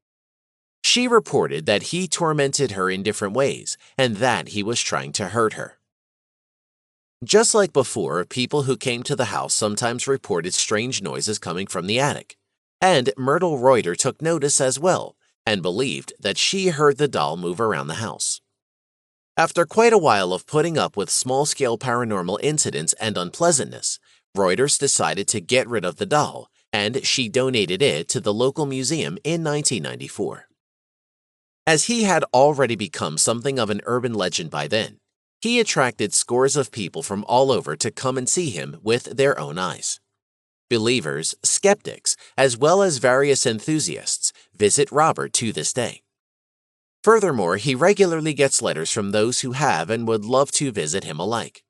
She reported that he tormented her in different ways and that he was trying to hurt her. Just like before, people who came to the house sometimes reported strange noises coming from the attic, and Myrtle Reuter took notice as well and believed that she heard the doll move around the house. After quite a while of putting up with small-scale paranormal incidents and unpleasantness, Reuters decided to get rid of the doll, and she donated it to the local museum in 1994. As he had already become something of an urban legend by then, he attracted scores of people from all over to come and see him with their own eyes. Believers, skeptics, as well as various enthusiasts visit Robert to this day. Furthermore, he regularly gets letters from those who have and would love to visit him alike.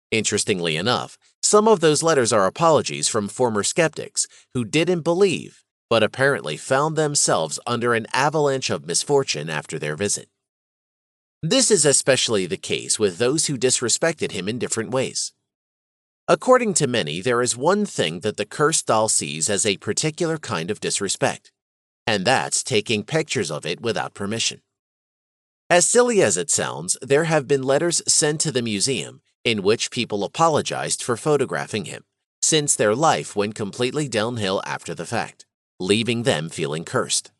Interestingly enough, some of those letters are apologies from former skeptics who didn't believe, but apparently found themselves under an avalanche of misfortune after their visit. This is especially the case with those who disrespected him in different ways. According to many, there is one thing that the cursed doll sees as a particular kind of disrespect, and that's taking pictures of it without permission. As silly as it sounds, there have been letters sent to the museum in which people apologized for photographing him, since their life went completely downhill after the fact, leaving them feeling cursed.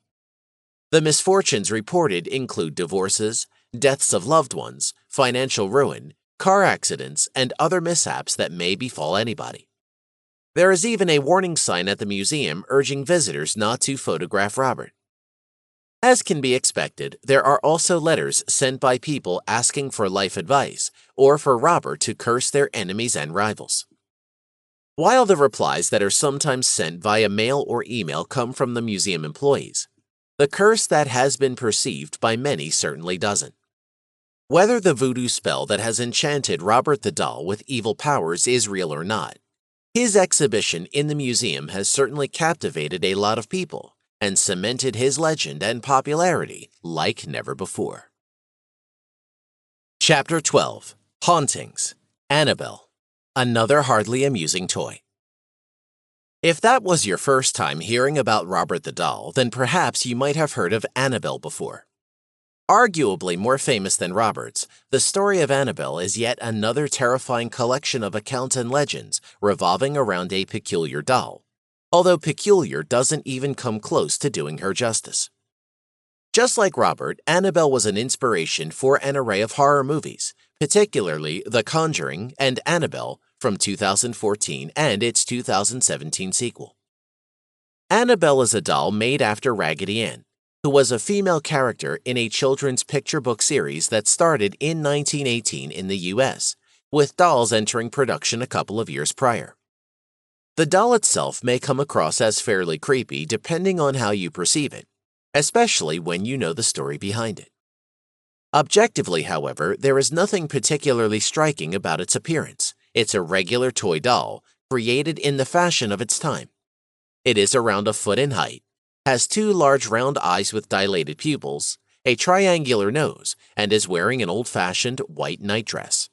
The misfortunes reported include divorces, deaths of loved ones, financial ruin, car accidents, and other mishaps that may befall anybody. There is even a warning sign at the museum urging visitors not to photograph Robert. As can be expected, there are also letters sent by people asking for life advice or for Robert to curse their enemies and rivals. While the replies that are sometimes sent via mail or email come from the museum employees, the curse that has been perceived by many certainly doesn't. Whether the voodoo spell that has enchanted Robert the doll with evil powers is real or not, his exhibition in the museum has certainly captivated a lot of people and cemented his legend and popularity like never before. Chapter 12. Hauntings. Annabelle. Another hardly amusing toy. If that was your first time hearing about Robert the doll, then perhaps you might have heard of Annabelle before. Arguably more famous than Robert's, the story of Annabelle is yet another terrifying collection of accounts and legends revolving around a peculiar doll, although peculiar doesn't even come close to doing her justice. Just like Robert, Annabelle was an inspiration for an array of horror movies, particularly The Conjuring and Annabelle from 2014 and its 2017 sequel. Annabelle is a doll made after Raggedy Ann, who was a female character in a children's picture book series that started in 1918 in the US, with dolls entering production a couple of years prior. The doll itself may come across as fairly creepy depending on how you perceive it, especially when you know the story behind it. Objectively, however, there is nothing particularly striking about its appearance. It's a regular toy doll, created in the fashion of its time. It is around a foot in height, has two large round eyes with dilated pupils, a triangular nose, and is wearing an old-fashioned white nightdress.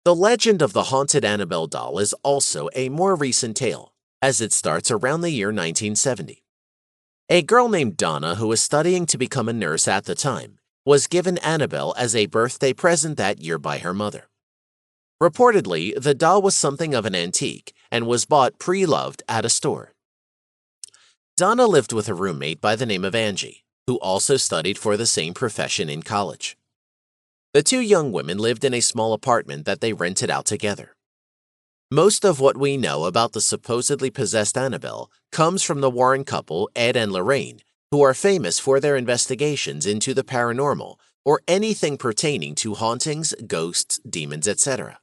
The legend of the haunted Annabelle doll is also a more recent tale, as it starts around the year 1970. A girl named Donna, who was studying to become a nurse at the time, was given Annabelle as a birthday present that year by her mother. Reportedly, the doll was something of an antique and was bought pre-loved at a store. Donna lived with a roommate by the name of Angie, who also studied for the same profession in college. The two young women lived in a small apartment that they rented out together. Most of what we know about the supposedly possessed Annabelle comes from the Warren couple, Ed and Lorraine, who are famous for their investigations into the paranormal or anything pertaining to hauntings, ghosts, demons, etc.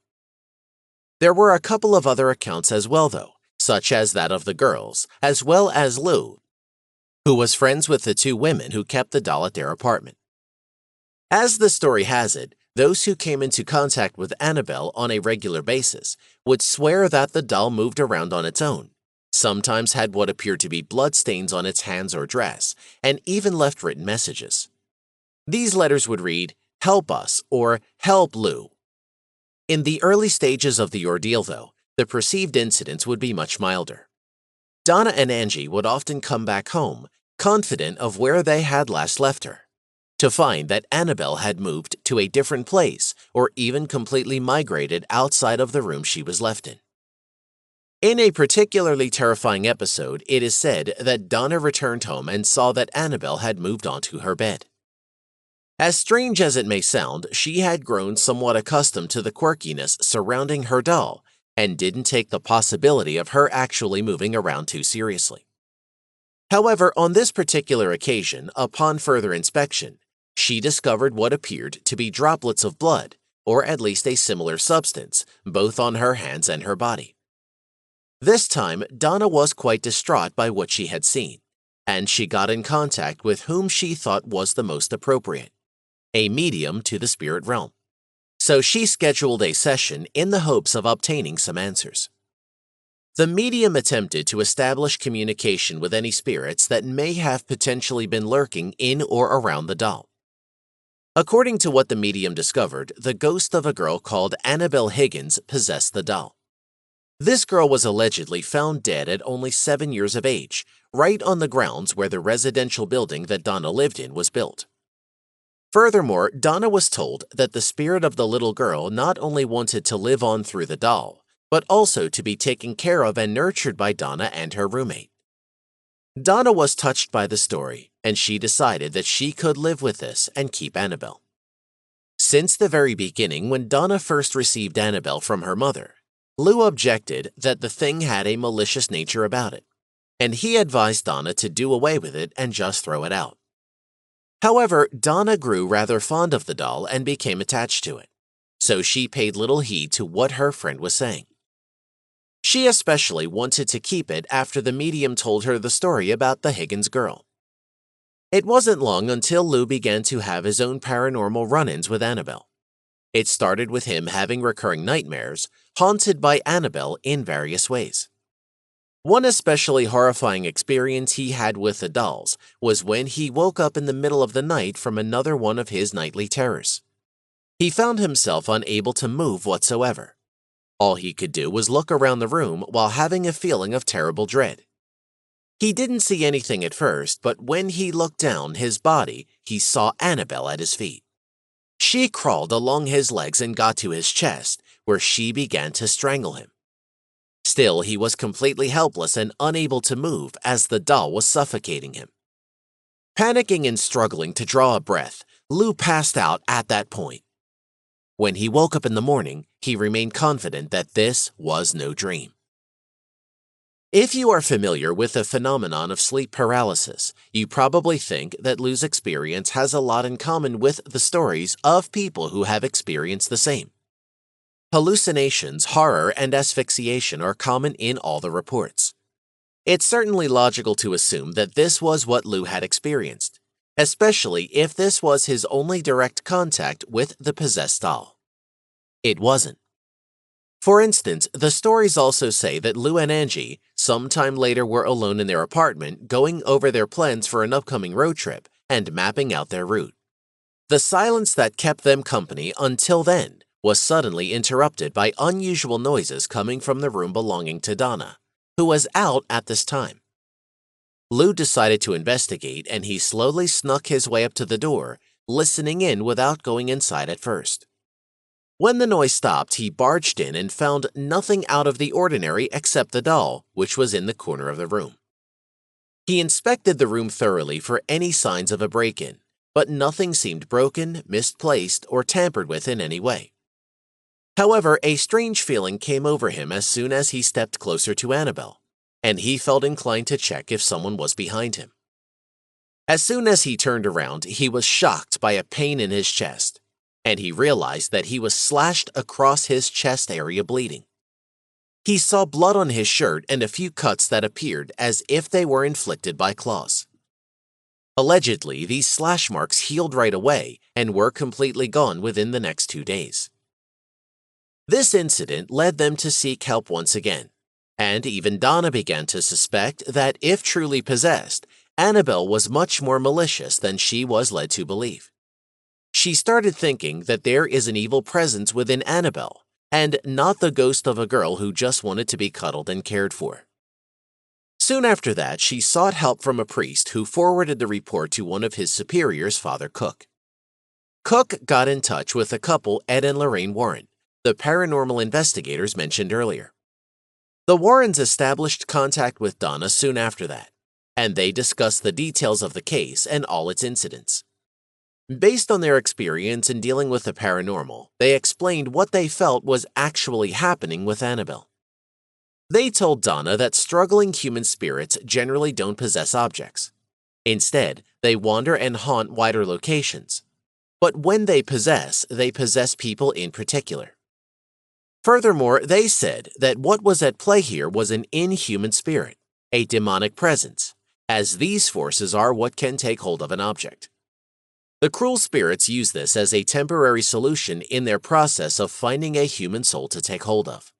There were a couple of other accounts as well, though, such as that of the girls, as well as Lou, who was friends with the two women who kept the doll at their apartment. As the story has it, those who came into contact with Annabelle on a regular basis would swear that the doll moved around on its own, sometimes had what appeared to be bloodstains on its hands or dress, and even left written messages. These letters would read, "Help us" or "Help Lou." In the early stages of the ordeal, though, the perceived incidents would be much milder. Donna and Angie would often come back home, confident of where they had last left her, to find that Annabelle had moved to a different place or even completely migrated outside of the room she was left in. In a particularly terrifying episode, it is said that Donna returned home and saw that Annabelle had moved onto her bed. As strange as it may sound, she had grown somewhat accustomed to the quirkiness surrounding her doll and didn't take the possibility of her actually moving around too seriously. However, on this particular occasion, upon further inspection, she discovered what appeared to be droplets of blood, or at least a similar substance, both on her hands and her body. This time, Donna was quite distraught by what she had seen, and she got in contact with whom she thought was the most appropriate, a medium to the spirit realm. So she scheduled a session in the hopes of obtaining some answers. The medium attempted to establish communication with any spirits that may have potentially been lurking in or around the doll. According to what the medium discovered, the ghost of a girl called Annabelle Higgins possessed the doll. This girl was allegedly found dead at only 7 years of age, right on the grounds where the residential building that Donna lived in was built. Furthermore, Donna was told that the spirit of the little girl not only wanted to live on through the doll, but also to be taken care of and nurtured by Donna and her roommate. Donna was touched by the story, and she decided that she could live with this and keep Annabelle. Since the very beginning, when Donna first received Annabelle from her mother, Lou objected that the thing had a malicious nature about it, and he advised Donna to do away with it and just throw it out. However, Donna grew rather fond of the doll and became attached to it, so she paid little heed to what her friend was saying. She especially wanted to keep it after the medium told her the story about the Higgins girl. It wasn't long until Lou began to have his own paranormal run-ins with Annabelle. It started with him having recurring nightmares, haunted by Annabelle in various ways. One especially horrifying experience he had with the dolls was when he woke up in the middle of the night from another one of his nightly terrors. He found himself unable to move whatsoever. All he could do was look around the room while having a feeling of terrible dread. He didn't see anything at first, but when he looked down his body, he saw Annabelle at his feet. She crawled along his legs and got to his chest, where she began to strangle him. Still, he was completely helpless and unable to move as the doll was suffocating him. Panicking and struggling to draw a breath, Lou passed out at that point. When he woke up in the morning, he remained confident that this was no dream. If you are familiar with the phenomenon of sleep paralysis, you probably think that Lou's experience has a lot in common with the stories of people who have experienced the same. Hallucinations, horror, and asphyxiation are common in all the reports. It's certainly logical to assume that this was what Lou had experienced, especially if this was his only direct contact with the possessed doll. It wasn't. For instance, the stories also say that Lou and Angie sometime later were alone in their apartment going over their plans for an upcoming road trip and mapping out their route. The silence that kept them company until then was suddenly interrupted by unusual noises coming from the room belonging to Donna, who was out at this time. Lou decided to investigate, and he slowly snuck his way up to the door, listening in without going inside at first. When the noise stopped, he barged in and found nothing out of the ordinary except the doll, which was in the corner of the room. He inspected the room thoroughly for any signs of a break-in, but nothing seemed broken, misplaced, or tampered with in any way. However, a strange feeling came over him as soon as he stepped closer to Annabelle, and he felt inclined to check if someone was behind him. As soon as he turned around, he was shocked by a pain in his chest, and he realized that he was slashed across his chest area bleeding. He saw blood on his shirt and a few cuts that appeared as if they were inflicted by claws. Allegedly, these slash marks healed right away and were completely gone within the next 2 days. This incident led them to seek help once again, And even Donna began to suspect that if truly possessed, Annabelle was much more malicious than she was led to believe. She started thinking that there is an evil presence within Annabelle, and not the ghost of a girl who just wanted to be cuddled and cared for. Soon after that, she sought help from a priest who forwarded the report to one of his superiors, Father Cook. Cook got in touch with the couple Ed and Lorraine Warren, the paranormal investigators mentioned earlier. The Warrens established contact with Donna soon after that, and they discussed the details of the case and all its incidents. Based on their experience in dealing with the paranormal, they explained what they felt was actually happening with Annabelle. They told Donna that struggling human spirits generally don't possess objects. Instead, they wander and haunt wider locations. But when they possess people in particular. Furthermore, they said that what was at play here was an inhuman spirit, a demonic presence, as these forces are what can take hold of an object. The cruel spirits use this as a temporary solution in their process of finding a human soul to take hold of.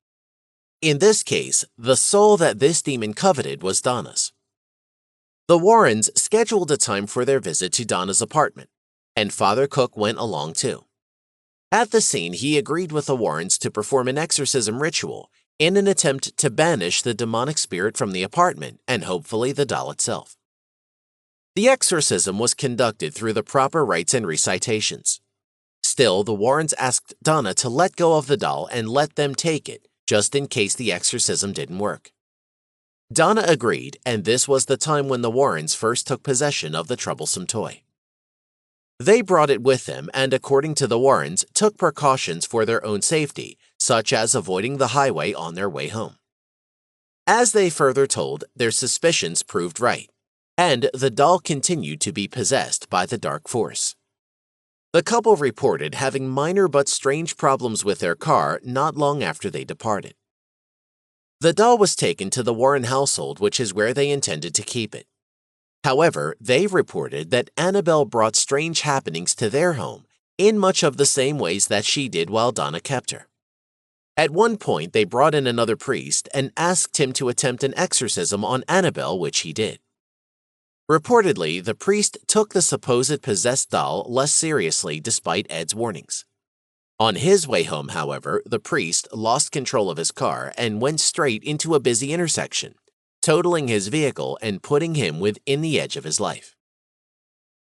In this case, the soul that this demon coveted was Donna's. The Warrens scheduled a time for their visit to Donna's apartment, and Father Cook went along too. At the scene, he agreed with the Warrens to perform an exorcism ritual in an attempt to banish the demonic spirit from the apartment and hopefully the doll itself. The exorcism was conducted through the proper rites and recitations. Still, the Warrens asked Donna to let go of the doll and let them take it, just in case the exorcism didn't work. Donna agreed, and this was the time when the Warrens first took possession of the troublesome toy. They brought it with them and, according to the Warrens, took precautions for their own safety, such as avoiding the highway on their way home. As they further told, their suspicions proved right, and the doll continued to be possessed by the dark force. The couple reported having minor but strange problems with their car not long after they departed. The doll was taken to the Warren household, which is where they intended to keep it. However, they reported that Annabelle brought strange happenings to their home in much of the same ways that she did while Donna kept her. At one point, they brought in another priest and asked him to attempt an exorcism on Annabelle, which he did. Reportedly, the priest took the supposed possessed doll less seriously despite Ed's warnings. On his way home, however, the priest lost control of his car and went straight into a busy intersection, totaling his vehicle and putting him within the edge of his life.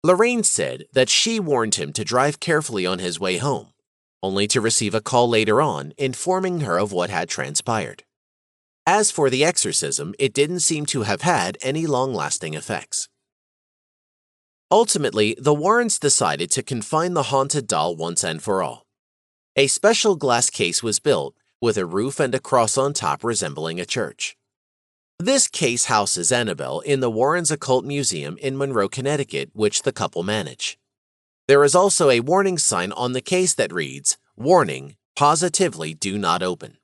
Lorraine said that she warned him to drive carefully on his way home, only to receive a call later on informing her of what had transpired. As for the exorcism, it didn't seem to have had any long-lasting effects. Ultimately, the Warrens decided to confine the haunted doll once and for all. A special glass case was built, with a roof and a cross on top resembling a church. This case houses Annabelle in the Warrens Occult Museum in Monroe, Connecticut, which the couple manage. There is also a warning sign on the case that reads, "Warning, positively do not open."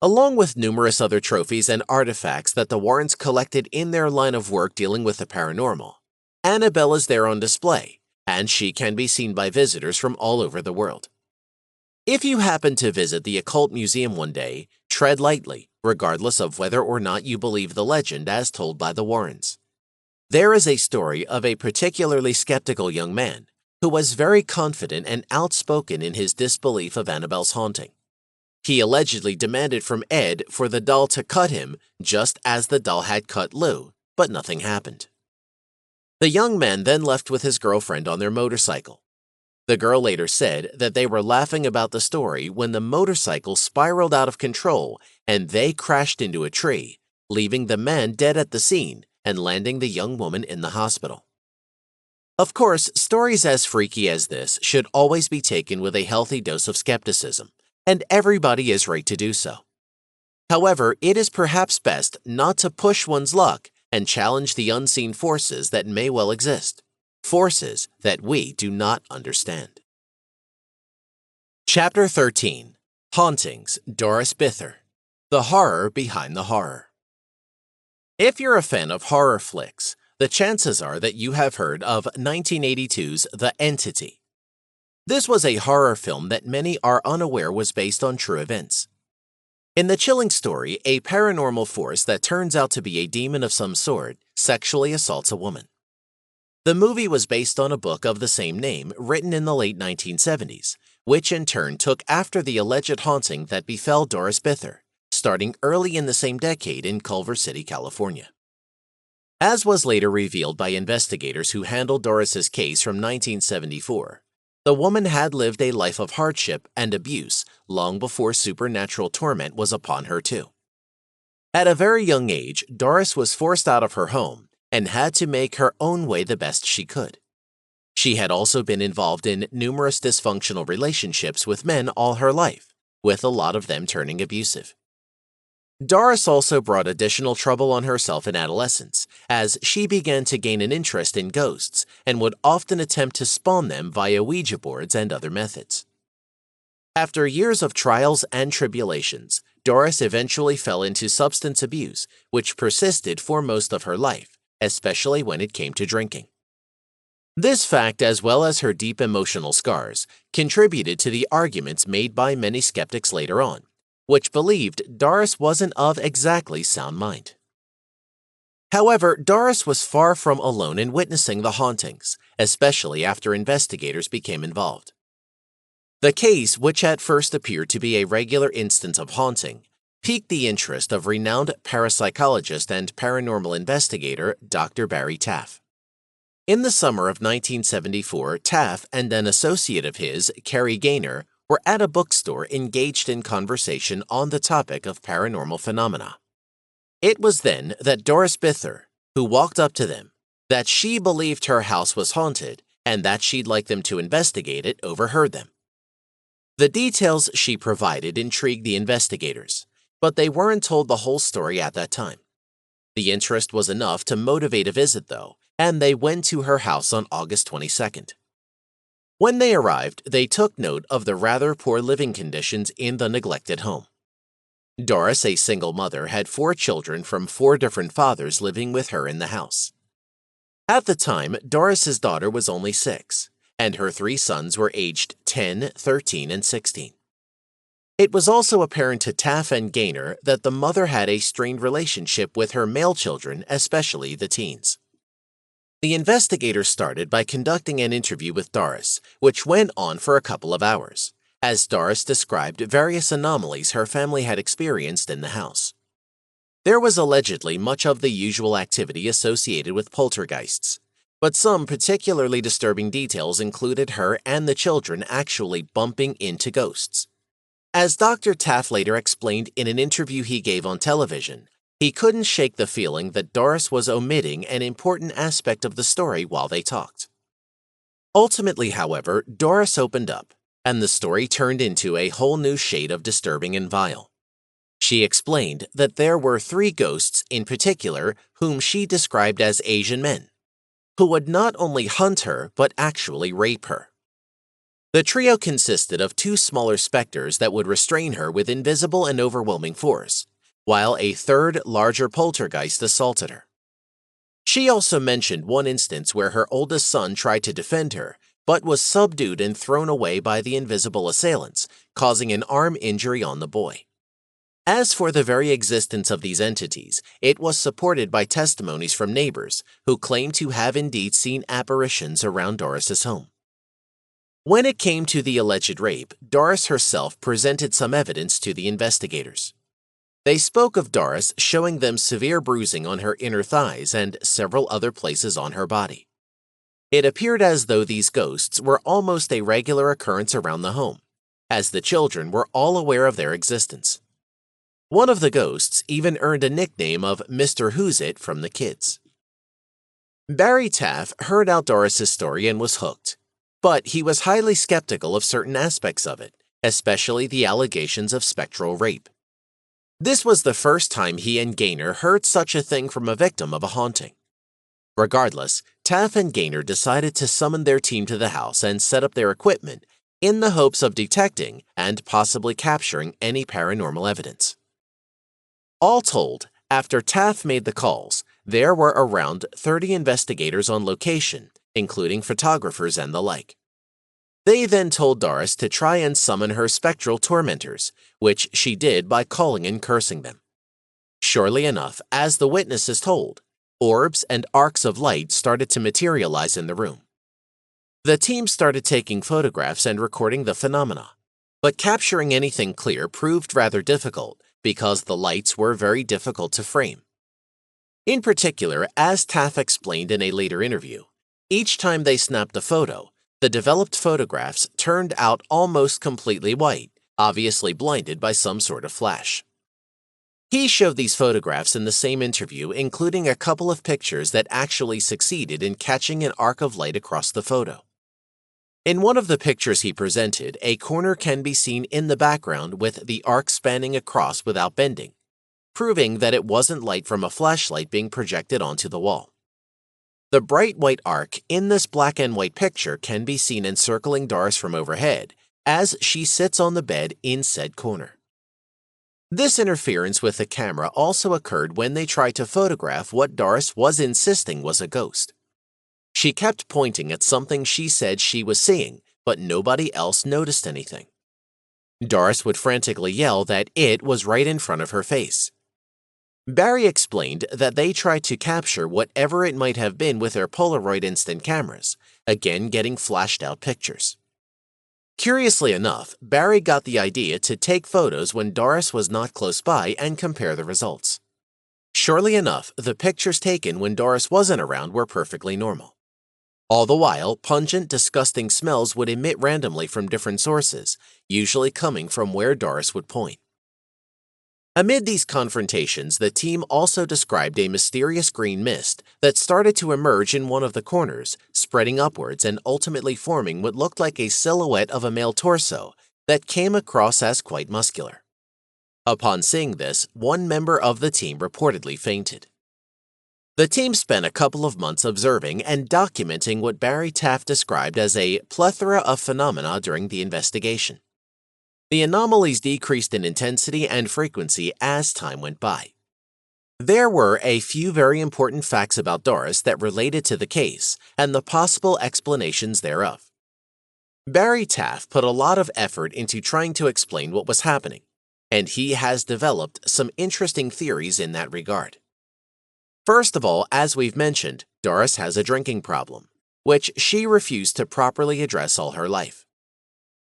Along with numerous other trophies and artifacts that the Warrens collected in their line of work dealing with the paranormal, Annabelle is there on display, and she can be seen by visitors from all over the world. If you happen to visit the Occult Museum one day, tread lightly, regardless of whether or not you believe the legend as told by the Warrens. There is a story of a particularly skeptical young man who was very confident and outspoken in his disbelief of Annabelle's haunting. He allegedly demanded from Ed for the doll to cut him just as the doll had cut Lou, but nothing happened. The young man then left with his girlfriend on their motorcycle. The girl later said that they were laughing about the story when the motorcycle spiraled out of control and they crashed into a tree, leaving the man dead at the scene and landing the young woman in the hospital. Of course, stories as freaky as this should always be taken with a healthy dose of skepticism, and everybody is right to do so. However, it is perhaps best not to push one's luck and challenge the unseen forces that may well exist. Forces that we do not understand. Chapter 13. Hauntings, Doris Bither. The Horror Behind the Horror. If you're a fan of horror flicks, the chances are that you have heard of 1982's The Entity. This was a horror film that many are unaware was based on true events. In the chilling story, a paranormal force that turns out to be a demon of some sort sexually assaults a woman. The movie was based on a book of the same name written in the late 1970s, which in turn took after the alleged haunting that befell Doris Bither, starting early in the same decade in Culver City, California. As was later revealed by investigators who handled Doris's case from 1974, the woman had lived a life of hardship and abuse long before supernatural torment was upon her too. At a very young age, Doris was forced out of her home and had to make her own way the best she could. She had also been involved in numerous dysfunctional relationships with men all her life, with a lot of them turning abusive. Doris also brought additional trouble on herself in adolescence, as she began to gain an interest in ghosts and would often attempt to spawn them via Ouija boards and other methods. After years of trials and tribulations, Doris eventually fell into substance abuse, which persisted for most of her life, especially when it came to drinking. This fact, as well as her deep emotional scars, contributed to the arguments made by many skeptics later on, which believed Doris wasn't of exactly sound mind. However, Doris was far from alone in witnessing the hauntings, especially after investigators became involved. The case, which at first appeared to be a regular instance of haunting, piqued the interest of renowned parapsychologist and paranormal investigator Dr. Barry Taff. In the summer of 1974, Taff and an associate of his, Carrie Gaynor, were at a bookstore engaged in conversation on the topic of paranormal phenomena. It was then that Doris Bither, who walked up to them, that she believed her house was haunted and that she'd like them to investigate it, overheard them. The details she provided intrigued the investigators, but they weren't told the whole story at that time. The interest was enough to motivate a visit, though, and they went to her house on August 22nd. When they arrived, they took note of the rather poor living conditions in the neglected home. Doris, a single mother, had 4 children from 4 different fathers living with her in the house. At the time, Doris's daughter was only 6, and her 3 sons were aged 10, 13, and 16. It was also apparent to Taff and Gaynor that the mother had a strained relationship with her male children, especially the teens. The investigators started by conducting an interview with Doris, which went on for a couple of hours, as Doris described various anomalies her family had experienced in the house. There was allegedly much of the usual activity associated with poltergeists, but some particularly disturbing details included her and the children actually bumping into ghosts. As Dr. Taff later explained in an interview he gave on television, he couldn't shake the feeling that Doris was omitting an important aspect of the story while they talked. Ultimately, however, Doris opened up, and the story turned into a whole new shade of disturbing and vile. She explained that there were 3 ghosts in particular whom she described as Asian men, who would not only hunt her but actually rape her. The trio consisted of 2 smaller specters that would restrain her with invisible and overwhelming force, while a 3rd, larger poltergeist assaulted her. She also mentioned one instance where her oldest son tried to defend her, but was subdued and thrown away by the invisible assailants, causing an arm injury on the boy. As for the very existence of these entities, it was supported by testimonies from neighbors who claimed to have indeed seen apparitions around Doris's home. When it came to the alleged rape, Doris herself presented some evidence to the investigators. They spoke of Doris showing them severe bruising on her inner thighs and several other places on her body. It appeared as though these ghosts were almost a regular occurrence around the home, as the children were all aware of their existence. One of the ghosts even earned a nickname of Mr. Who's It from the kids. Barry Taff heard out Doris's story and was hooked, but he was highly skeptical of certain aspects of it, especially the allegations of spectral rape. This was the first time he and Gaynor heard such a thing from a victim of a haunting. Regardless, Taff and Gaynor decided to summon their team to the house and set up their equipment in the hopes of detecting and possibly capturing any paranormal evidence. All told, after Taff made the calls, there were around 30 investigators on location, including photographers and the like. They then told Doris to try and summon her spectral tormentors, which she did by calling and cursing them. Surely enough, as the witnesses told, orbs and arcs of light started to materialize in the room. The team started taking photographs and recording the phenomena, but capturing anything clear proved rather difficult because the lights were very difficult to frame. In particular, as Taff explained in a later interview, each time they snapped a photo, the developed photographs turned out almost completely white, obviously blinded by some sort of flash. He showed these photographs in the same interview, including a couple of pictures that actually succeeded in catching an arc of light across the photo. In one of the pictures he presented, a corner can be seen in the background with the arc spanning across without bending, proving that it wasn't light from a flashlight being projected onto the wall. The bright white arc in this black and white picture can be seen encircling Doris from overhead as she sits on the bed in said corner. This interference with the camera also occurred when they tried to photograph what Doris was insisting was a ghost. She kept pointing at something she said she was seeing, but nobody else noticed anything. Doris would frantically yell that it was right in front of her face. Barry explained that they tried to capture whatever it might have been with their Polaroid instant cameras, again getting flashed out pictures. Curiously enough, Barry got the idea to take photos when Doris was not close by and compare the results. Surely enough, the pictures taken when Doris wasn't around were perfectly normal. All the while, pungent, disgusting smells would emit randomly from different sources, usually coming from where Doris would point. Amid these confrontations, the team also described a mysterious green mist that started to emerge in one of the corners, spreading upwards and ultimately forming what looked like a silhouette of a male torso that came across as quite muscular. Upon seeing this, one member of the team reportedly fainted. The team spent a couple of months observing and documenting what Barry Taft described as a plethora of phenomena during the investigation. The anomalies decreased in intensity and frequency as time went by. There were a few very important facts about Doris that related to the case and the possible explanations thereof. Barry Taft put a lot of effort into trying to explain what was happening, and he has developed some interesting theories in that regard. First of all, as we've mentioned, Doris has a drinking problem, which she refused to properly address all her life.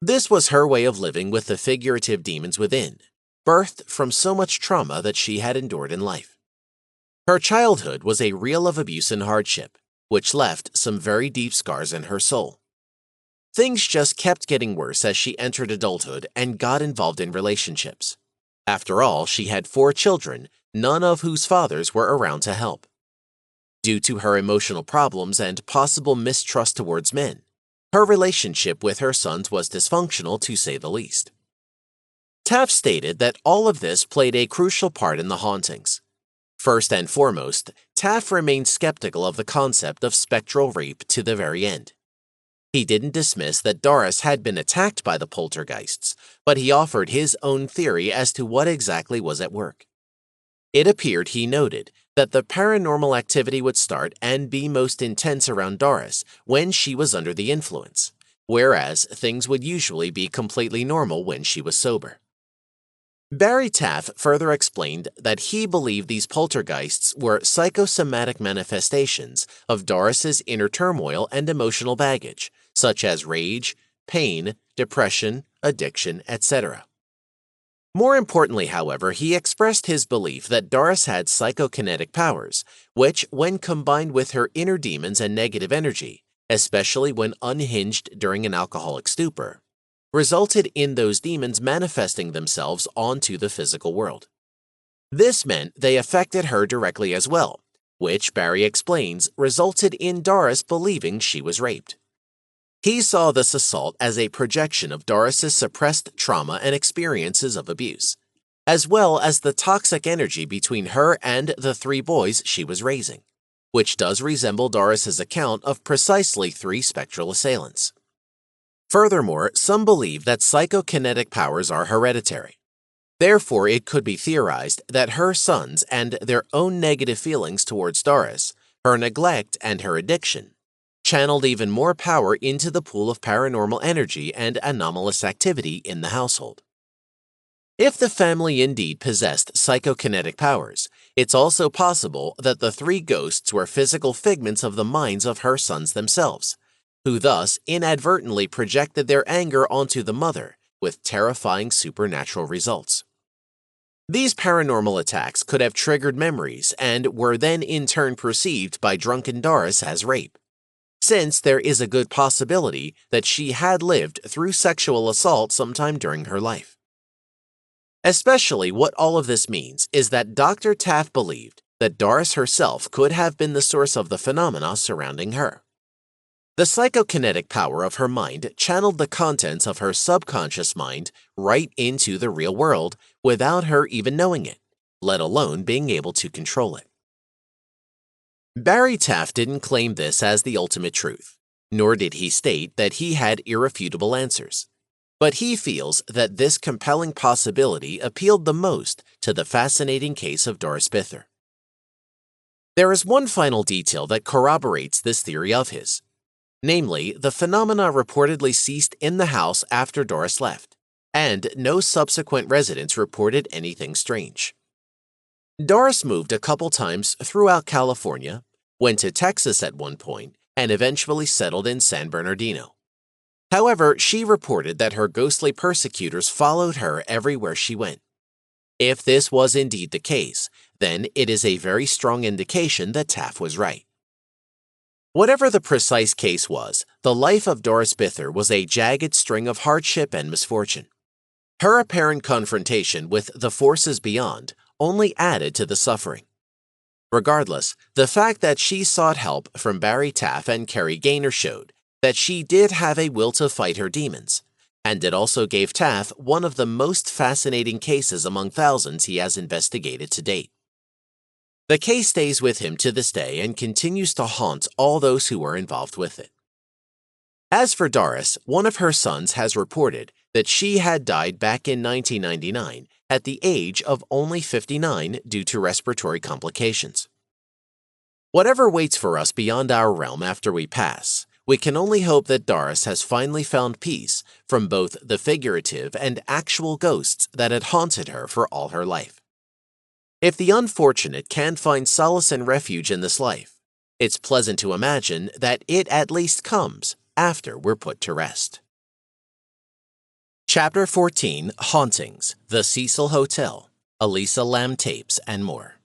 This was her way of living with the figurative demons within, birthed from so much trauma that she had endured in life. Her childhood was a reel of abuse and hardship, which left some very deep scars in her soul. Things just kept getting worse as she entered adulthood and got involved in relationships. After all, she had 4 children, none of whose fathers were around to help. Due to her emotional problems and possible mistrust towards men, her relationship with her sons was dysfunctional to say the least. Taft stated that all of this played a crucial part in the hauntings. First and foremost, Taft remained skeptical of the concept of spectral rape to the very end. He didn't dismiss that Doris had been attacked by the poltergeists, but he offered his own theory as to what exactly was at work. It appeared, he noted, that the paranormal activity would start and be most intense around Doris when she was under the influence, whereas things would usually be completely normal when she was sober. Barry Taff further explained that he believed these poltergeists were psychosomatic manifestations of Doris's inner turmoil and emotional baggage, such as rage, pain, depression, addiction, etc. More importantly, however, he expressed his belief that Doris had psychokinetic powers, which, when combined with her inner demons and negative energy, especially when unhinged during an alcoholic stupor, resulted in those demons manifesting themselves onto the physical world. This meant they affected her directly as well, which, Barry explains, resulted in Doris believing she was raped. He saw this assault as a projection of Doris's suppressed trauma and experiences of abuse, as well as the toxic energy between her and the 3 boys she was raising, which does resemble Doris's account of precisely 3 spectral assailants. Furthermore, some believe that psychokinetic powers are hereditary. Therefore, it could be theorized that her sons and their own negative feelings towards Doris, her neglect, and her addiction channeled even more power into the pool of paranormal energy and anomalous activity in the household. If the family indeed possessed psychokinetic powers, it's also possible that the three ghosts were physical figments of the minds of her sons themselves, who thus inadvertently projected their anger onto the mother with terrifying supernatural results. These paranormal attacks could have triggered memories and were then in turn perceived by drunken Doris as rape, since there is a good possibility that she had lived through sexual assault sometime during her life. Especially what all of this means is that Dr. Taft believed that Doris herself could have been the source of the phenomena surrounding her. The psychokinetic power of her mind channeled the contents of her subconscious mind right into the real world without her even knowing it, let alone being able to control it. Barry Taft didn't claim this as the ultimate truth, nor did he state that he had irrefutable answers. But he feels that this compelling possibility appealed the most to the fascinating case of Doris Bither. There is one final detail that corroborates this theory of his. Namely, the phenomena reportedly ceased in the house after Doris left, and no subsequent residents reported anything strange. Doris moved a couple times throughout California, went to Texas at one point, and eventually settled in San Bernardino. However, she reported that her ghostly persecutors followed her everywhere she went. If this was indeed the case, then it is a very strong indication that Taft was right. Whatever the precise case was, the life of Doris Bither was a jagged string of hardship and misfortune. Her apparent confrontation with the forces beyond only added to the suffering. Regardless, the fact that she sought help from Barry Taft and Carrie Gaynor showed that she did have a will to fight her demons, and it also gave Taft one of the most fascinating cases among thousands he has investigated to date. The case stays with him to this day and continues to haunt all those who were involved with it. As for Doris, one of her sons has reported that she had died back in 1999 at the age of only 59 due to respiratory complications. Whatever waits for us beyond our realm after we pass, we can only hope that Doris has finally found peace from both the figurative and actual ghosts that had haunted her for all her life. If the unfortunate can find solace and refuge in this life, it's pleasant to imagine that it at least comes after we're put to rest. Chapter 14, Hauntings, The Cecil Hotel, Elisa Lam Tapes, and more.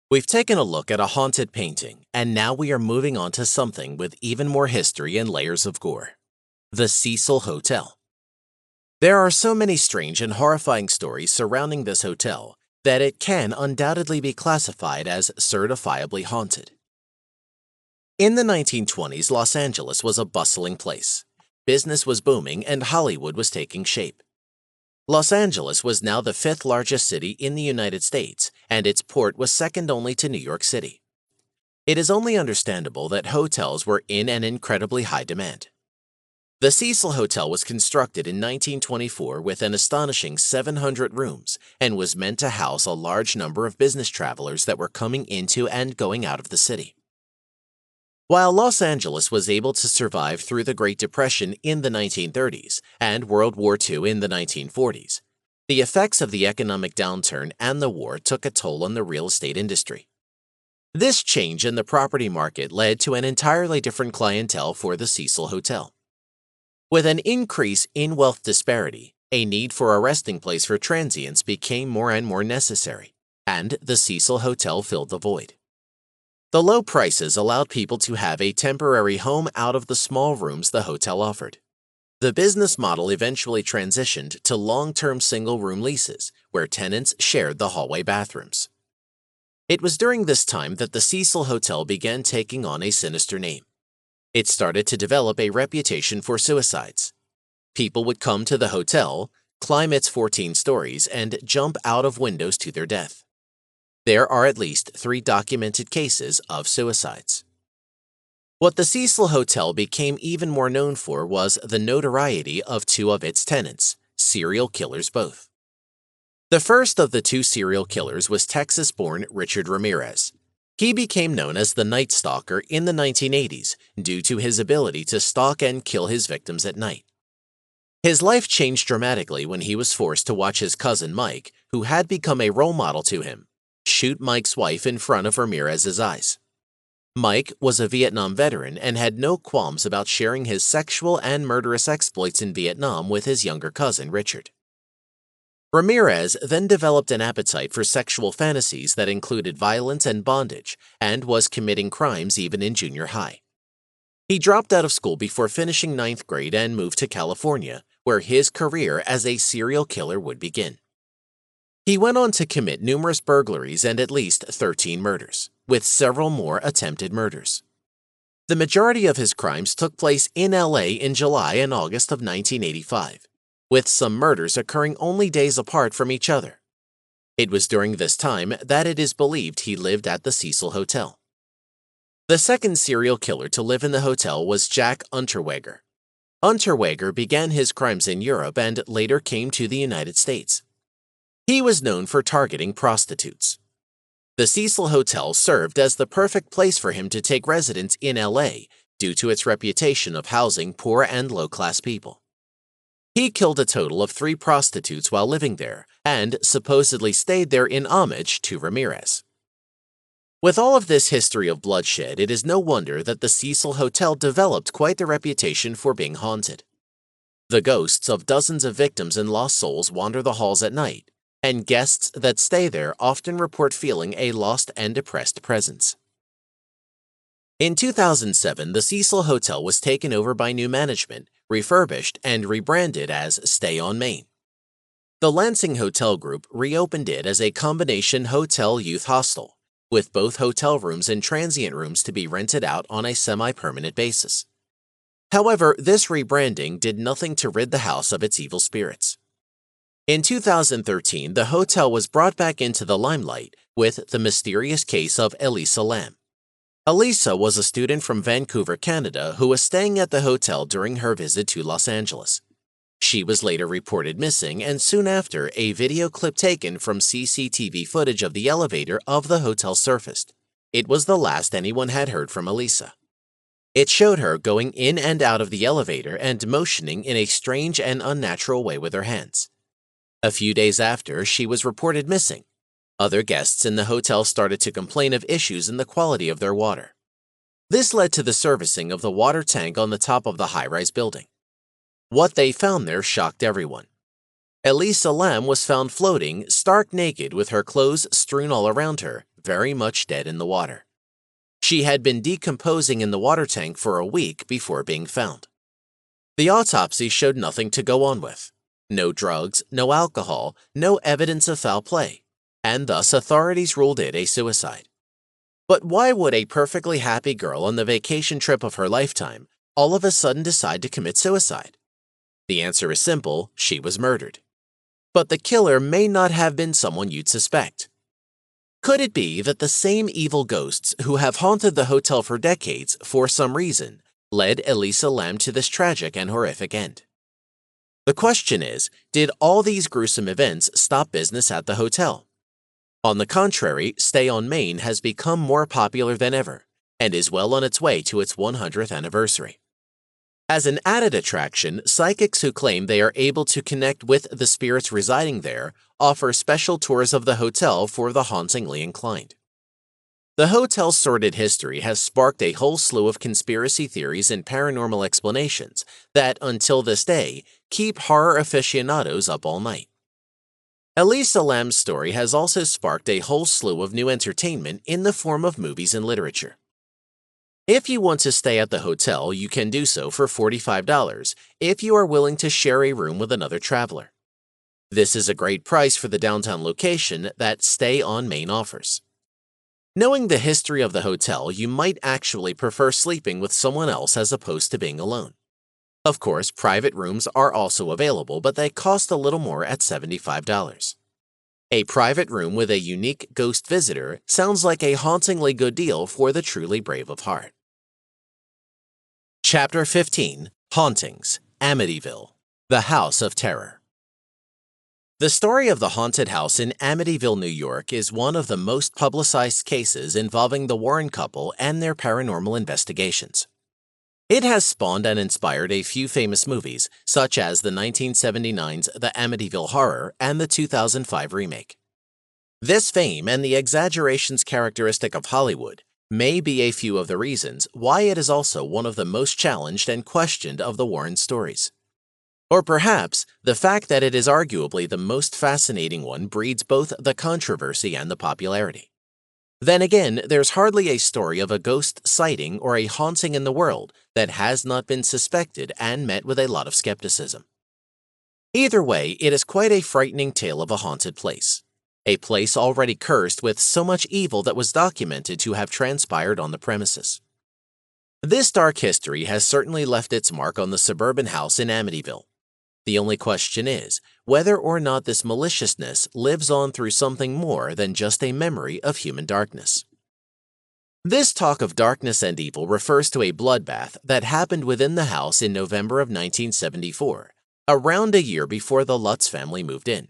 We've taken a look at a haunted painting, and now we are moving on to something with even more history and layers of gore. The Cecil Hotel. There are so many strange and horrifying stories surrounding this hotel that it can undoubtedly be classified as certifiably haunted. In the 1920s, Los Angeles was a bustling place. Business was booming and Hollywood was taking shape. Los Angeles was now the fifth largest city in the United States, and its port was second only to New York City. It is only understandable that hotels were in an incredibly high demand. The Cecil Hotel was constructed in 1924 with an astonishing 700 rooms and was meant to house a large number of business travelers that were coming into and going out of the city. While Los Angeles was able to survive through the Great Depression in the 1930s and World War II in the 1940s, the effects of the economic downturn and the war took a toll on the real estate industry. This change in the property market led to an entirely different clientele for the Cecil Hotel. With an increase in wealth disparity, a need for a resting place for transients became more and more necessary, and the Cecil Hotel filled the void. The low prices allowed people to have a temporary home out of the small rooms the hotel offered. The business model eventually transitioned to long-term single-room leases, where tenants shared the hallway bathrooms. It was during this time that the Cecil Hotel began taking on a sinister name. It started to develop a reputation for suicides. People would come to the hotel, climb its 14 stories, and jump out of windows to their death. There are at least 3 documented cases of suicides. What the Cecil Hotel became even more known for was the notoriety of 2 of its tenants, serial killers both. The first of the 2 serial killers was Texas-born Richard Ramirez. He became known as the Night Stalker in the 1980s due to his ability to stalk and kill his victims at night. His life changed dramatically when he was forced to watch his cousin Mike, who had become a role model to him, shoot Mike's wife in front of Ramirez's eyes. Mike was a Vietnam veteran and had no qualms about sharing his sexual and murderous exploits in Vietnam with his younger cousin Richard. Ramirez then developed an appetite for sexual fantasies that included violence and bondage, and was committing crimes even in junior high. He dropped out of school before finishing 9th grade and moved to California, where his career as a serial killer would begin. He went on to commit numerous burglaries and at least 13 murders, with several more attempted murders. The majority of his crimes took place in LA in July and August of 1985, with some murders occurring only days apart from each other. It was during this time that it is believed he lived at the Cecil Hotel. The second serial killer to live in the hotel was Jack Unterweger. Unterweger began his crimes in Europe and later came to the United States. He was known for targeting prostitutes. The Cecil Hotel served as the perfect place for him to take residence in LA due to its reputation of housing poor and low-class people. He killed a total of 3 prostitutes while living there and supposedly stayed there in homage to Ramirez. With all of this history of bloodshed, it is no wonder that the Cecil Hotel developed quite the reputation for being haunted. The ghosts of dozens of victims and lost souls wander the halls at night, and guests that stay there often report feeling a lost and depressed presence. In 2007, the Cecil Hotel was taken over by new management, refurbished, and rebranded as Stay on Main. The Lansing Hotel Group reopened it as a combination hotel youth hostel, with both hotel rooms and transient rooms to be rented out on a semi-permanent basis. However, this rebranding did nothing to rid the house of its evil spirits. In 2013, the hotel was brought back into the limelight with the mysterious case of Elisa Lam. Elisa was a student from Vancouver, Canada, who was staying at the hotel during her visit to Los Angeles. She was later reported missing, and soon after, a video clip taken from CCTV footage of the elevator of the hotel surfaced. It was the last anyone had heard from Elisa. It showed her going in and out of the elevator and motioning in a strange and unnatural way with her hands. A few days after, she was reported missing. Other guests in the hotel started to complain of issues in the quality of their water. This led to the servicing of the water tank on the top of the high-rise building. What they found there shocked everyone. Elisa Lam was found floating, stark naked with her clothes strewn all around her, very much dead in the water. She had been decomposing in the water tank for a week before being found. The autopsy showed nothing to go on with. No drugs, no alcohol, no evidence of foul play, and thus authorities ruled it a suicide. But why would a perfectly happy girl on the vacation trip of her lifetime all of a sudden decide to commit suicide? The answer is simple: she was murdered. But the killer may not have been someone you'd suspect. Could it be that the same evil ghosts who have haunted the hotel for decades, for some reason, led Elisa Lam to this tragic and horrific end? The question is, did all these gruesome events stop business at the hotel? On the contrary, Stay on Main has become more popular than ever, and is well on its way to its 100th anniversary. As an added attraction, psychics who claim they are able to connect with the spirits residing there offer special tours of the hotel for the hauntingly inclined. The hotel's sordid history has sparked a whole slew of conspiracy theories and paranormal explanations that, until this day, keep horror aficionados up all night. Elisa Lam's story has also sparked a whole slew of new entertainment in the form of movies and literature. If you want to stay at the hotel, you can do so for $45 if you are willing to share a room with another traveler. This is a great price for the downtown location that Stay on Main offers. Knowing the history of the hotel, you might actually prefer sleeping with someone else as opposed to being alone. Of course, private rooms are also available, but they cost a little more at $75. A private room with a unique ghost visitor sounds like a hauntingly good deal for the truly brave of heart. Chapter 15: Hauntings, Amityville, the House of Terror. The story of the haunted house in Amityville, New York is one of the most publicized cases involving the Warren couple and their paranormal investigations. It has spawned and inspired a few famous movies, such as the 1979's The Amityville Horror and the 2005 remake. This fame and the exaggerations characteristic of Hollywood may be a few of the reasons why it is also one of the most challenged and questioned of the Warren stories. Or perhaps the fact that it is arguably the most fascinating one breeds both the controversy and the popularity. Then again, there's hardly a story of a ghost sighting or a haunting in the world that has not been suspected and met with a lot of skepticism. Either way, it is quite a frightening tale of a haunted place. A place already cursed with so much evil that was documented to have transpired on the premises. This dark history has certainly left its mark on the suburban house in Amityville. The only question is whether or not this maliciousness lives on through something more than just a memory of human darkness. This talk of darkness and evil refers to a bloodbath that happened within the house in November of 1974, around a year before the Lutz family moved in.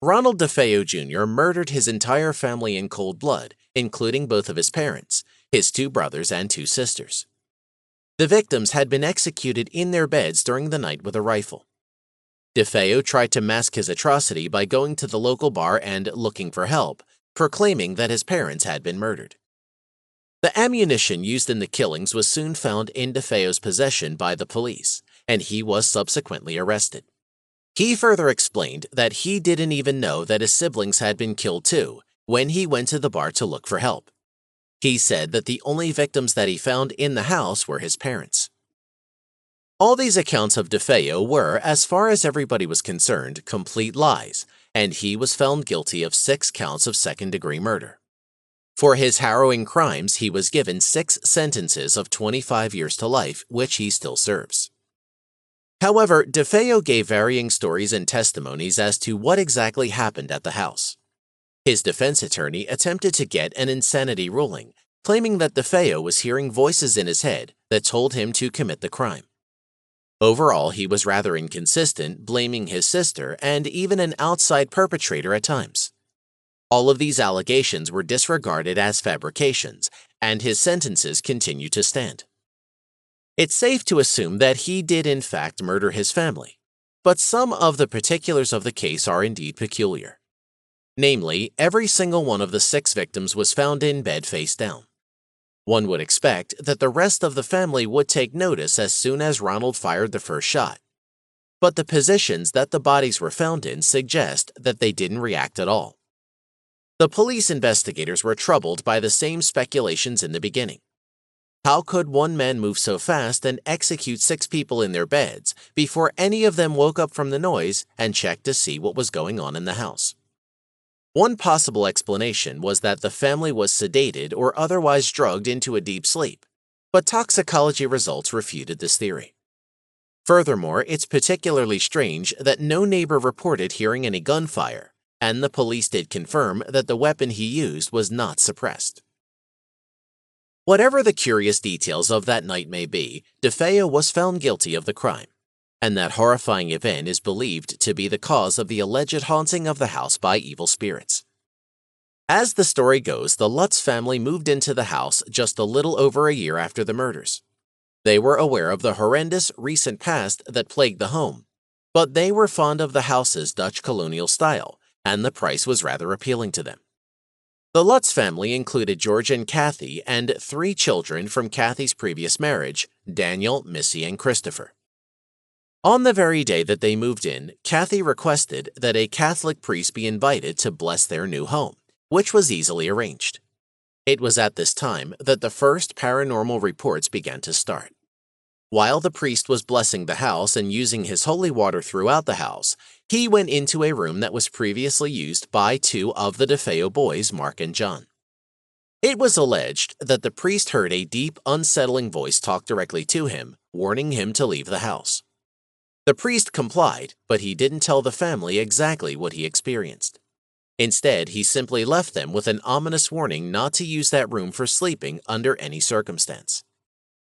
Ronald DeFeo Jr. murdered his entire family in cold blood, including both of his parents, his two brothers and two sisters. The victims had been executed in their beds during the night with a rifle. DeFeo tried to mask his atrocity by going to the local bar and looking for help, proclaiming that his parents had been murdered. The ammunition used in the killings was soon found in DeFeo's possession by the police, and he was subsequently arrested. He further explained that he didn't even know that his siblings had been killed too when he went to the bar to look for help. He said that the only victims that he found in the house were his parents. All these accounts of DeFeo were, as far as everybody was concerned, complete lies, and he was found guilty of 6 counts of second-degree murder. For his harrowing crimes, he was given 6 sentences of 25 years to life, which he still serves. However, DeFeo gave varying stories and testimonies as to what exactly happened at the house. His defense attorney attempted to get an insanity ruling, claiming that DeFeo was hearing voices in his head that told him to commit the crime. Overall, he was rather inconsistent, blaming his sister and even an outside perpetrator at times. All of these allegations were disregarded as fabrications, and his sentences continue to stand. It's safe to assume that he did in fact murder his family, but some of the particulars of the case are indeed peculiar. Namely, every single one of the 6 victims was found in bed face down. One would expect that the rest of the family would take notice as soon as Ronald fired the first shot. But the positions that the bodies were found in suggest that they didn't react at all. The police investigators were troubled by the same speculations in the beginning. How could one man move so fast and execute 6 people in their beds before any of them woke up from the noise and checked to see what was going on in the house? One possible explanation was that the family was sedated or otherwise drugged into a deep sleep, but toxicology results refuted this theory. Furthermore, it's particularly strange that no neighbor reported hearing any gunfire, and the police did confirm that the weapon he used was not suppressed. Whatever the curious details of that night may be, DeFeo was found guilty of the crime, and that horrifying event is believed to be the cause of the alleged haunting of the house by evil spirits. As the story goes, the Lutz family moved into the house just a little over a year after the murders. They were aware of the horrendous recent past that plagued the home, but they were fond of the house's Dutch colonial style, and the price was rather appealing to them. The Lutz family included George and Kathy and 3 children from Kathy's previous marriage, Daniel, Missy, and Christopher. On the very day that they moved in, Kathy requested that a Catholic priest be invited to bless their new home, which was easily arranged. It was at this time that the first paranormal reports began to start. While the priest was blessing the house and using his holy water throughout the house, he went into a room that was previously used by 2 of the DeFeo boys, Mark and John. It was alleged that the priest heard a deep, unsettling voice talk directly to him, warning him to leave the house. The priest complied, but he didn't tell the family exactly what he experienced. Instead, he simply left them with an ominous warning not to use that room for sleeping under any circumstance.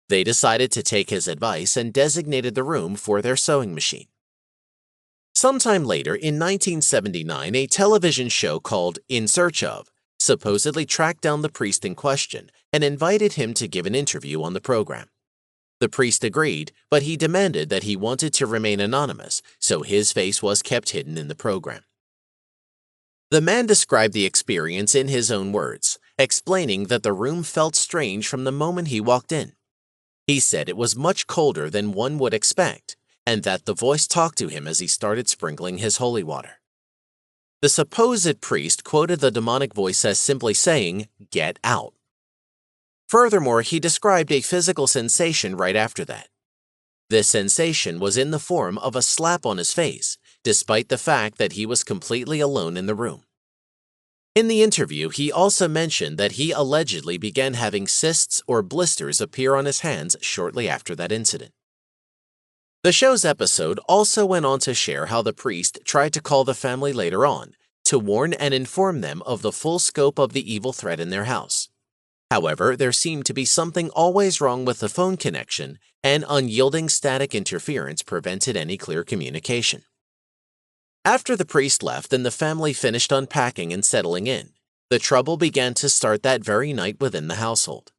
They decided to take his advice and designated the room for their sewing machine. Sometime later, in 1979, a television show called In Search Of supposedly tracked down the priest in question and invited him to give an interview on the program. The priest agreed, but he demanded that he wanted to remain anonymous, so his face was kept hidden in the program. The man described the experience in his own words, explaining that the room felt strange from the moment he walked in. He said it was much colder than one would expect, and that the voice talked to him as he started sprinkling his holy water. The supposed priest quoted the demonic voice as simply saying, "Get out." Furthermore, he described a physical sensation right after that. This sensation was in the form of a slap on his face, despite the fact that he was completely alone in the room. In the interview, he also mentioned that he allegedly began having cysts or blisters appear on his hands shortly after that incident. The show's episode also went on to share how the priest tried to call the family later on to warn and inform them of the full scope of the evil threat in their house. However, there seemed to be something always wrong with the phone connection, and unyielding static interference prevented any clear communication. After the priest left and the family finished unpacking and settling in, the trouble began to start that very night within the household.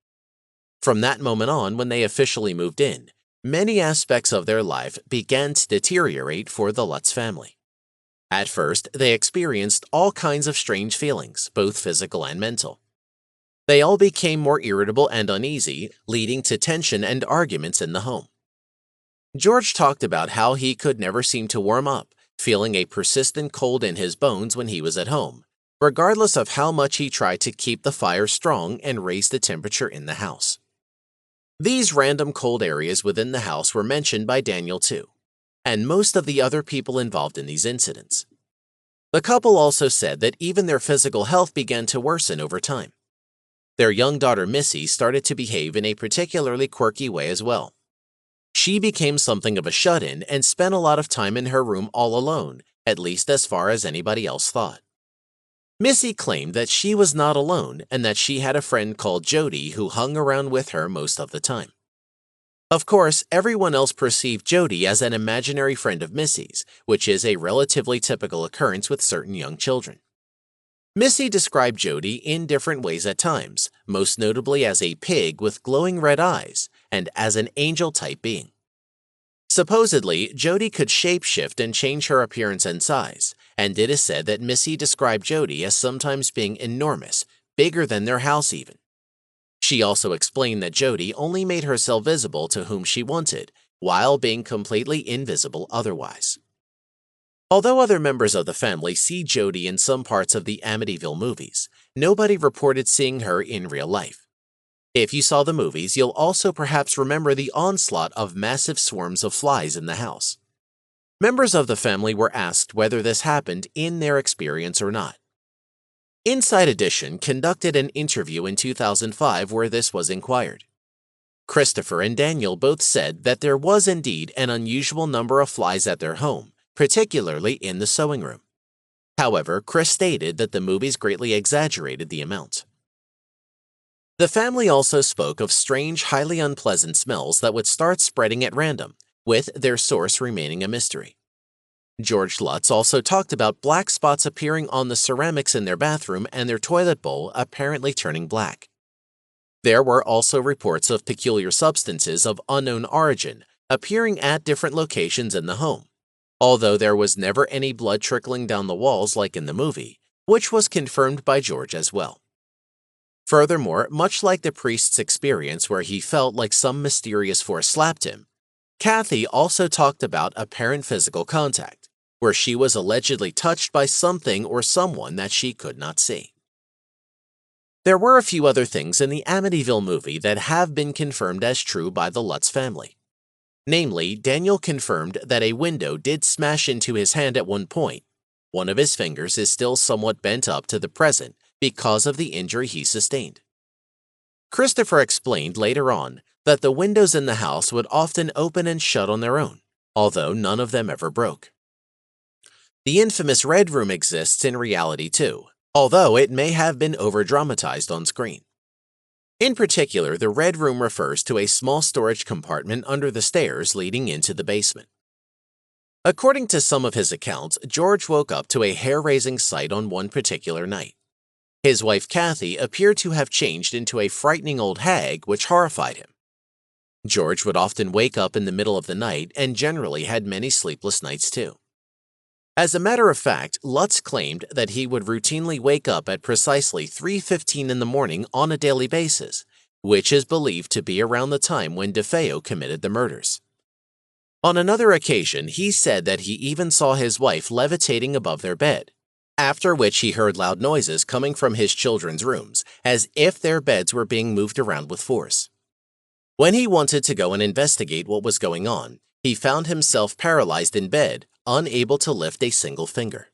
From that moment on, when they officially moved in, many aspects of their life began to deteriorate for the Lutz family. At first, they experienced all kinds of strange feelings, both physical and mental. They all became more irritable and uneasy, leading to tension and arguments in the home. George talked about how he could never seem to warm up, feeling a persistent cold in his bones when he was at home, regardless of how much he tried to keep the fire strong and raise the temperature in the house. These random cold areas within the house were mentioned by Daniel too, and most of the other people involved in these incidents. The couple also said that even their physical health began to worsen over time. Their young daughter Missy started to behave in a particularly quirky way as well. She became something of a shut-in and spent a lot of time in her room all alone, at least as far as anybody else thought. Missy claimed that she was not alone and that she had a friend called Jody who hung around with her most of the time. Of course, everyone else perceived Jody as an imaginary friend of Missy's, which is a relatively typical occurrence with certain young children. Missy described Jody in different ways at times, most notably as a pig with glowing red eyes and as an angel-type being. Supposedly, Jody could shapeshift and change her appearance and size, and it is said that Missy described Jody as sometimes being enormous, bigger than their house even. She also explained that Jody only made herself visible to whom she wanted, while being completely invisible otherwise. Although other members of the family see Jody in some parts of the Amityville movies, nobody reported seeing her in real life. If you saw the movies, you'll also perhaps remember the onslaught of massive swarms of flies in the house. Members of the family were asked whether this happened in their experience or not. Inside Edition conducted an interview in 2005 where this was inquired. Christopher and Daniel both said that there was indeed an unusual number of flies at their home, particularly in the sewing room. However, Chris stated that the movies greatly exaggerated the amount. The family also spoke of strange, highly unpleasant smells that would start spreading at random, with their source remaining a mystery. George Lutz also talked about black spots appearing on the ceramics in their bathroom and their toilet bowl apparently turning black. There were also reports of peculiar substances of unknown origin appearing at different locations in the home, although there was never any blood trickling down the walls like in the movie, which was confirmed by George as well. Furthermore, much like the priest's experience where he felt like some mysterious force slapped him, Kathy also talked about apparent physical contact, where she was allegedly touched by something or someone that she could not see. There were a few other things in the Amityville movie that have been confirmed as true by the Lutz family. Namely, Daniel confirmed that a window did smash into his hand at one point. One of his fingers is still somewhat bent up to the present because of the injury he sustained. Christopher explained later on that the windows in the house would often open and shut on their own, although none of them ever broke. The infamous Red Room exists in reality too, although it may have been over-dramatized on screen. In particular, the Red Room refers to a small storage compartment under the stairs leading into the basement. According to some of his accounts, George woke up to a hair-raising sight on one particular night. His wife Kathy appeared to have changed into a frightening old hag, which horrified him. George would often wake up in the middle of the night and generally had many sleepless nights too. As a matter of fact, Lutz claimed that he would routinely wake up at precisely 3:15 in the morning on a daily basis, which is believed to be around the time when DeFeo committed the murders. On another occasion, he said that he even saw his wife levitating above their bed, after which he heard loud noises coming from his children's rooms, as if their beds were being moved around with force. When he wanted to go and investigate what was going on, he found himself paralyzed in bed, unable to lift a single finger.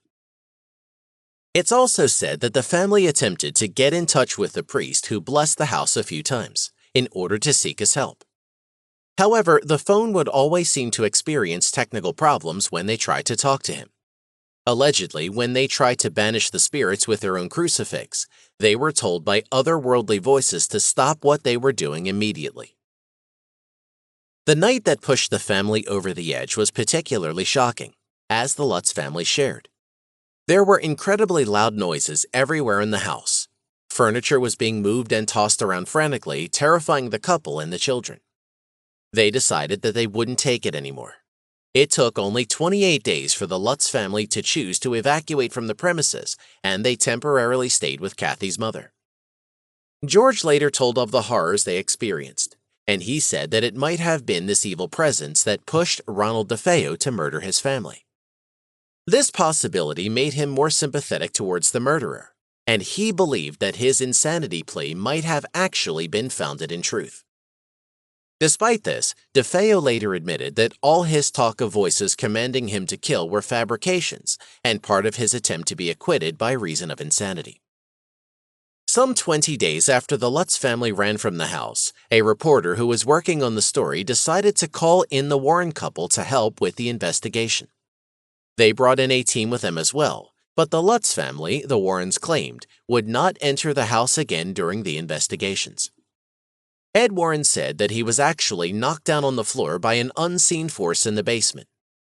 It's also said that the family attempted to get in touch with the priest who blessed the house a few times, in order to seek his help. However, the phone would always seem to experience technical problems when they tried to talk to him. Allegedly, when they tried to banish the spirits with their own crucifix, they were told by otherworldly voices to stop what they were doing immediately. The night that pushed the family over the edge was particularly shocking, as the Lutz family shared. There were incredibly loud noises everywhere in the house. Furniture was being moved and tossed around frantically, terrifying the couple and the children. They decided that they wouldn't take it anymore. It took only 28 days for the Lutz family to choose to evacuate from the premises, and they temporarily stayed with Kathy's mother. George later told of the horrors they experienced, and he said that it might have been this evil presence that pushed Ronald DeFeo to murder his family. This possibility made him more sympathetic towards the murderer, and he believed that his insanity plea might have actually been founded in truth. Despite this, DeFeo later admitted that all his talk of voices commanding him to kill were fabrications and part of his attempt to be acquitted by reason of insanity. Some 20 days after the Lutz family ran from the house, a reporter who was working on the story decided to call in the Warren couple to help with the investigation. They brought in a team with them as well, but the Lutz family, the Warrens claimed, would not enter the house again during the investigations. Ed Warren said that he was actually knocked down on the floor by an unseen force in the basement,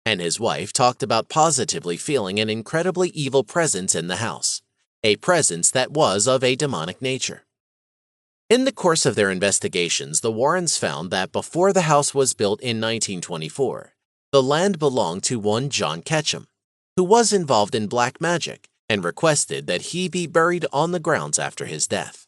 and his wife talked about positively feeling an incredibly evil presence in the house, a presence that was of a demonic nature. In the course of their investigations, the Warrens found that before the house was built in 1924, the land belonged to one John Ketchum, who was involved in black magic and requested that he be buried on the grounds after his death.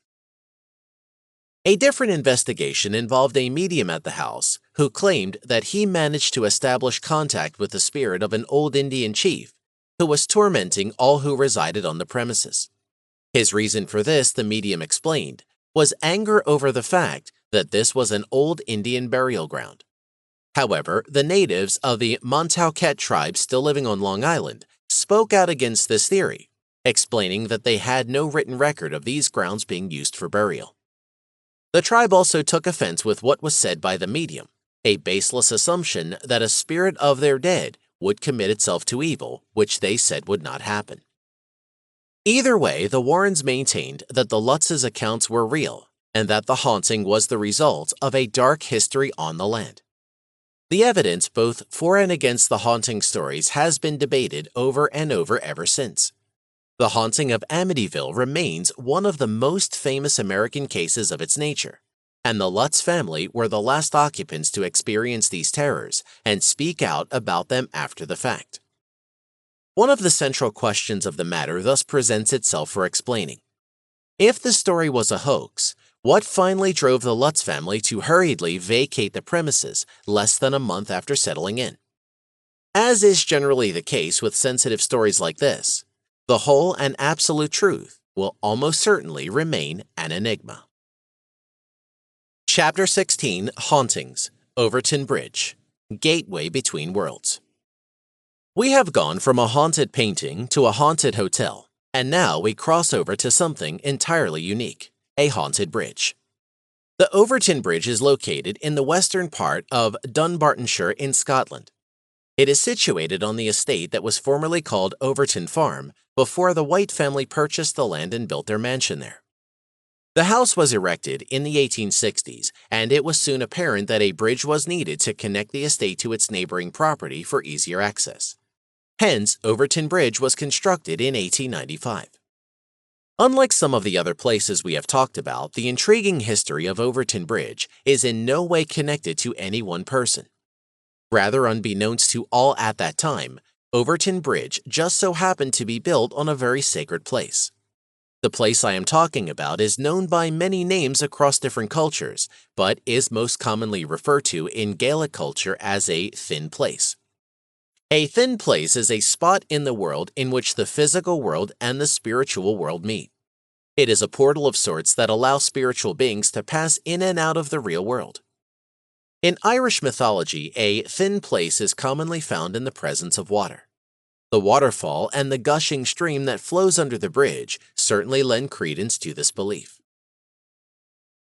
A different investigation involved a medium at the house who claimed that he managed to establish contact with the spirit of an old Indian chief who was tormenting all who resided on the premises. His reason for this, the medium explained, was anger over the fact that this was an old Indian burial ground. However, the natives of the Montauquet tribe still living on Long Island spoke out against this theory, explaining that they had no written record of these grounds being used for burial. The tribe also took offense with what was said by the medium, a baseless assumption that a spirit of their dead would commit itself to evil, which they said would not happen. Either way, the Warrens maintained that the Lutz's accounts were real and that the haunting was the result of a dark history on the land. The evidence both for and against the haunting stories has been debated over and over ever since. The haunting of Amityville remains one of the most famous American cases of its nature, and the Lutz family were the last occupants to experience these terrors and speak out about them after the fact. One of the central questions of the matter thus presents itself for explaining. If the story was a hoax, what finally drove the Lutz family to hurriedly vacate the premises less than a month after settling in? As is generally the case with sensitive stories like this, the whole and absolute truth will almost certainly remain an enigma. Chapter 16, Hauntings, Overton Bridge, Gateway Between Worlds. We have gone from a haunted painting to a haunted hotel, and now we cross over to something entirely unique, a haunted bridge. The Overton Bridge is located in the western part of Dunbartonshire in Scotland. It is situated on the estate that was formerly called Overton Farm before the White family purchased the land and built their mansion there. The house was erected in the 1860s, and it was soon apparent that a bridge was needed to connect the estate to its neighboring property for easier access. Hence, Overton Bridge was constructed in 1895. Unlike some of the other places we have talked about, the intriguing history of Overton Bridge is in no way connected to any one person. Rather, unbeknownst to all at that time, Overton Bridge just so happened to be built on a very sacred place. The place I am talking about is known by many names across different cultures, but is most commonly referred to in Gaelic culture as a thin place. A thin place is a spot in the world in which the physical world and the spiritual world meet. It is a portal of sorts that allows spiritual beings to pass in and out of the real world. In Irish mythology, a thin place is commonly found in the presence of water. The waterfall and the gushing stream that flows under the bridge certainly lend credence to this belief.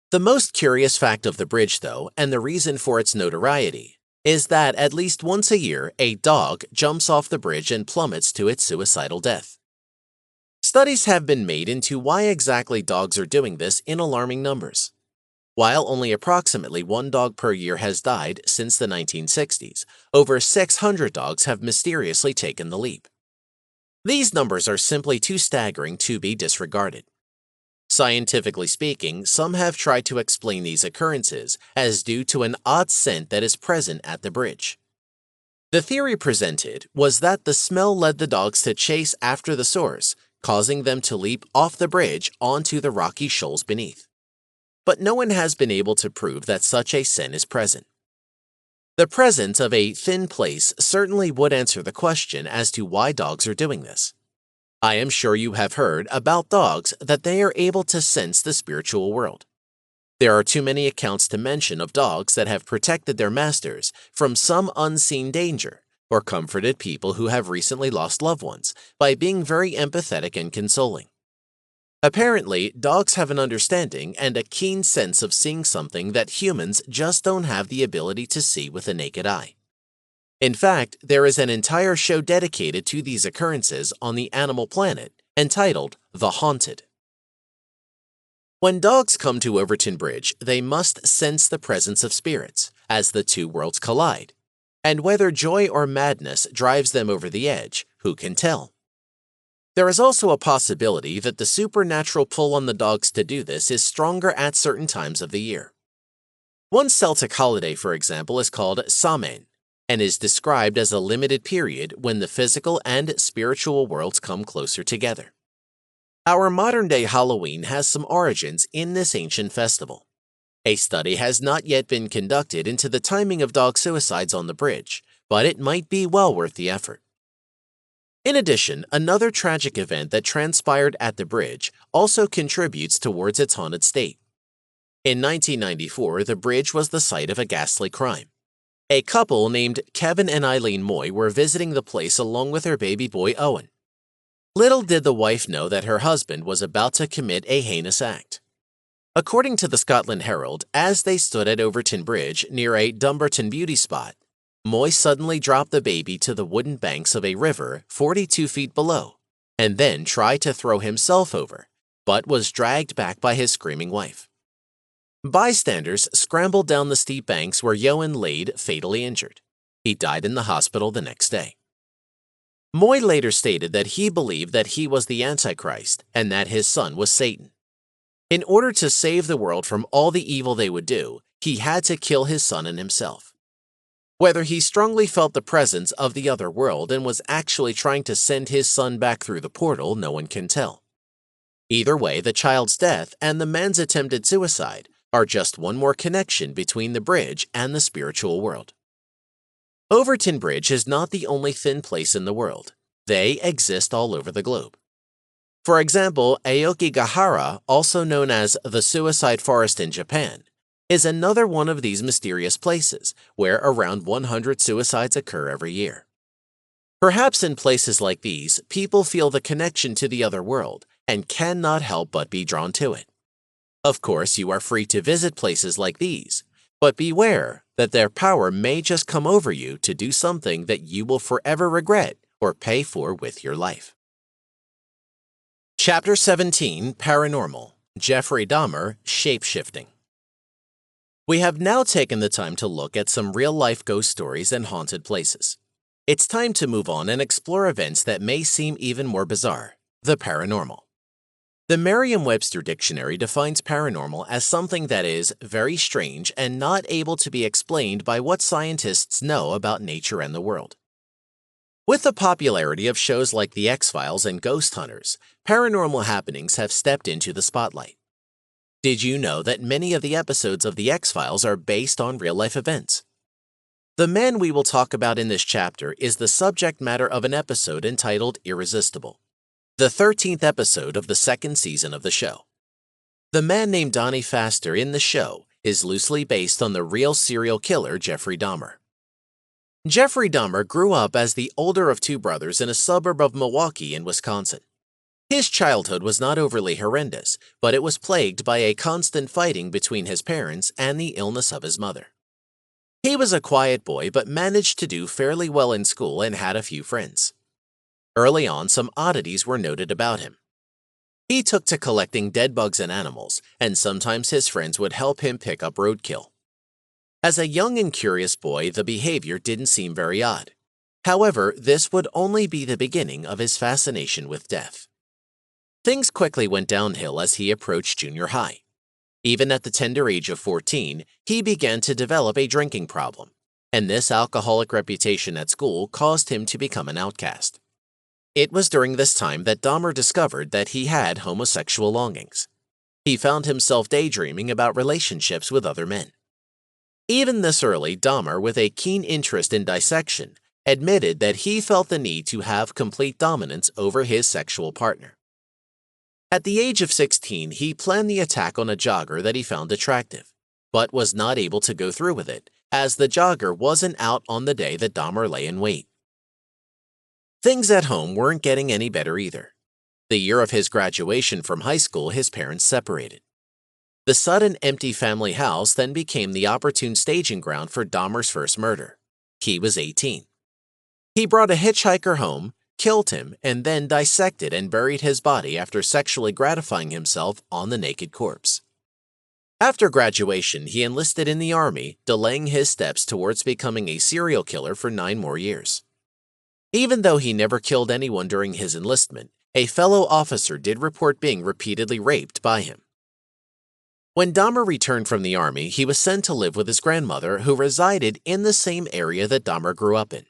The most curious fact of the bridge, though, and the reason for its notoriety, is that at least once a year, a dog jumps off the bridge and plummets to its suicidal death. Studies have been made into why exactly dogs are doing this in alarming numbers. While only approximately one dog per year has died since the 1960s, over 600 dogs have mysteriously taken the leap. These numbers are simply too staggering to be disregarded. Scientifically speaking, some have tried to explain these occurrences as due to an odd scent that is present at the bridge. The theory presented was that the smell led the dogs to chase after the source, causing them to leap off the bridge onto the rocky shoals beneath. But no one has been able to prove that such a scent is present. The presence of a thin place certainly would answer the question as to why dogs are doing this. I am sure you have heard about dogs that they are able to sense the spiritual world. There are too many accounts to mention of dogs that have protected their masters from some unseen danger or comforted people who have recently lost loved ones by being very empathetic and consoling. Apparently, dogs have an understanding and a keen sense of seeing something that humans just don't have the ability to see with the naked eye. In fact, there is an entire show dedicated to these occurrences on the Animal Planet entitled The Haunted. When dogs come to Overton Bridge, they must sense the presence of spirits as the two worlds collide, and whether joy or madness drives them over the edge, who can tell? There is also a possibility that the supernatural pull on the dogs to do this is stronger at certain times of the year. One Celtic holiday, for example, is called Samhain, and is described as a limited period when the physical and spiritual worlds come closer together. Our modern-day Halloween has some origins in this ancient festival. A study has not yet been conducted into the timing of dog suicides on the bridge, but it might be well worth the effort. In addition, another tragic event that transpired at the bridge also contributes towards its haunted state. In 1994, the bridge was the site of a ghastly crime. A couple named Kevin and Eileen Moy were visiting the place along with their baby boy Owen. Little did the wife know that her husband was about to commit a heinous act. According to the Scotland Herald, as they stood at Overton Bridge near a Dumbarton beauty spot, Moy suddenly dropped the baby to the wooden banks of a river 42 feet below, and then tried to throw himself over, but was dragged back by his screaming wife. Bystanders scrambled down the steep banks where Owen laid fatally injured. He died in the hospital the next day. Moy later stated that he believed that he was the Antichrist and that his son was Satan. In order to save the world from all the evil they would do, he had to kill his son and himself. Whether he strongly felt the presence of the other world and was actually trying to send his son back through the portal, no one can tell. Either way, the child's death and the man's attempted suicide are just one more connection between the bridge and the spiritual world. Overton Bridge is not the only thin place in the world. They exist all over the globe. For example, Aokigahara, also known as the Suicide Forest in Japan, is another one of these mysterious places where around 100 suicides occur every year. Perhaps in places like these, people feel the connection to the other world and cannot help but be drawn to it. Of course, you are free to visit places like these, but beware that their power may just come over you to do something that you will forever regret or pay for with your life. Chapter 17, Paranormal, Jeffrey Dahmer, Shape-Shifting. We have now taken the time to look at some real-life ghost stories and haunted places. It's time to move on and explore events that may seem even more bizarre, the paranormal. The Merriam-Webster Dictionary defines paranormal as something that is very strange and not able to be explained by what scientists know about nature and the world. With the popularity of shows like The X-Files and Ghost Hunters, paranormal happenings have stepped into the spotlight. Did you know that many of the episodes of The X-Files are based on real-life events? The man we will talk about in this chapter is the subject matter of an episode entitled Irresistible, the 13th episode of the second season of the show. The man named Donnie Pfaster in the show is loosely based on the real serial killer Jeffrey Dahmer. Jeffrey Dahmer grew up as the older of two brothers in a suburb of Milwaukee in Wisconsin. His childhood was not overly horrendous, but it was plagued by a constant fighting between his parents and the illness of his mother. He was a quiet boy but managed to do fairly well in school and had a few friends. Early on, some oddities were noted about him. He took to collecting dead bugs and animals, and sometimes his friends would help him pick up roadkill. As a young and curious boy, the behavior didn't seem very odd. However, this would only be the beginning of his fascination with death. Things quickly went downhill as he approached junior high. Even at the tender age of 14, he began to develop a drinking problem, and this alcoholic reputation at school caused him to become an outcast. It was during this time that Dahmer discovered that he had homosexual longings. He found himself daydreaming about relationships with other men. Even this early, Dahmer, with a keen interest in dissection, admitted that he felt the need to have complete dominance over his sexual partner. At the age of 16, he planned the attack on a jogger that he found attractive, but was not able to go through with it, as the jogger wasn't out on the day that Dahmer lay in wait. Things at home weren't getting any better either. The year of his graduation from high school, his parents separated. The sudden empty family house then became the opportune staging ground for Dahmer's first murder. He was 18. He brought a hitchhiker home, killed him, and then dissected and buried his body after sexually gratifying himself on the naked corpse. After graduation, he enlisted in the Army, delaying his steps towards becoming a serial killer for 9 more years. Even though he never killed anyone during his enlistment, a fellow officer did report being repeatedly raped by him. When Dahmer returned from the Army, he was sent to live with his grandmother, who resided in the same area that Dahmer grew up in.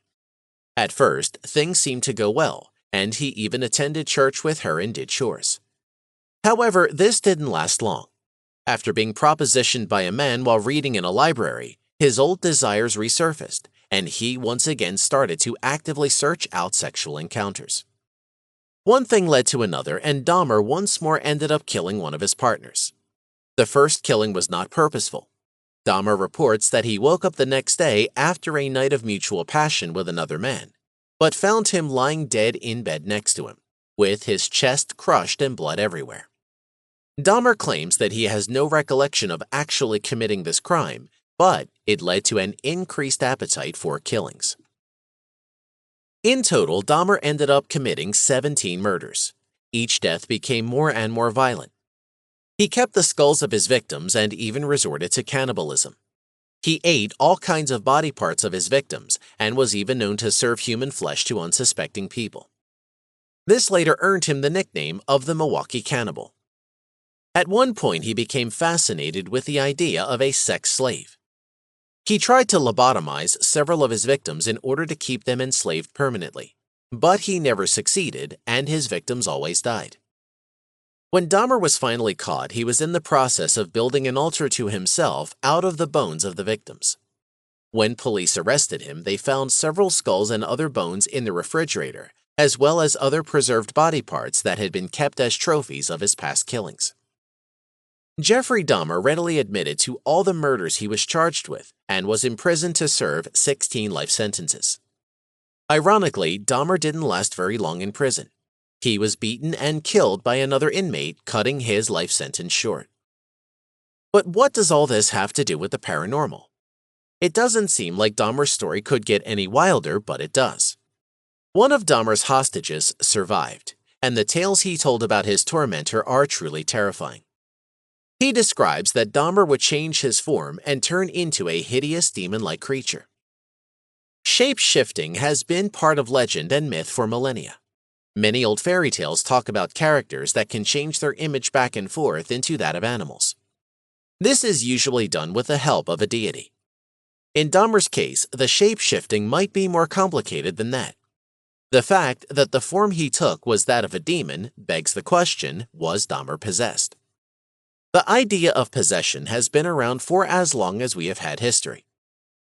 At first, things seemed to go well, and he even attended church with her and did chores. However, this didn't last long. After being propositioned by a man while reading in a library, his old desires resurfaced, and he once again started to actively search out sexual encounters. One thing led to another, and Dahmer once more ended up killing one of his partners. The first killing was not purposeful. Dahmer reports that he woke up the next day after a night of mutual passion with another man, but found him lying dead in bed next to him, with his chest crushed and blood everywhere. Dahmer claims that he has no recollection of actually committing this crime, but it led to an increased appetite for killings. In total, Dahmer ended up committing 17 murders. Each death became more and more violent. He kept the skulls of his victims and even resorted to cannibalism. He ate all kinds of body parts of his victims and was even known to serve human flesh to unsuspecting people. This later earned him the nickname of the Milwaukee Cannibal. At one point, he became fascinated with the idea of a sex slave. He tried to lobotomize several of his victims in order to keep them enslaved permanently, but he never succeeded, and his victims always died. When Dahmer was finally caught, he was in the process of building an altar to himself out of the bones of the victims. When police arrested him, they found several skulls and other bones in the refrigerator, as well as other preserved body parts that had been kept as trophies of his past killings. Jeffrey Dahmer readily admitted to all the murders he was charged with and was imprisoned to serve 16 life sentences. Ironically, Dahmer didn't last very long in prison. He was beaten and killed by another inmate, cutting his life sentence short. But what does all this have to do with the paranormal? It doesn't seem like Dahmer's story could get any wilder, but it does. One of Dahmer's hostages survived, and the tales he told about his tormentor are truly terrifying. He describes that Dahmer would change his form and turn into a hideous demon-like creature. Shape-shifting has been part of legend and myth for millennia. Many old fairy tales talk about characters that can change their image back and forth into that of animals. This is usually done with the help of a deity. In Dahmer's case, the shape-shifting might be more complicated than that. The fact that the form he took was that of a demon begs the question, was Dahmer possessed? The idea of possession has been around for as long as we have had history.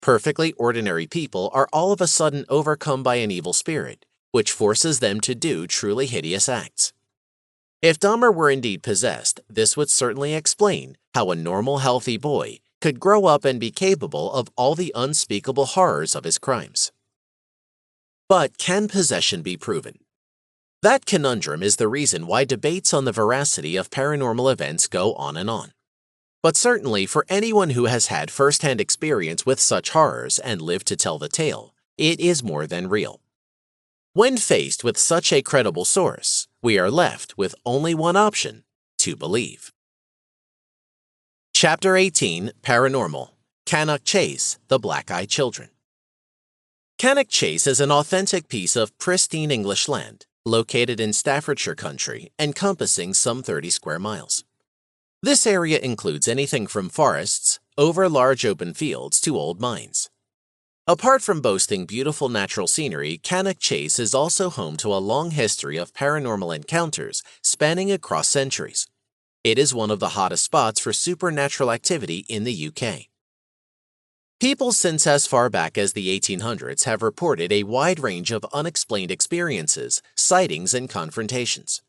Perfectly ordinary people are all of a sudden overcome by an evil spirit, which forces them to do truly hideous acts. If Dahmer were indeed possessed, this would certainly explain how a normal, healthy boy could grow up and be capable of all the unspeakable horrors of his crimes. But can possession be proven? That conundrum is the reason why debates on the veracity of paranormal events go on and on. But certainly for anyone who has had first-hand experience with such horrors and lived to tell the tale, it is more than real. When faced with such a credible source, we are left with only one option: to believe. Chapter 18, Paranormal, Cannock Chase, The Black-Eyed Children. Cannock Chase is an authentic piece of pristine English land, located in Staffordshire country, encompassing some 30 square miles. This area includes anything from forests, over large open fields, to old mines. Apart from boasting beautiful natural scenery, Cannock Chase is also home to a long history of paranormal encounters spanning across centuries. It is one of the hottest spots for supernatural activity in the UK. People since as far back as the 1800s have reported a wide range of unexplained experiences, sightings, and confrontations.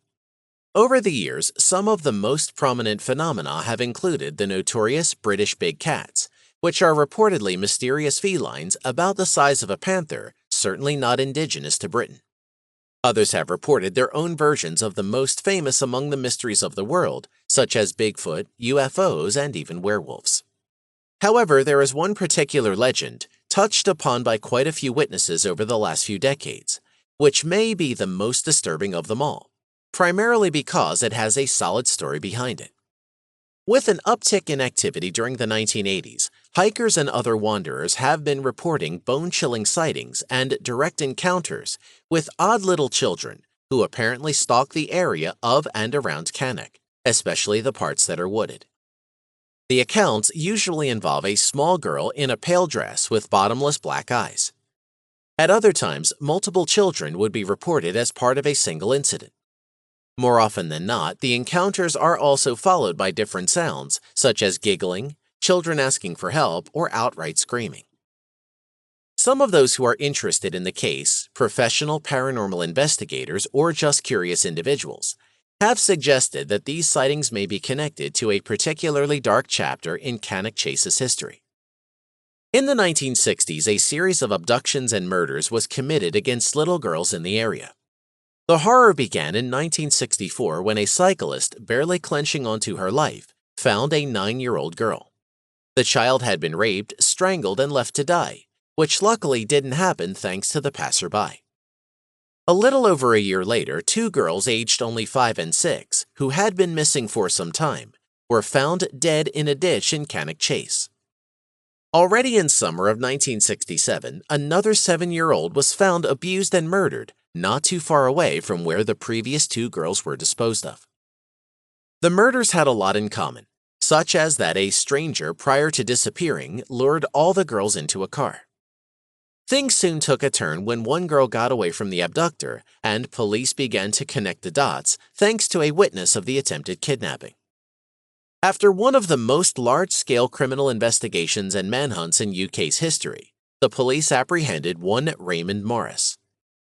Over the years, some of the most prominent phenomena have included the notorious British big cats, which are reportedly mysterious felines about the size of a panther, certainly not indigenous to Britain. Others have reported their own versions of the most famous among the mysteries of the world, such as Bigfoot, UFOs, and even werewolves. However, there is one particular legend, touched upon by quite a few witnesses over the last few decades, which may be the most disturbing of them all, primarily because it has a solid story behind it. With an uptick in activity during the 1980s, hikers and other wanderers have been reporting bone-chilling sightings and direct encounters with odd little children who apparently stalk the area of and around Cannock, especially the parts that are wooded. The accounts usually involve a small girl in a pale dress with bottomless black eyes. At other times, multiple children would be reported as part of a single incident. More often than not, the encounters are also followed by different sounds, such as giggling, children asking for help, or outright screaming. Some of those who are interested in the case, professional paranormal investigators or just curious individuals, have suggested that these sightings may be connected to a particularly dark chapter in Cannock Chase's history. In the 1960s, a series of abductions and murders was committed against little girls in the area. The horror began in 1964 when a cyclist, barely clenching onto her life, found a 9-year-old girl. The child had been raped, strangled, and left to die, which luckily didn't happen thanks to the passerby. A little over a year later, 2 girls aged only 5 and 6, who had been missing for some time, were found dead in a ditch in Cannock Chase. Already in summer of 1967, another 7-year-old was found abused and murdered not too far away from where the previous 2 girls were disposed of. The murders had a lot in common, such as that a stranger prior to disappearing lured all the girls into a car. Things soon took a turn when one girl got away from the abductor and police began to connect the dots thanks to a witness of the attempted kidnapping. After one of the most large-scale criminal investigations and manhunts in UK's history, the police apprehended one Raymond Morris.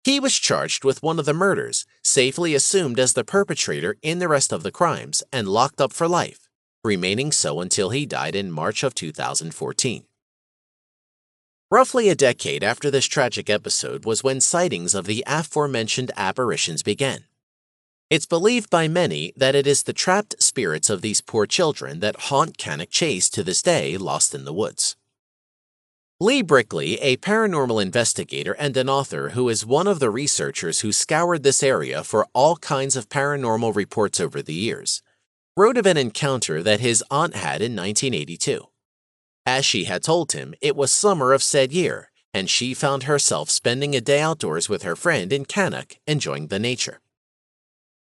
He was charged with one of the murders, safely assumed as the perpetrator in the rest of the crimes, and locked up for life, remaining so until he died in March of 2014. Roughly a decade after this tragic episode was when sightings of the aforementioned apparitions began. It's believed by many that it is the trapped spirits of these poor children that haunt Cannock Chase to this day, lost in the woods. Lee Brickley, a paranormal investigator and an author who is one of the researchers who scoured this area for all kinds of paranormal reports over the years, wrote of an encounter that his aunt had in 1982. As she had told him, it was summer of said year, and she found herself spending a day outdoors with her friend in Cannock, enjoying the nature.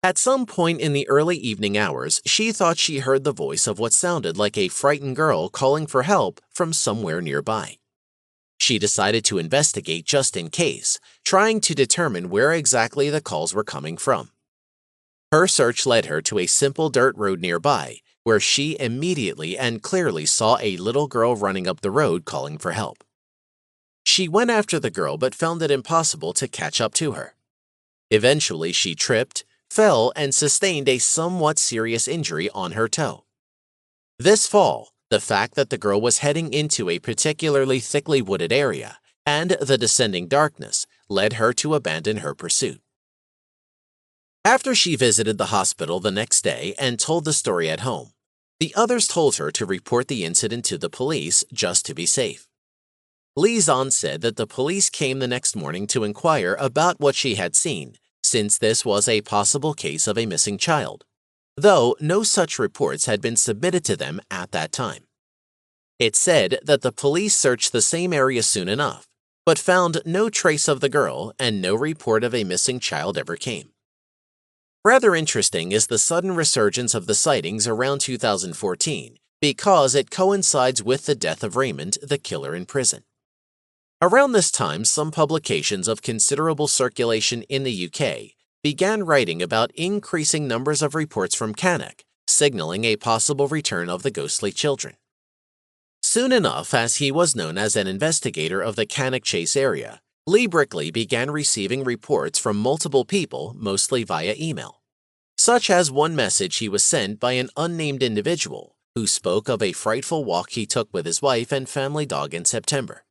At some point in the early evening hours, she thought she heard the voice of what sounded like a frightened girl calling for help from somewhere nearby. She decided to investigate just in case, trying to determine where exactly the calls were coming from. Her search led her to a simple dirt road nearby, where she immediately and clearly saw a little girl running up the road calling for help. She went after the girl but found it impossible to catch up to her. Eventually, she tripped, fell, and sustained a somewhat serious injury on her toe. This fall, the fact that the girl was heading into a particularly thickly wooded area, and the descending darkness led her to abandon her pursuit. After she visited the hospital the next day and told the story at home, the others told her to report the incident to the police just to be safe. Lizon said that the police came the next morning to inquire about what she had seen, since this was a possible case of a missing child, though no such reports had been submitted to them at that time. It said that the police searched the same area soon enough, but found no trace of the girl and no report of a missing child ever came. Rather interesting is the sudden resurgence of the sightings around 2014 because it coincides with the death of Raymond, the killer in prison. Around this time, some publications of considerable circulation in the UK began writing about increasing numbers of reports from Cannock, signaling a possible return of the ghostly children. Soon enough, as he was known as an investigator of the Cannock Chase area, Lee Brickley began receiving reports from multiple people, mostly via email, such as one message he was sent by an unnamed individual who spoke of a frightful walk he took with his wife and family dog in September.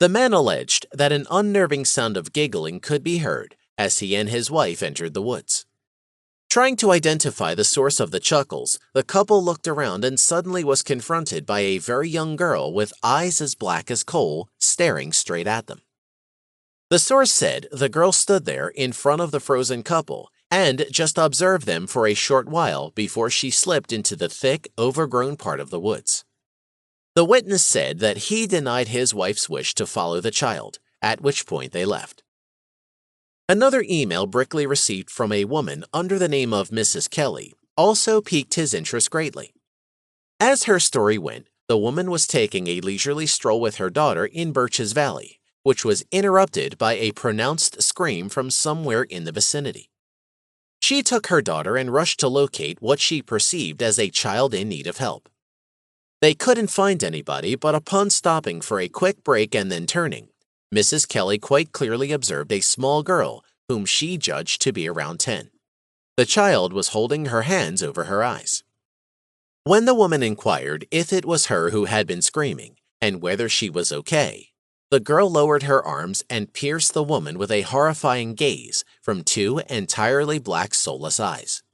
The man alleged that an unnerving sound of giggling could be heard as he and his wife entered the woods. Trying to identify the source of the chuckles, the couple looked around and suddenly was confronted by a very young girl with eyes as black as coal staring straight at them. The source said the girl stood there in front of the frozen couple and just observed them for a short while before she slipped into the thick, overgrown part of the woods. The witness said that he denied his wife's wish to follow the child, at which point they left. Another email Brickley received from a woman under the name of Mrs. Kelly also piqued his interest greatly. As her story went, the woman was taking a leisurely stroll with her daughter in Birches Valley, which was interrupted by a pronounced scream from somewhere in the vicinity. She took her daughter and rushed to locate what she perceived as a child in need of help. They couldn't find anybody, but upon stopping for a quick break and then turning, Mrs. Kelly quite clearly observed a small girl whom she judged to be around 10. The child was holding her hands over her eyes. When the woman inquired if it was her who had been screaming and whether she was okay, the girl lowered her arms and pierced the woman with a horrifying gaze from two entirely black soulless eyes.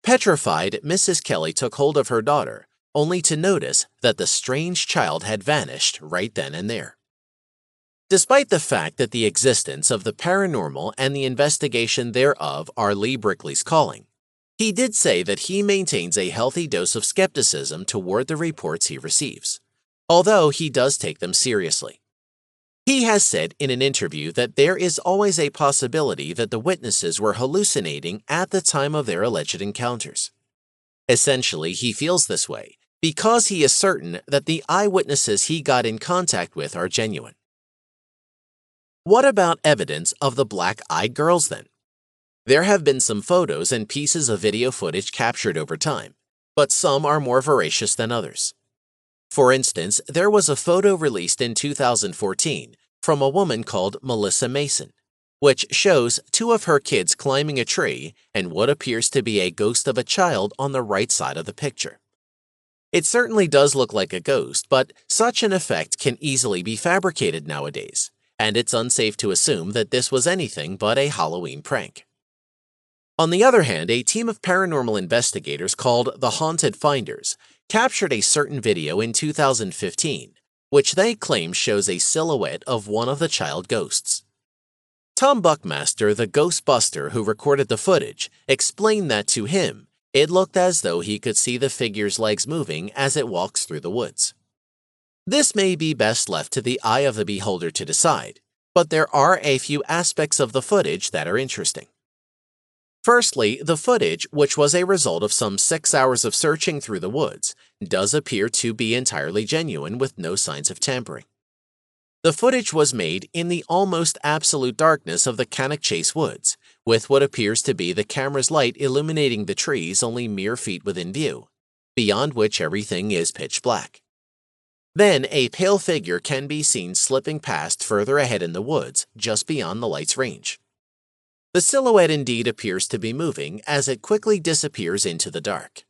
Petrified, Mrs. Kelly took hold of her daughter, only to notice that the strange child had vanished right then and there. Despite the fact that the existence of the paranormal and the investigation thereof are Lee Brickley's calling, he did say that he maintains a healthy dose of skepticism toward the reports he receives, although he does take them seriously. He has said in an interview that there is always a possibility that the witnesses were hallucinating at the time of their alleged encounters. Essentially, he feels this way because he is certain that the eyewitnesses he got in contact with are genuine. What about evidence of the black-eyed girls then? There have been some photos and pieces of video footage captured over time, but some are more veracious than others. For instance, there was a photo released in 2014 from a woman called Melissa Mason, which shows two of her kids climbing a tree and what appears to be a ghost of a child on the right side of the picture. It certainly does look like a ghost, but such an effect can easily be fabricated nowadays, and it's unsafe to assume that this was anything but a Halloween prank. On the other hand, a team of paranormal investigators called the Haunted Finders captured a certain video in 2015, which they claim shows a silhouette of one of the child ghosts. Tom Buckmaster, the Ghostbuster who recorded the footage, explained that to him, it looked as though he could see the figure's legs moving as it walks through the woods. This may be best left to the eye of the beholder to decide, but there are a few aspects of the footage that are interesting. Firstly, the footage, which was a result of some 6 hours of searching through the woods, does appear to be entirely genuine with no signs of tampering. The footage was made in the almost absolute darkness of the Cannock Chase woods, with what appears to be the camera's light illuminating the trees only mere feet within view, beyond which everything is pitch black. Then a pale figure can be seen slipping past further ahead in the woods, just beyond the light's range. The silhouette indeed appears to be moving as it quickly disappears into the dark.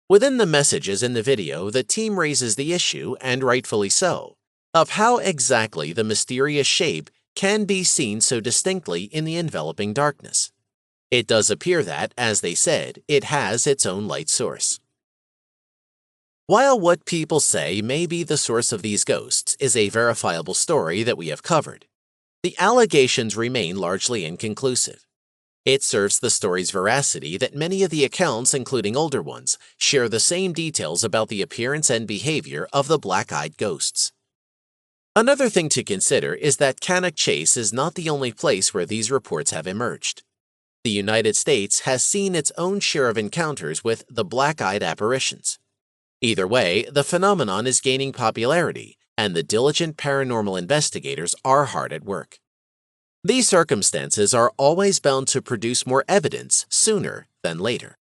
Within the messages in the video, the team raises the issue, and rightfully so, of how exactly the mysterious shape can be seen so distinctly in the enveloping darkness. It does appear that, as they said, it has its own light source. While what people say may be the source of these ghosts is a verifiable story that we have covered, the allegations remain largely inconclusive. It serves the story's veracity that many of the accounts, including older ones, share the same details about the appearance and behavior of the black-eyed ghosts. Another thing to consider is that Cannock Chase is not the only place where these reports have emerged. The United States has seen its own share of encounters with the black-eyed apparitions. Either way, the phenomenon is gaining popularity, and the diligent paranormal investigators are hard at work. These circumstances are always bound to produce more evidence sooner than later.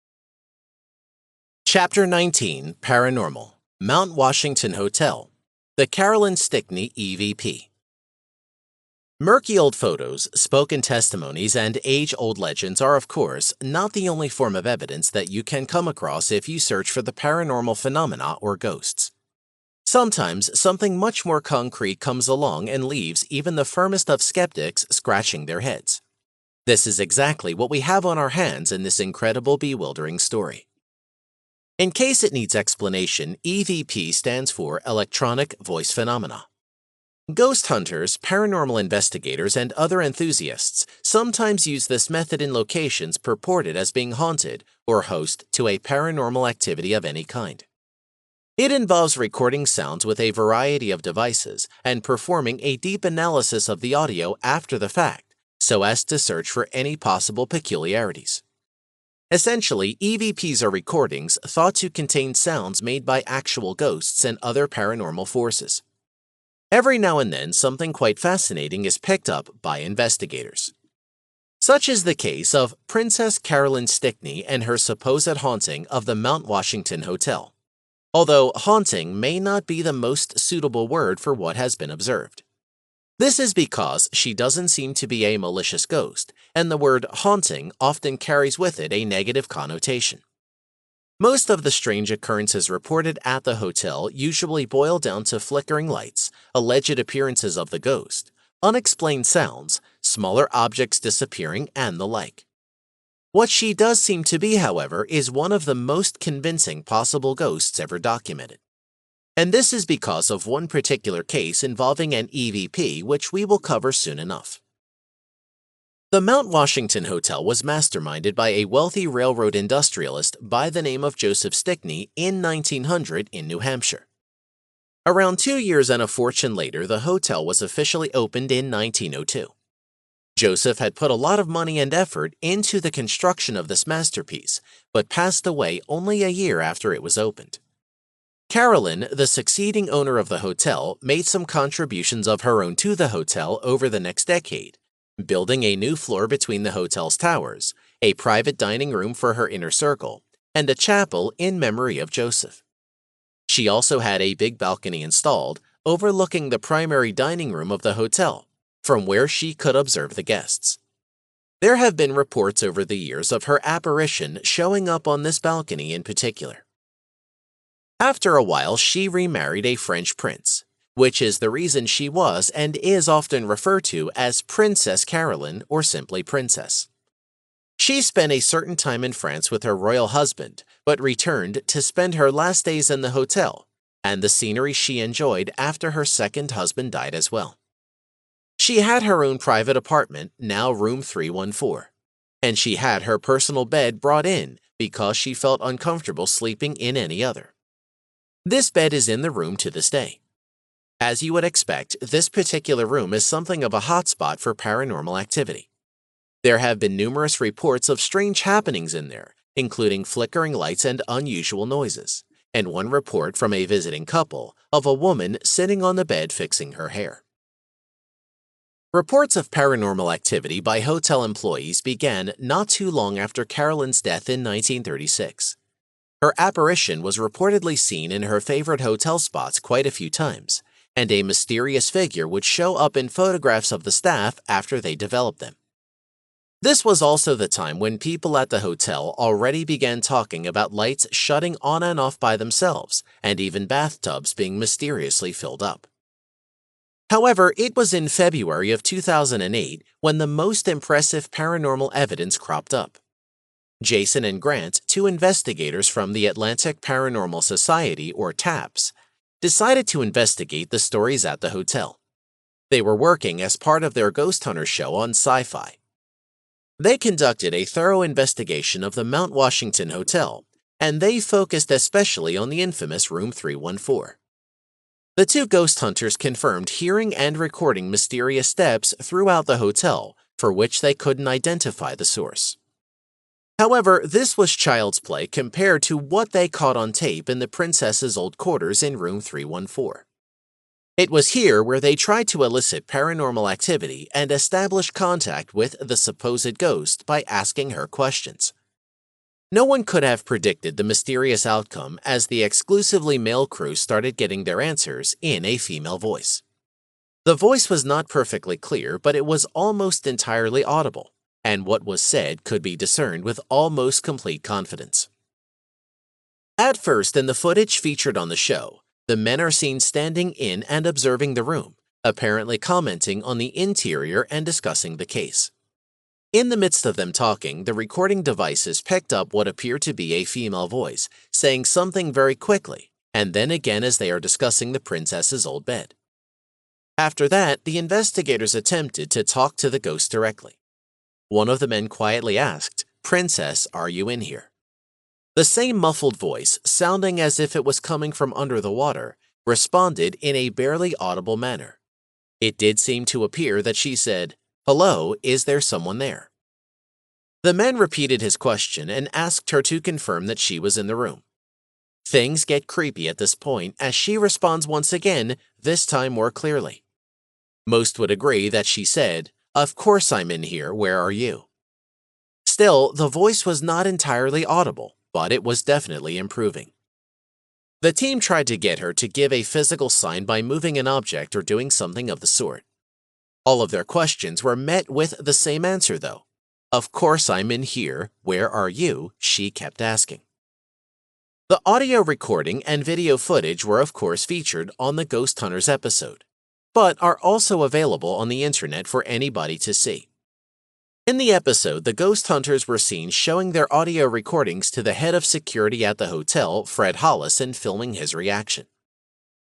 Chapter 19, Paranormal, Mount Washington Hotel, the Carolyn Stickney EVP. Murky old photos, spoken testimonies, and age-old legends are, of course, not the only form of evidence that you can come across if you search for the paranormal phenomena or ghosts. Sometimes something much more concrete comes along and leaves even the firmest of skeptics scratching their heads. This is exactly what we have on our hands in this incredible, bewildering story. In case it needs explanation, EVP stands for Electronic Voice Phenomena. Ghost hunters, paranormal investigators, and other enthusiasts sometimes use this method in locations purported as being haunted or host to a paranormal activity of any kind. It involves recording sounds with a variety of devices and performing a deep analysis of the audio after the fact so as to search for any possible peculiarities. Essentially, EVPs are recordings thought to contain sounds made by actual ghosts and other paranormal forces. Every now and then, something quite fascinating is picked up by investigators. Such is the case of Princess Carolyn Stickney and her supposed haunting of the Mount Washington Hotel. Although haunting may not be the most suitable word for what has been observed. This is because she doesn't seem to be a malicious ghost, and the word haunting often carries with it a negative connotation. Most of the strange occurrences reported at the hotel usually boil down to flickering lights, alleged appearances of the ghost, unexplained sounds, smaller objects disappearing, and the like. What she does seem to be, however, is one of the most convincing possible ghosts ever documented. And this is because of one particular case involving an EVP, which we will cover soon enough. The Mount Washington Hotel was masterminded by a wealthy railroad industrialist by the name of Joseph Stickney in 1900 in New Hampshire. Around 2 years and a fortune later, the hotel was officially opened in 1902. Joseph had put a lot of money and effort into the construction of this masterpiece, but passed away only a year after it was opened. Carolyn, the succeeding owner of the hotel, made some contributions of her own to the hotel over the next decade, building a new floor between the hotel's towers, a private dining room for her inner circle, and a chapel in memory of Joseph. She also had a big balcony installed, overlooking the primary dining room of the hotel, from where she could observe the guests. There have been reports over the years of her apparition showing up on this balcony in particular. After a while, she remarried a French prince, which is the reason she was and is often referred to as Princess Carolyn or simply Princess. She spent a certain time in France with her royal husband, but returned to spend her last days in the hotel and the scenery she enjoyed after her second husband died as well. She had her own private apartment, now room 314, and she had her personal bed brought in because she felt uncomfortable sleeping in any other. This bed is in the room to this day. As you would expect, this particular room is something of a hotspot for paranormal activity. There have been numerous reports of strange happenings in there, including flickering lights and unusual noises, and one report from a visiting couple of a woman sitting on the bed fixing her hair. Reports of paranormal activity by hotel employees began not too long after Carolyn's death in 1936. Her apparition was reportedly seen in her favorite hotel spots quite a few times, and a mysterious figure would show up in photographs of the staff after they developed them. This was also the time when people at the hotel already began talking about lights shutting on and off by themselves, and even bathtubs being mysteriously filled up. However, it was in February of 2008 when the most impressive paranormal evidence cropped up. Jason and Grant, two investigators from the Atlantic Paranormal Society, or TAPS, decided to investigate the stories at the hotel. They were working as part of their ghost hunter show on Sci-Fi. They conducted a thorough investigation of the Mount Washington Hotel, and they focused especially on the infamous Room 314. The two ghost hunters confirmed hearing and recording mysterious steps throughout the hotel, for which they couldn't identify the source. However, this was child's play compared to what they caught on tape in the princess's old quarters in Room 314. It was here where they tried to elicit paranormal activity and establish contact with the supposed ghost by asking her questions. No one could have predicted the mysterious outcome as the exclusively male crew started getting their answers in a female voice. The voice was not perfectly clear, but it was almost entirely audible, and what was said could be discerned with almost complete confidence. At first, in the footage featured on the show, the men are seen standing in and observing the room, apparently commenting on the interior and discussing the case. In the midst of them talking, the recording devices picked up what appeared to be a female voice, saying something very quickly, and then again as they are discussing the princess's old bed. After that, the investigators attempted to talk to the ghost directly. One of the men quietly asked, "Princess, are you in here?" The same muffled voice, sounding as if it was coming from under the water, responded in a barely audible manner. It did seem to appear that she said, "Hello, is there someone there?" The man repeated his question and asked her to confirm that she was in the room. Things get creepy at this point as she responds once again, this time more clearly. Most would agree that she said, "Of course I'm in here, where are you?" Still, the voice was not entirely audible, but it was definitely improving. The team tried to get her to give a physical sign by moving an object or doing something of the sort. All of their questions were met with the same answer, though. "Of course I'm in here, where are you?" she kept asking. The audio recording and video footage were of course featured on the Ghost Hunters episode, but are also available on the internet for anybody to see. In the episode, the ghost hunters were seen showing their audio recordings to the head of security at the hotel, Fred Hollis, and filming his reaction.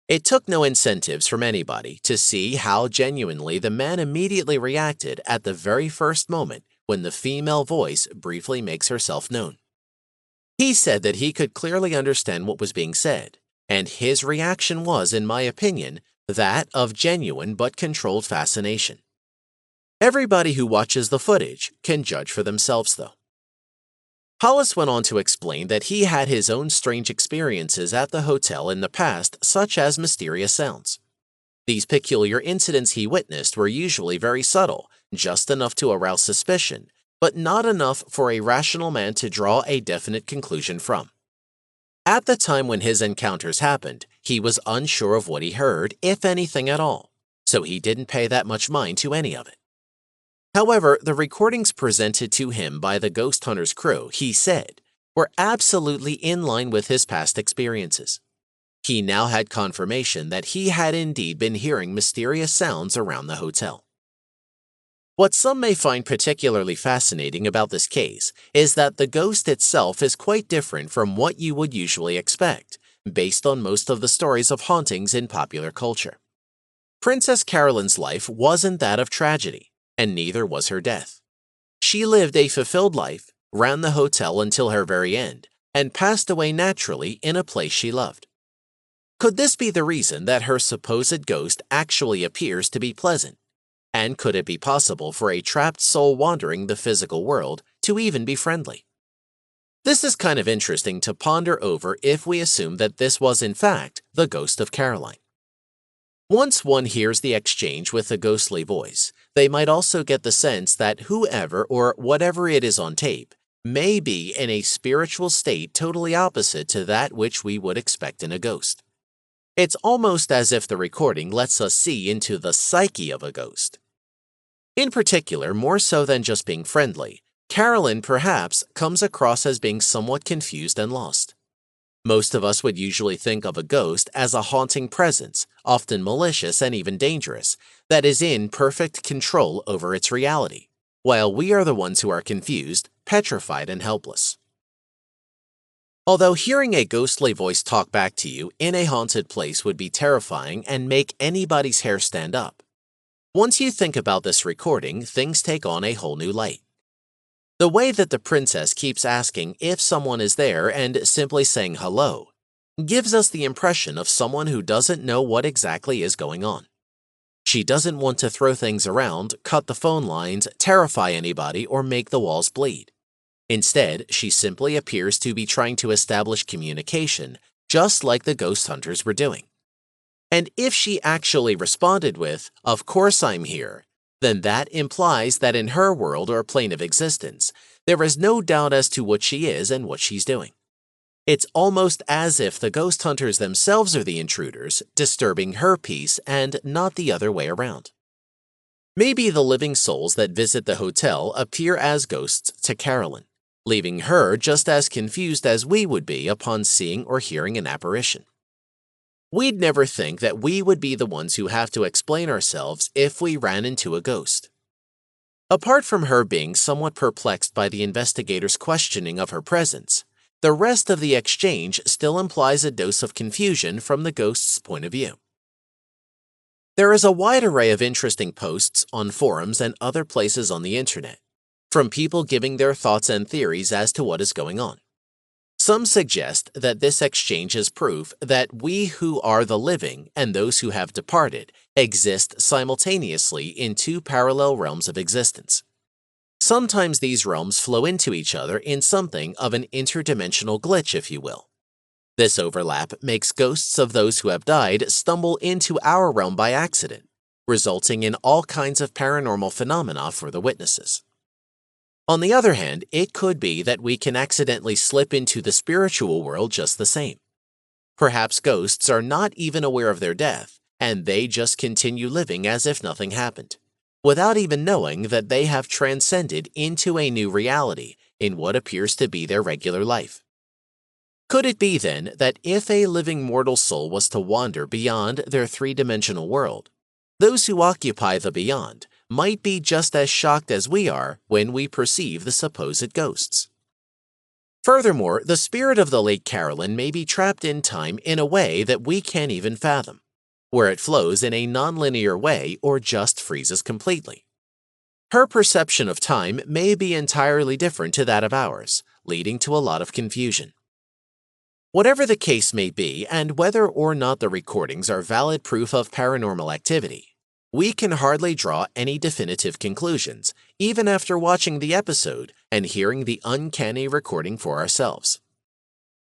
It took no incentives from anybody to see how genuinely the man immediately reacted at the very first moment when the female voice briefly makes herself known. He said that he could clearly understand what was being said, and his reaction was, in my opinion, that of genuine but controlled fascination. Everybody who watches the footage can judge for themselves, though. Hollis went on to explain that he had his own strange experiences at the hotel in the past, such as mysterious sounds. These peculiar incidents he witnessed were usually very subtle, just enough to arouse suspicion, but not enough for a rational man to draw a definite conclusion from. At the time when his encounters happened, he was unsure of what he heard, if anything at all, so he didn't pay that much mind to any of it. However, the recordings presented to him by the Ghost Hunters crew, he said, were absolutely in line with his past experiences. He now had confirmation that he had indeed been hearing mysterious sounds around the hotel. What some may find particularly fascinating about this case is that the ghost itself is quite different from what you would usually expect, based on most of the stories of hauntings in popular culture. Princess Carolyn's life wasn't that of tragedy, and neither was her death. She lived a fulfilled life, ran the hotel until her very end, and passed away naturally in a place she loved. Could this be the reason that her supposed ghost actually appears to be pleasant? And could it be possible for a trapped soul wandering the physical world to even be friendly? This is kind of interesting to ponder over if we assume that this was in fact the ghost of Caroline. Once one hears the exchange with the ghostly voice, they might also get the sense that whoever or whatever it is on tape may be in a spiritual state totally opposite to that which we would expect in a ghost. It's almost as if the recording lets us see into the psyche of a ghost. In particular, more so than just being friendly, Carolyn perhaps comes across as being somewhat confused and lost. Most of us would usually think of a ghost as a haunting presence, often malicious and even dangerous, that is in perfect control over its reality, while we are the ones who are confused, petrified, and helpless. Although hearing a ghostly voice talk back to you in a haunted place would be terrifying and make anybody's hair stand up, once you think about this recording, things take on a whole new light. The way that the princess keeps asking if someone is there and simply saying hello gives us the impression of someone who doesn't know what exactly is going on. She doesn't want to throw things around, cut the phone lines, terrify anybody, or make the walls bleed. Instead, she simply appears to be trying to establish communication, just like the ghost hunters were doing. And if she actually responded with, "Of course I'm here," then that implies that in her world or plane of existence, there is no doubt as to what she is and what she's doing. It's almost as if the ghost hunters themselves are the intruders, disturbing her peace and not the other way around. Maybe the living souls that visit the hotel appear as ghosts to Carolyn, leaving her just as confused as we would be upon seeing or hearing an apparition. We'd never think that we would be the ones who have to explain ourselves if we ran into a ghost. Apart from her being somewhat perplexed by the investigator's questioning of her presence, the rest of the exchange still implies a dose of confusion from the ghost's point of view. There is a wide array of interesting posts on forums and other places on the internet, from people giving their thoughts and theories as to what is going on. Some suggest that this exchange is proof that we who are the living and those who have departed exist simultaneously in two parallel realms of existence. Sometimes these realms flow into each other in something of an interdimensional glitch, if you will. This overlap makes ghosts of those who have died stumble into our realm by accident, resulting in all kinds of paranormal phenomena for the witnesses. On the other hand, it could be that we can accidentally slip into the spiritual world just the same. Perhaps ghosts are not even aware of their death, and they just continue living as if nothing happened, without even knowing that they have transcended into a new reality in what appears to be their regular life. Could it be then that if a living mortal soul was to wander beyond their three-dimensional world, those who occupy the beyond might be just as shocked as we are when we perceive the supposed ghosts? Furthermore, the spirit of the late Carolyn may be trapped in time in a way that we can't even fathom, where it flows in a nonlinear way or just freezes completely. Her perception of time may be entirely different to that of ours, leading to a lot of confusion. Whatever the case may be, and whether or not the recordings are valid proof of paranormal activity, we can hardly draw any definitive conclusions, even after watching the episode and hearing the uncanny recording for ourselves.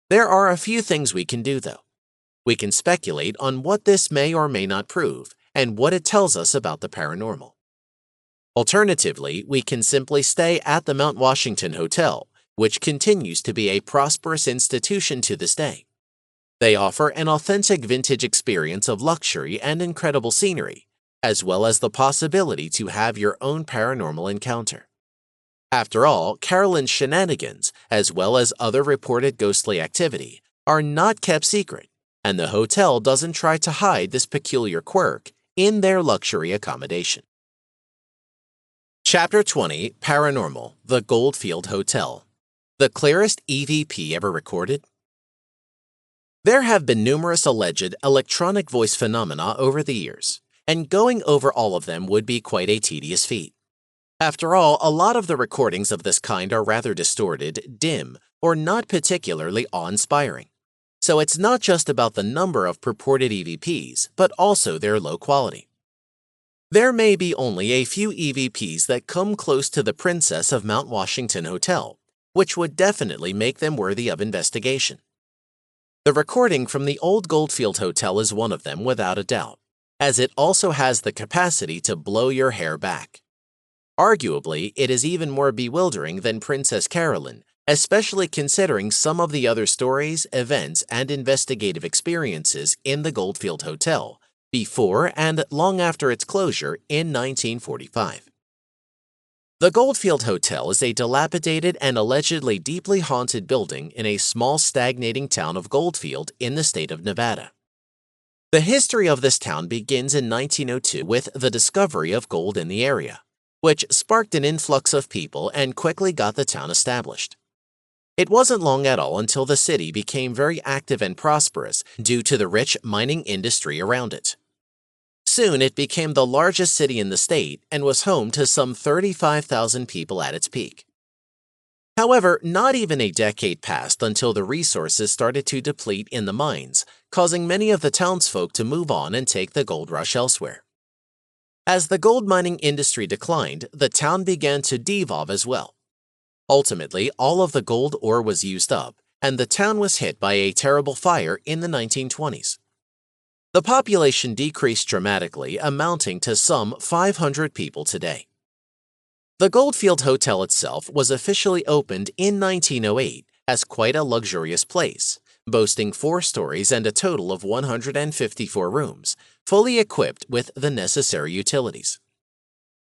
There are a few things we can do, though. We can speculate on what this may or may not prove and what it tells us about the paranormal. Alternatively, we can simply stay at the Mount Washington Hotel, which continues to be a prosperous institution to this day. They offer an authentic vintage experience of luxury and incredible scenery, as well as the possibility to have your own paranormal encounter. After all, Carolyn's shenanigans, as well as other reported ghostly activity, are not kept secret, and the hotel doesn't try to hide this peculiar quirk in their luxury accommodation. Chapter 20, Paranormal, The Goldfield Hotel. The clearest EVP ever recorded? There have been numerous alleged electronic voice phenomena over the years, and going over all of them would be quite a tedious feat. After all, a lot of the recordings of this kind are rather distorted, dim, or not particularly awe-inspiring. So it's not just about the number of purported EVPs, but also their low quality. There may be only a few EVPs that come close to the Princess of Mount Washington Hotel, which would definitely make them worthy of investigation. The recording from the old Goldfield Hotel is one of them without a doubt, as it also has the capacity to blow your hair back. Arguably, it is even more bewildering than Princess Carolyn, especially considering some of the other stories, events, and investigative experiences in the Goldfield Hotel before and long after its closure in 1945. The Goldfield Hotel is a dilapidated and allegedly deeply haunted building in a small stagnating town of Goldfield in the state of Nevada. The history of this town begins in 1902 with the discovery of gold in the area, which sparked an influx of people and quickly got the town established. It wasn't long at all until the city became very active and prosperous due to the rich mining industry around it. Soon it became the largest city in the state and was home to some 35,000 people at its peak. However, not even a decade passed until the resources started to deplete in the mines, causing many of the townsfolk to move on and take the gold rush elsewhere. As the gold mining industry declined, the town began to devolve as well. Ultimately, all of the gold ore was used up, and the town was hit by a terrible fire in the 1920s. The population decreased dramatically, amounting to some 500 people today. The Goldfield Hotel itself was officially opened in 1908 as quite a luxurious place, boasting 4 stories and a total of 154 rooms, fully equipped with the necessary utilities.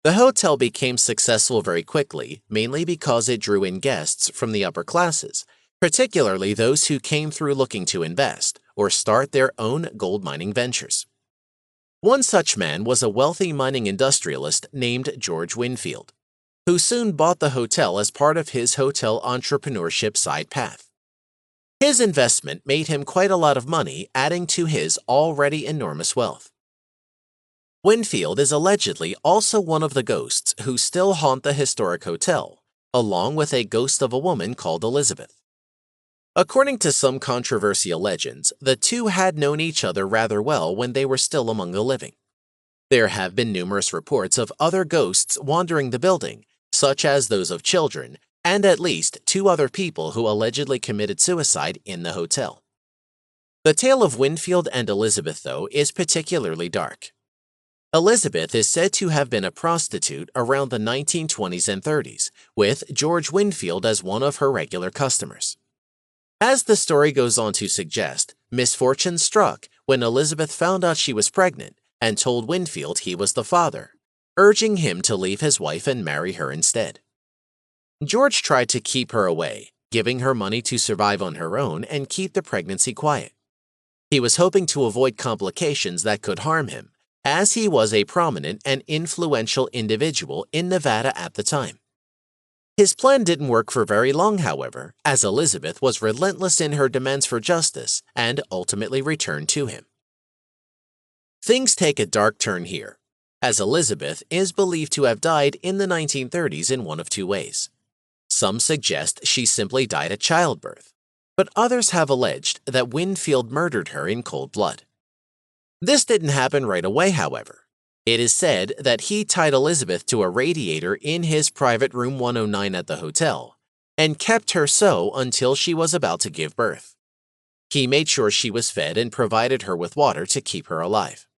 The hotel became successful very quickly, mainly because it drew in guests from the upper classes, particularly those who came through looking to invest or start their own gold mining ventures. One such man was a wealthy mining industrialist named George Winfield, who soon bought the hotel as part of his hotel entrepreneurship side path. His investment made him quite a lot of money, adding to his already enormous wealth. Winfield is allegedly also one of the ghosts who still haunt the historic hotel, along with a ghost of a woman called Elizabeth. According to some controversial legends, the two had known each other rather well when they were still among the living. There have been numerous reports of other ghosts wandering the building, such as those of children, and at least 2 other people who allegedly committed suicide in the hotel. The tale of Winfield and Elizabeth, though, is particularly dark. Elizabeth is said to have been a prostitute around the 1920s and 30s, with George Winfield as one of her regular customers. As the story goes on to suggest, misfortune struck when Elizabeth found out she was pregnant and told Winfield he was the father, urging him to leave his wife and marry her instead. George tried to keep her away, giving her money to survive on her own and keep the pregnancy quiet. He was hoping to avoid complications that could harm him, as he was a prominent and influential individual in Nevada at the time. His plan didn't work for very long, however, as Elizabeth was relentless in her demands for justice and ultimately returned to him. Things take a dark turn here, as Elizabeth is believed to have died in the 1930s in one of 2 ways. Some suggest she simply died at childbirth, but others have alleged that Winfield murdered her in cold blood. This didn't happen right away, however. It is said that he tied Elizabeth to a radiator in his private room 109 at the hotel and kept her so until she was about to give birth. He made sure she was fed and provided her with water to keep her alive.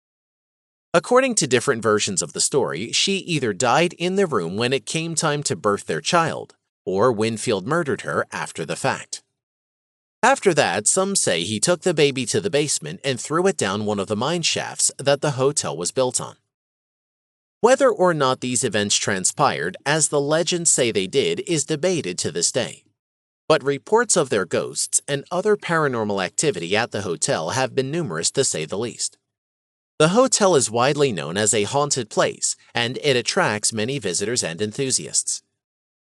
According to different versions of the story, she either died in the room when it came time to birth their child, or Winfield murdered her after the fact. After that, some say he took the baby to the basement and threw it down one of the mine shafts that the hotel was built on. Whether or not these events transpired, as the legends say they did, is debated to this day. But reports of their ghosts and other paranormal activity at the hotel have been numerous to say the least. The hotel is widely known as a haunted place, and it attracts many visitors and enthusiasts.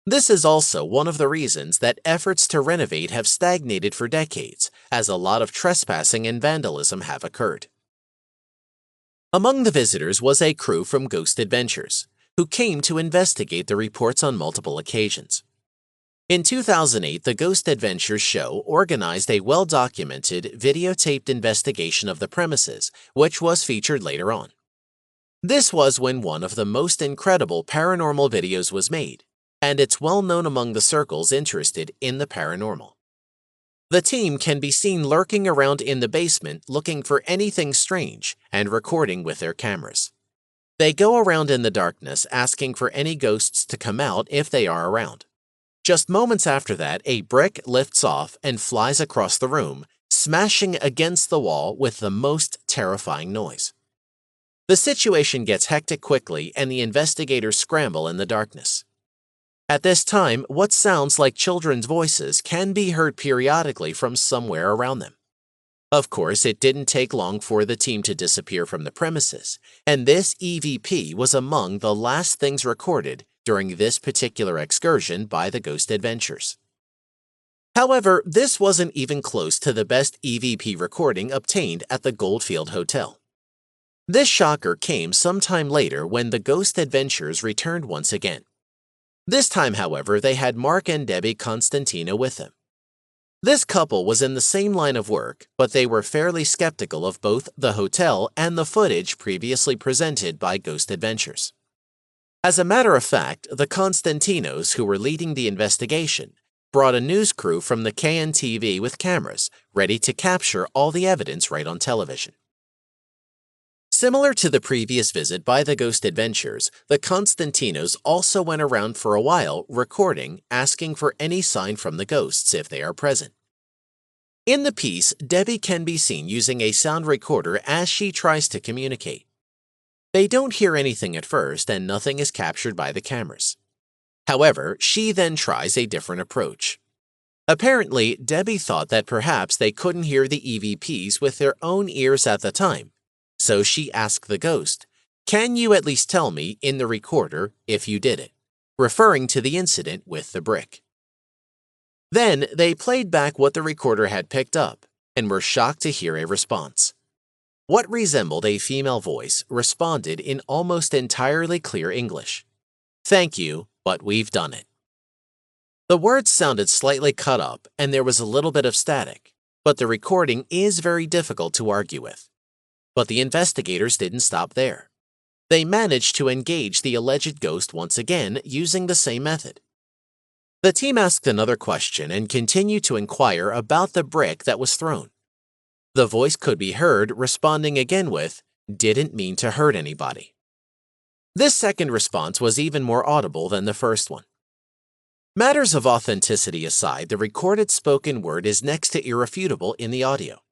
This is also one of the reasons that efforts to renovate have stagnated for decades, as a lot of trespassing and vandalism have occurred. Among the visitors was a crew from Ghost Adventures, who came to investigate the reports on multiple occasions. In 2008, the Ghost Adventures show organized a well-documented, videotaped investigation of the premises, which was featured later on. This was when one of the most incredible paranormal videos was made, and it's well known among the circles interested in the paranormal. The team can be seen lurking around in the basement looking for anything strange and recording with their cameras. They go around in the darkness asking for any ghosts to come out if they are around. Just moments after that, a brick lifts off and flies across the room, smashing against the wall with the most terrifying noise. The situation gets hectic quickly and the investigators scramble in the darkness. At this time, what sounds like children's voices can be heard periodically from somewhere around them. Of course, it didn't take long for the team to disappear from the premises, and this EVP was among the last things recorded during this particular excursion by the Ghost Adventures. However, this wasn't even close to the best EVP recording obtained at the Goldfield Hotel. This shocker came sometime later when the Ghost Adventures returned once again. This time, however, they had Mark and Debbie Constantino with them. This couple was in the same line of work, but they were fairly skeptical of both the hotel and the footage previously presented by Ghost Adventures. As a matter of fact, the Constantinos, who were leading the investigation, brought a news crew from the KNTV with cameras, ready to capture all the evidence right on television. Similar to the previous visit by the Ghost Adventures, the Constantinos also went around for a while recording, asking for any sign from the ghosts if they are present. In the piece, Debbie can be seen using a sound recorder as she tries to communicate. They don't hear anything at first and nothing is captured by the cameras. However, she then tries a different approach. Apparently, Debbie thought that perhaps they couldn't hear the EVPs with their own ears at the time, so she asked the ghost, "Can you at least tell me in the recorder if you did it?" referring to the incident with the brick. Then they played back what the recorder had picked up and were shocked to hear a response. What resembled a female voice responded in almost entirely clear English. "Thank you, but we've done it." The words sounded slightly cut up and there was a little bit of static, but the recording is very difficult to argue with. But the investigators didn't stop there. They managed to engage the alleged ghost once again using the same method. The team asked another question and continued to inquire about the brick that was thrown. The voice could be heard responding again with, "Didn't mean to hurt anybody." This second response was even more audible than the first one. Matters of authenticity aside, the recorded spoken word is next to irrefutable in the audio.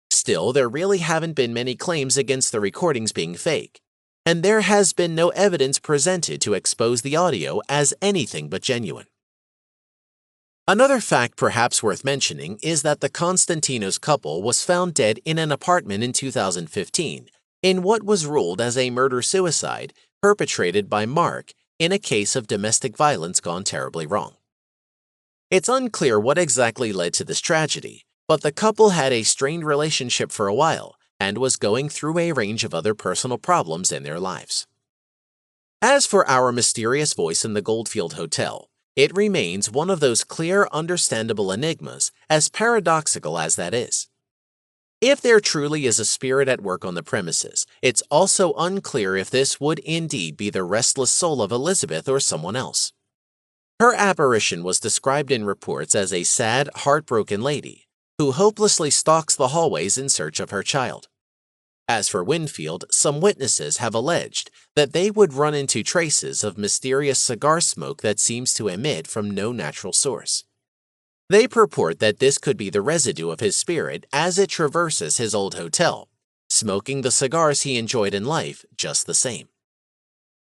Still, there really haven't been many claims against the recordings being fake, and there has been no evidence presented to expose the audio as anything but genuine. Another fact perhaps worth mentioning is that the Constantinos couple was found dead in an apartment in 2015 in what was ruled as a murder-suicide perpetrated by Mark in a case of domestic violence gone terribly wrong. It's unclear what exactly led to this tragedy, but the couple had a strained relationship for a while and was going through a range of other personal problems in their lives. As for our mysterious voice in the Goldfield Hotel, it remains one of those clear, understandable enigmas, as paradoxical as that is. If there truly is a spirit at work on the premises, it's also unclear if this would indeed be the restless soul of Elizabeth or someone else. Her apparition was described in reports as a sad, heartbroken lady who hopelessly stalks the hallways in search of her child. As for Winfield, some witnesses have alleged that they would run into traces of mysterious cigar smoke that seems to emit from no natural source. They purport that this could be the residue of his spirit as it traverses his old hotel, smoking the cigars he enjoyed in life just the same.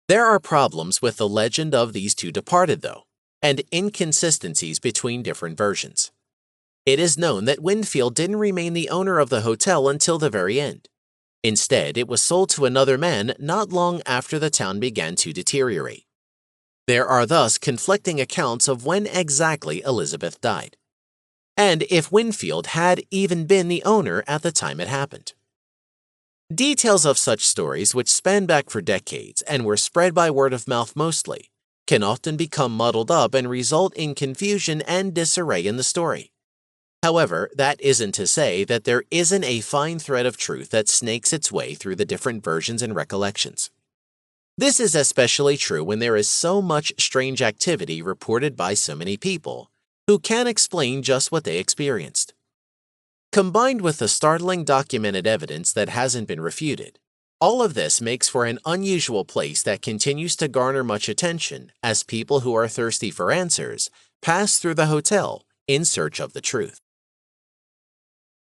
There are problems with the legend of these two departed, though, and inconsistencies between different versions. It is known that Winfield didn't remain the owner of the hotel until the very end. Instead, it was sold to another man not long after the town began to deteriorate. There are thus conflicting accounts of when exactly Elizabeth died, and if Winfield had even been the owner at the time it happened. Details of such stories, which span back for decades and were spread by word of mouth mostly, can often become muddled up and result in confusion and disarray in the story. However, that isn't to say that there isn't a fine thread of truth that snakes its way through the different versions and recollections. This is especially true when there is so much strange activity reported by so many people who can't explain just what they experienced. Combined with the startling documented evidence that hasn't been refuted, all of this makes for an unusual place that continues to garner much attention as people who are thirsty for answers pass through the hotel in search of the truth.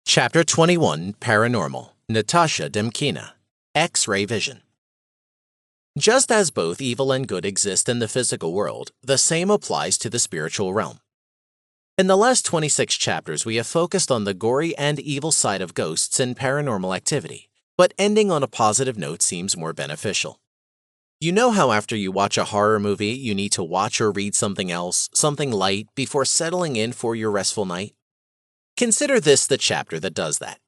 Chapter 21, Paranormal, Natasha Demkina, X-ray Vision. Just as both evil and good exist in the physical world, the same applies to the spiritual realm. In the last 26 chapters, we have focused on the gory and evil side of ghosts and paranormal activity, but ending on a positive note seems more beneficial. You know how after you watch a horror movie, you need to watch or read something else, something light, before settling in for your restful night? Consider this the chapter that does that.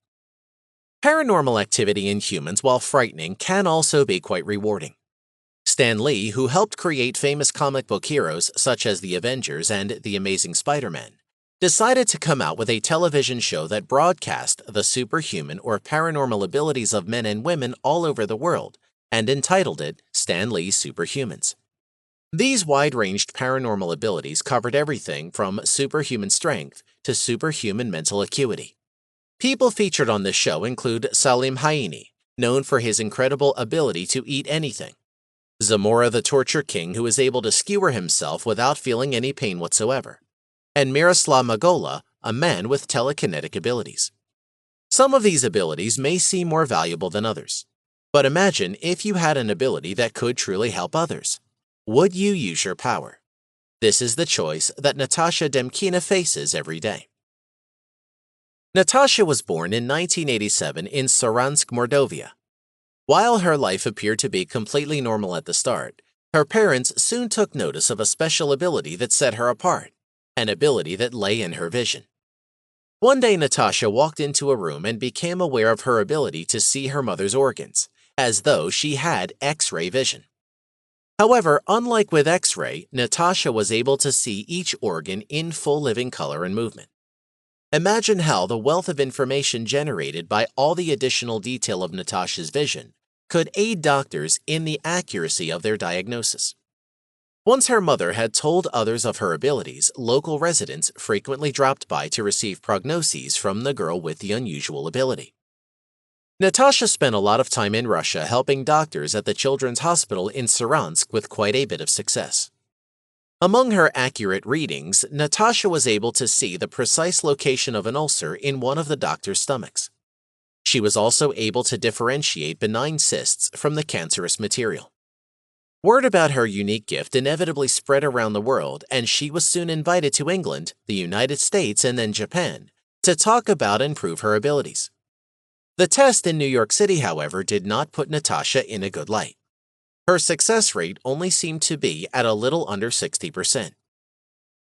Paranormal activity in humans, while frightening, can also be quite rewarding. Stan Lee, who helped create famous comic book heroes such as the Avengers and The Amazing Spider-Man, decided to come out with a television show that broadcast the superhuman or paranormal abilities of men and women all over the world and entitled it Stan Lee's Superhumans. These wide-ranged paranormal abilities covered everything from superhuman strength to superhuman mental acuity. People featured on this show include Salim Hayini, known for his incredible ability to eat anything, Zamora the Torture King, who is able to skewer himself without feeling any pain whatsoever, and Miroslav Magola, a man with telekinetic abilities. Some of these abilities may seem more valuable than others, but imagine if you had an ability that could truly help others. Would you use your power? This is the choice that Natasha Demkina faces every day. Natasha was born in 1987 in Saransk, Mordovia. While her life appeared to be completely normal at the start, her parents soon took notice of a special ability that set her apart, an ability that lay in her vision. One day, Natasha walked into a room and became aware of her ability to see her mother's organs, as though she had X-ray vision. However, unlike with X-ray, Natasha was able to see each organ in full living color and movement. Imagine how the wealth of information generated by all the additional detail of Natasha's vision could aid doctors in the accuracy of their diagnosis. Once her mother had told others of her abilities, local residents frequently dropped by to receive prognoses from the girl with the unusual ability. Natasha spent a lot of time in Russia helping doctors at the Children's Hospital in Saransk with quite a bit of success. Among her accurate readings, Natasha was able to see the precise location of an ulcer in one of the doctor's stomachs. She was also able to differentiate benign cysts from the cancerous material. Word about her unique gift inevitably spread around the world, and she was soon invited to England, the United States, and then Japan to talk about and prove her abilities. The test in New York City, however, did not put Natasha in a good light. Her success rate only seemed to be at a little under 60%.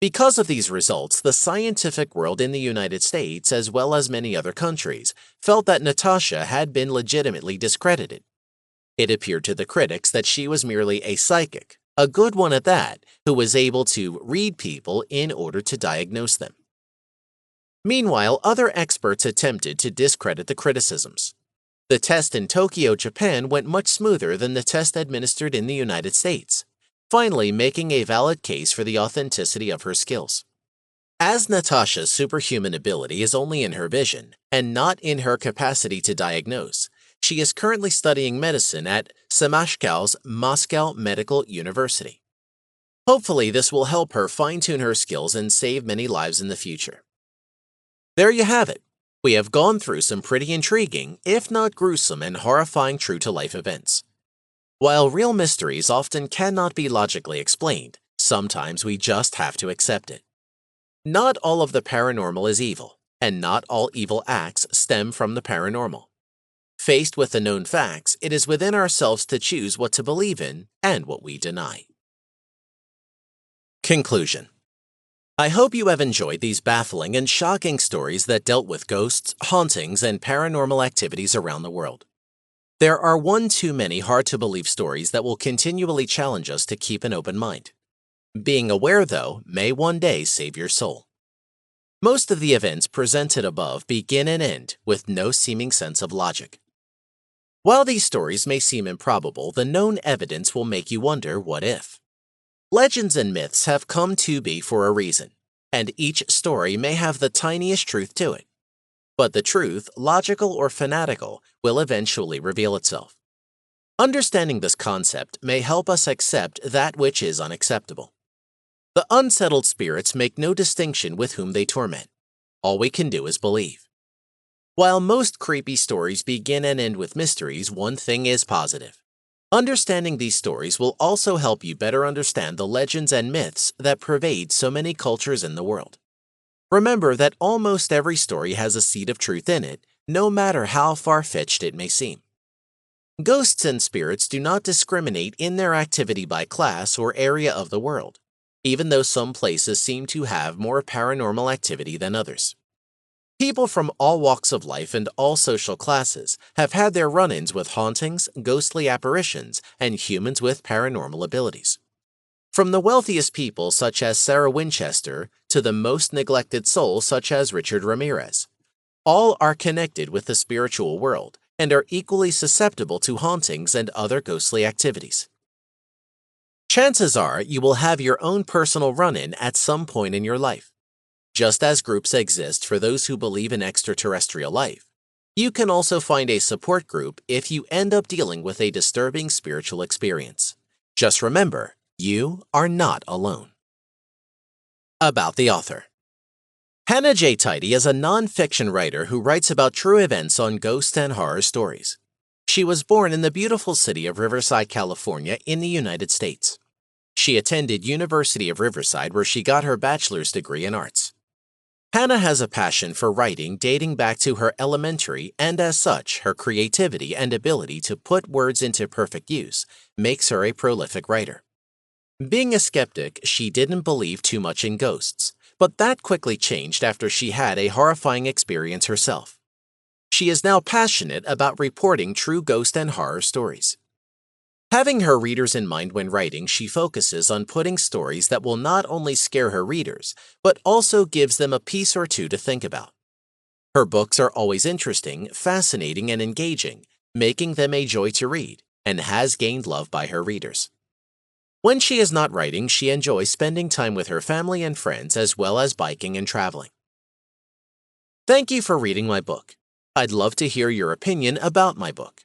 Because of these results, the scientific world in the United States, as well as many other countries, felt that Natasha had been legitimately discredited. It appeared to the critics that she was merely a psychic, a good one at that, who was able to read people in order to diagnose them. Meanwhile, other experts attempted to discredit the criticisms. The test in Tokyo, Japan went much smoother than the test administered in the United States, finally making a valid case for the authenticity of her skills. As Natasha's superhuman ability is only in her vision and not in her capacity to diagnose, she is currently studying medicine at Samashkov's Moscow Medical University. Hopefully, this will help her fine-tune her skills and save many lives in the future. There you have it. We have gone through some pretty intriguing, if not gruesome and horrifying true-to-life events. While real mysteries often cannot be logically explained, sometimes we just have to accept it. Not all of the paranormal is evil, and not all evil acts stem from the paranormal. Faced with the known facts, it is within ourselves to choose what to believe in and what we deny. Conclusion. I hope you have enjoyed these baffling and shocking stories that dealt with ghosts, hauntings, and paranormal activities around the world. There are one too many hard-to-believe stories that will continually challenge us to keep an open mind. Being aware, though, may one day save your soul. Most of the events presented above begin and end with no seeming sense of logic. While these stories may seem improbable, the known evidence will make you wonder, what if? Legends and myths have come to be for a reason, and each story may have the tiniest truth to it. But the truth, logical or fanatical, will eventually reveal itself. Understanding this concept may help us accept that which is unacceptable. The unsettled spirits make no distinction with whom they torment. All we can do is believe. While most creepy stories begin and end with mysteries, one thing is positive. Understanding these stories will also help you better understand the legends and myths that pervade so many cultures in the world. Remember that almost every story has a seed of truth in it, no matter how far-fetched it may seem. Ghosts and spirits do not discriminate in their activity by class or area of the world, even though some places seem to have more paranormal activity than others. People from all walks of life and all social classes have had their run-ins with hauntings, ghostly apparitions, and humans with paranormal abilities. From the wealthiest people such as Sarah Winchester to the most neglected soul such as Richard Ramirez, all are connected with the spiritual world and are equally susceptible to hauntings and other ghostly activities. Chances are you will have your own personal run-in at some point in your life. Just as groups exist for those who believe in extraterrestrial life, you can also find a support group if you end up dealing with a disturbing spiritual experience. Just remember, you are not alone. About the author. Hannah J. Tidy is a non-fiction writer who writes about true events on ghost and horror stories. She was born in the beautiful city of Riverside, California, in the United States. She attended University of Riverside, where she got her bachelor's degree in arts. Hannah has a passion for writing dating back to her elementary, and as such, her creativity and ability to put words into perfect use makes her a prolific writer. Being a skeptic, she didn't believe too much in ghosts, but that quickly changed after she had a horrifying experience herself. She is now passionate about reporting true ghost and horror stories. Having her readers in mind when writing, she focuses on putting stories that will not only scare her readers, but also gives them a piece or two to think about. Her books are always interesting, fascinating, and engaging, making them a joy to read, and has gained love by her readers. When she is not writing, she enjoys spending time with her family and friends as well as biking and traveling. Thank you for reading my book. I'd love to hear your opinion about my book.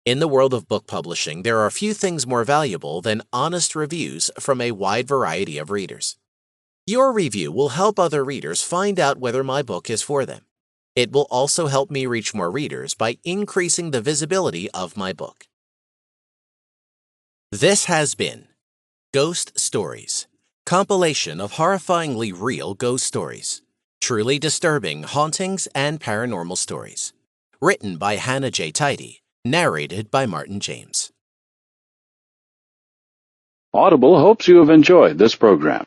In the world of book publishing, there are few things more valuable than honest reviews from a wide variety of readers. Your review will help other readers find out whether my book is for them. It will also help me reach more readers by increasing the visibility of my book. This has been Ghost Stories, compilation of horrifyingly real ghost stories, truly disturbing hauntings and paranormal stories. Written by Hannah J. Tidy, narrated by Martin James. Audible hopes you have enjoyed this program.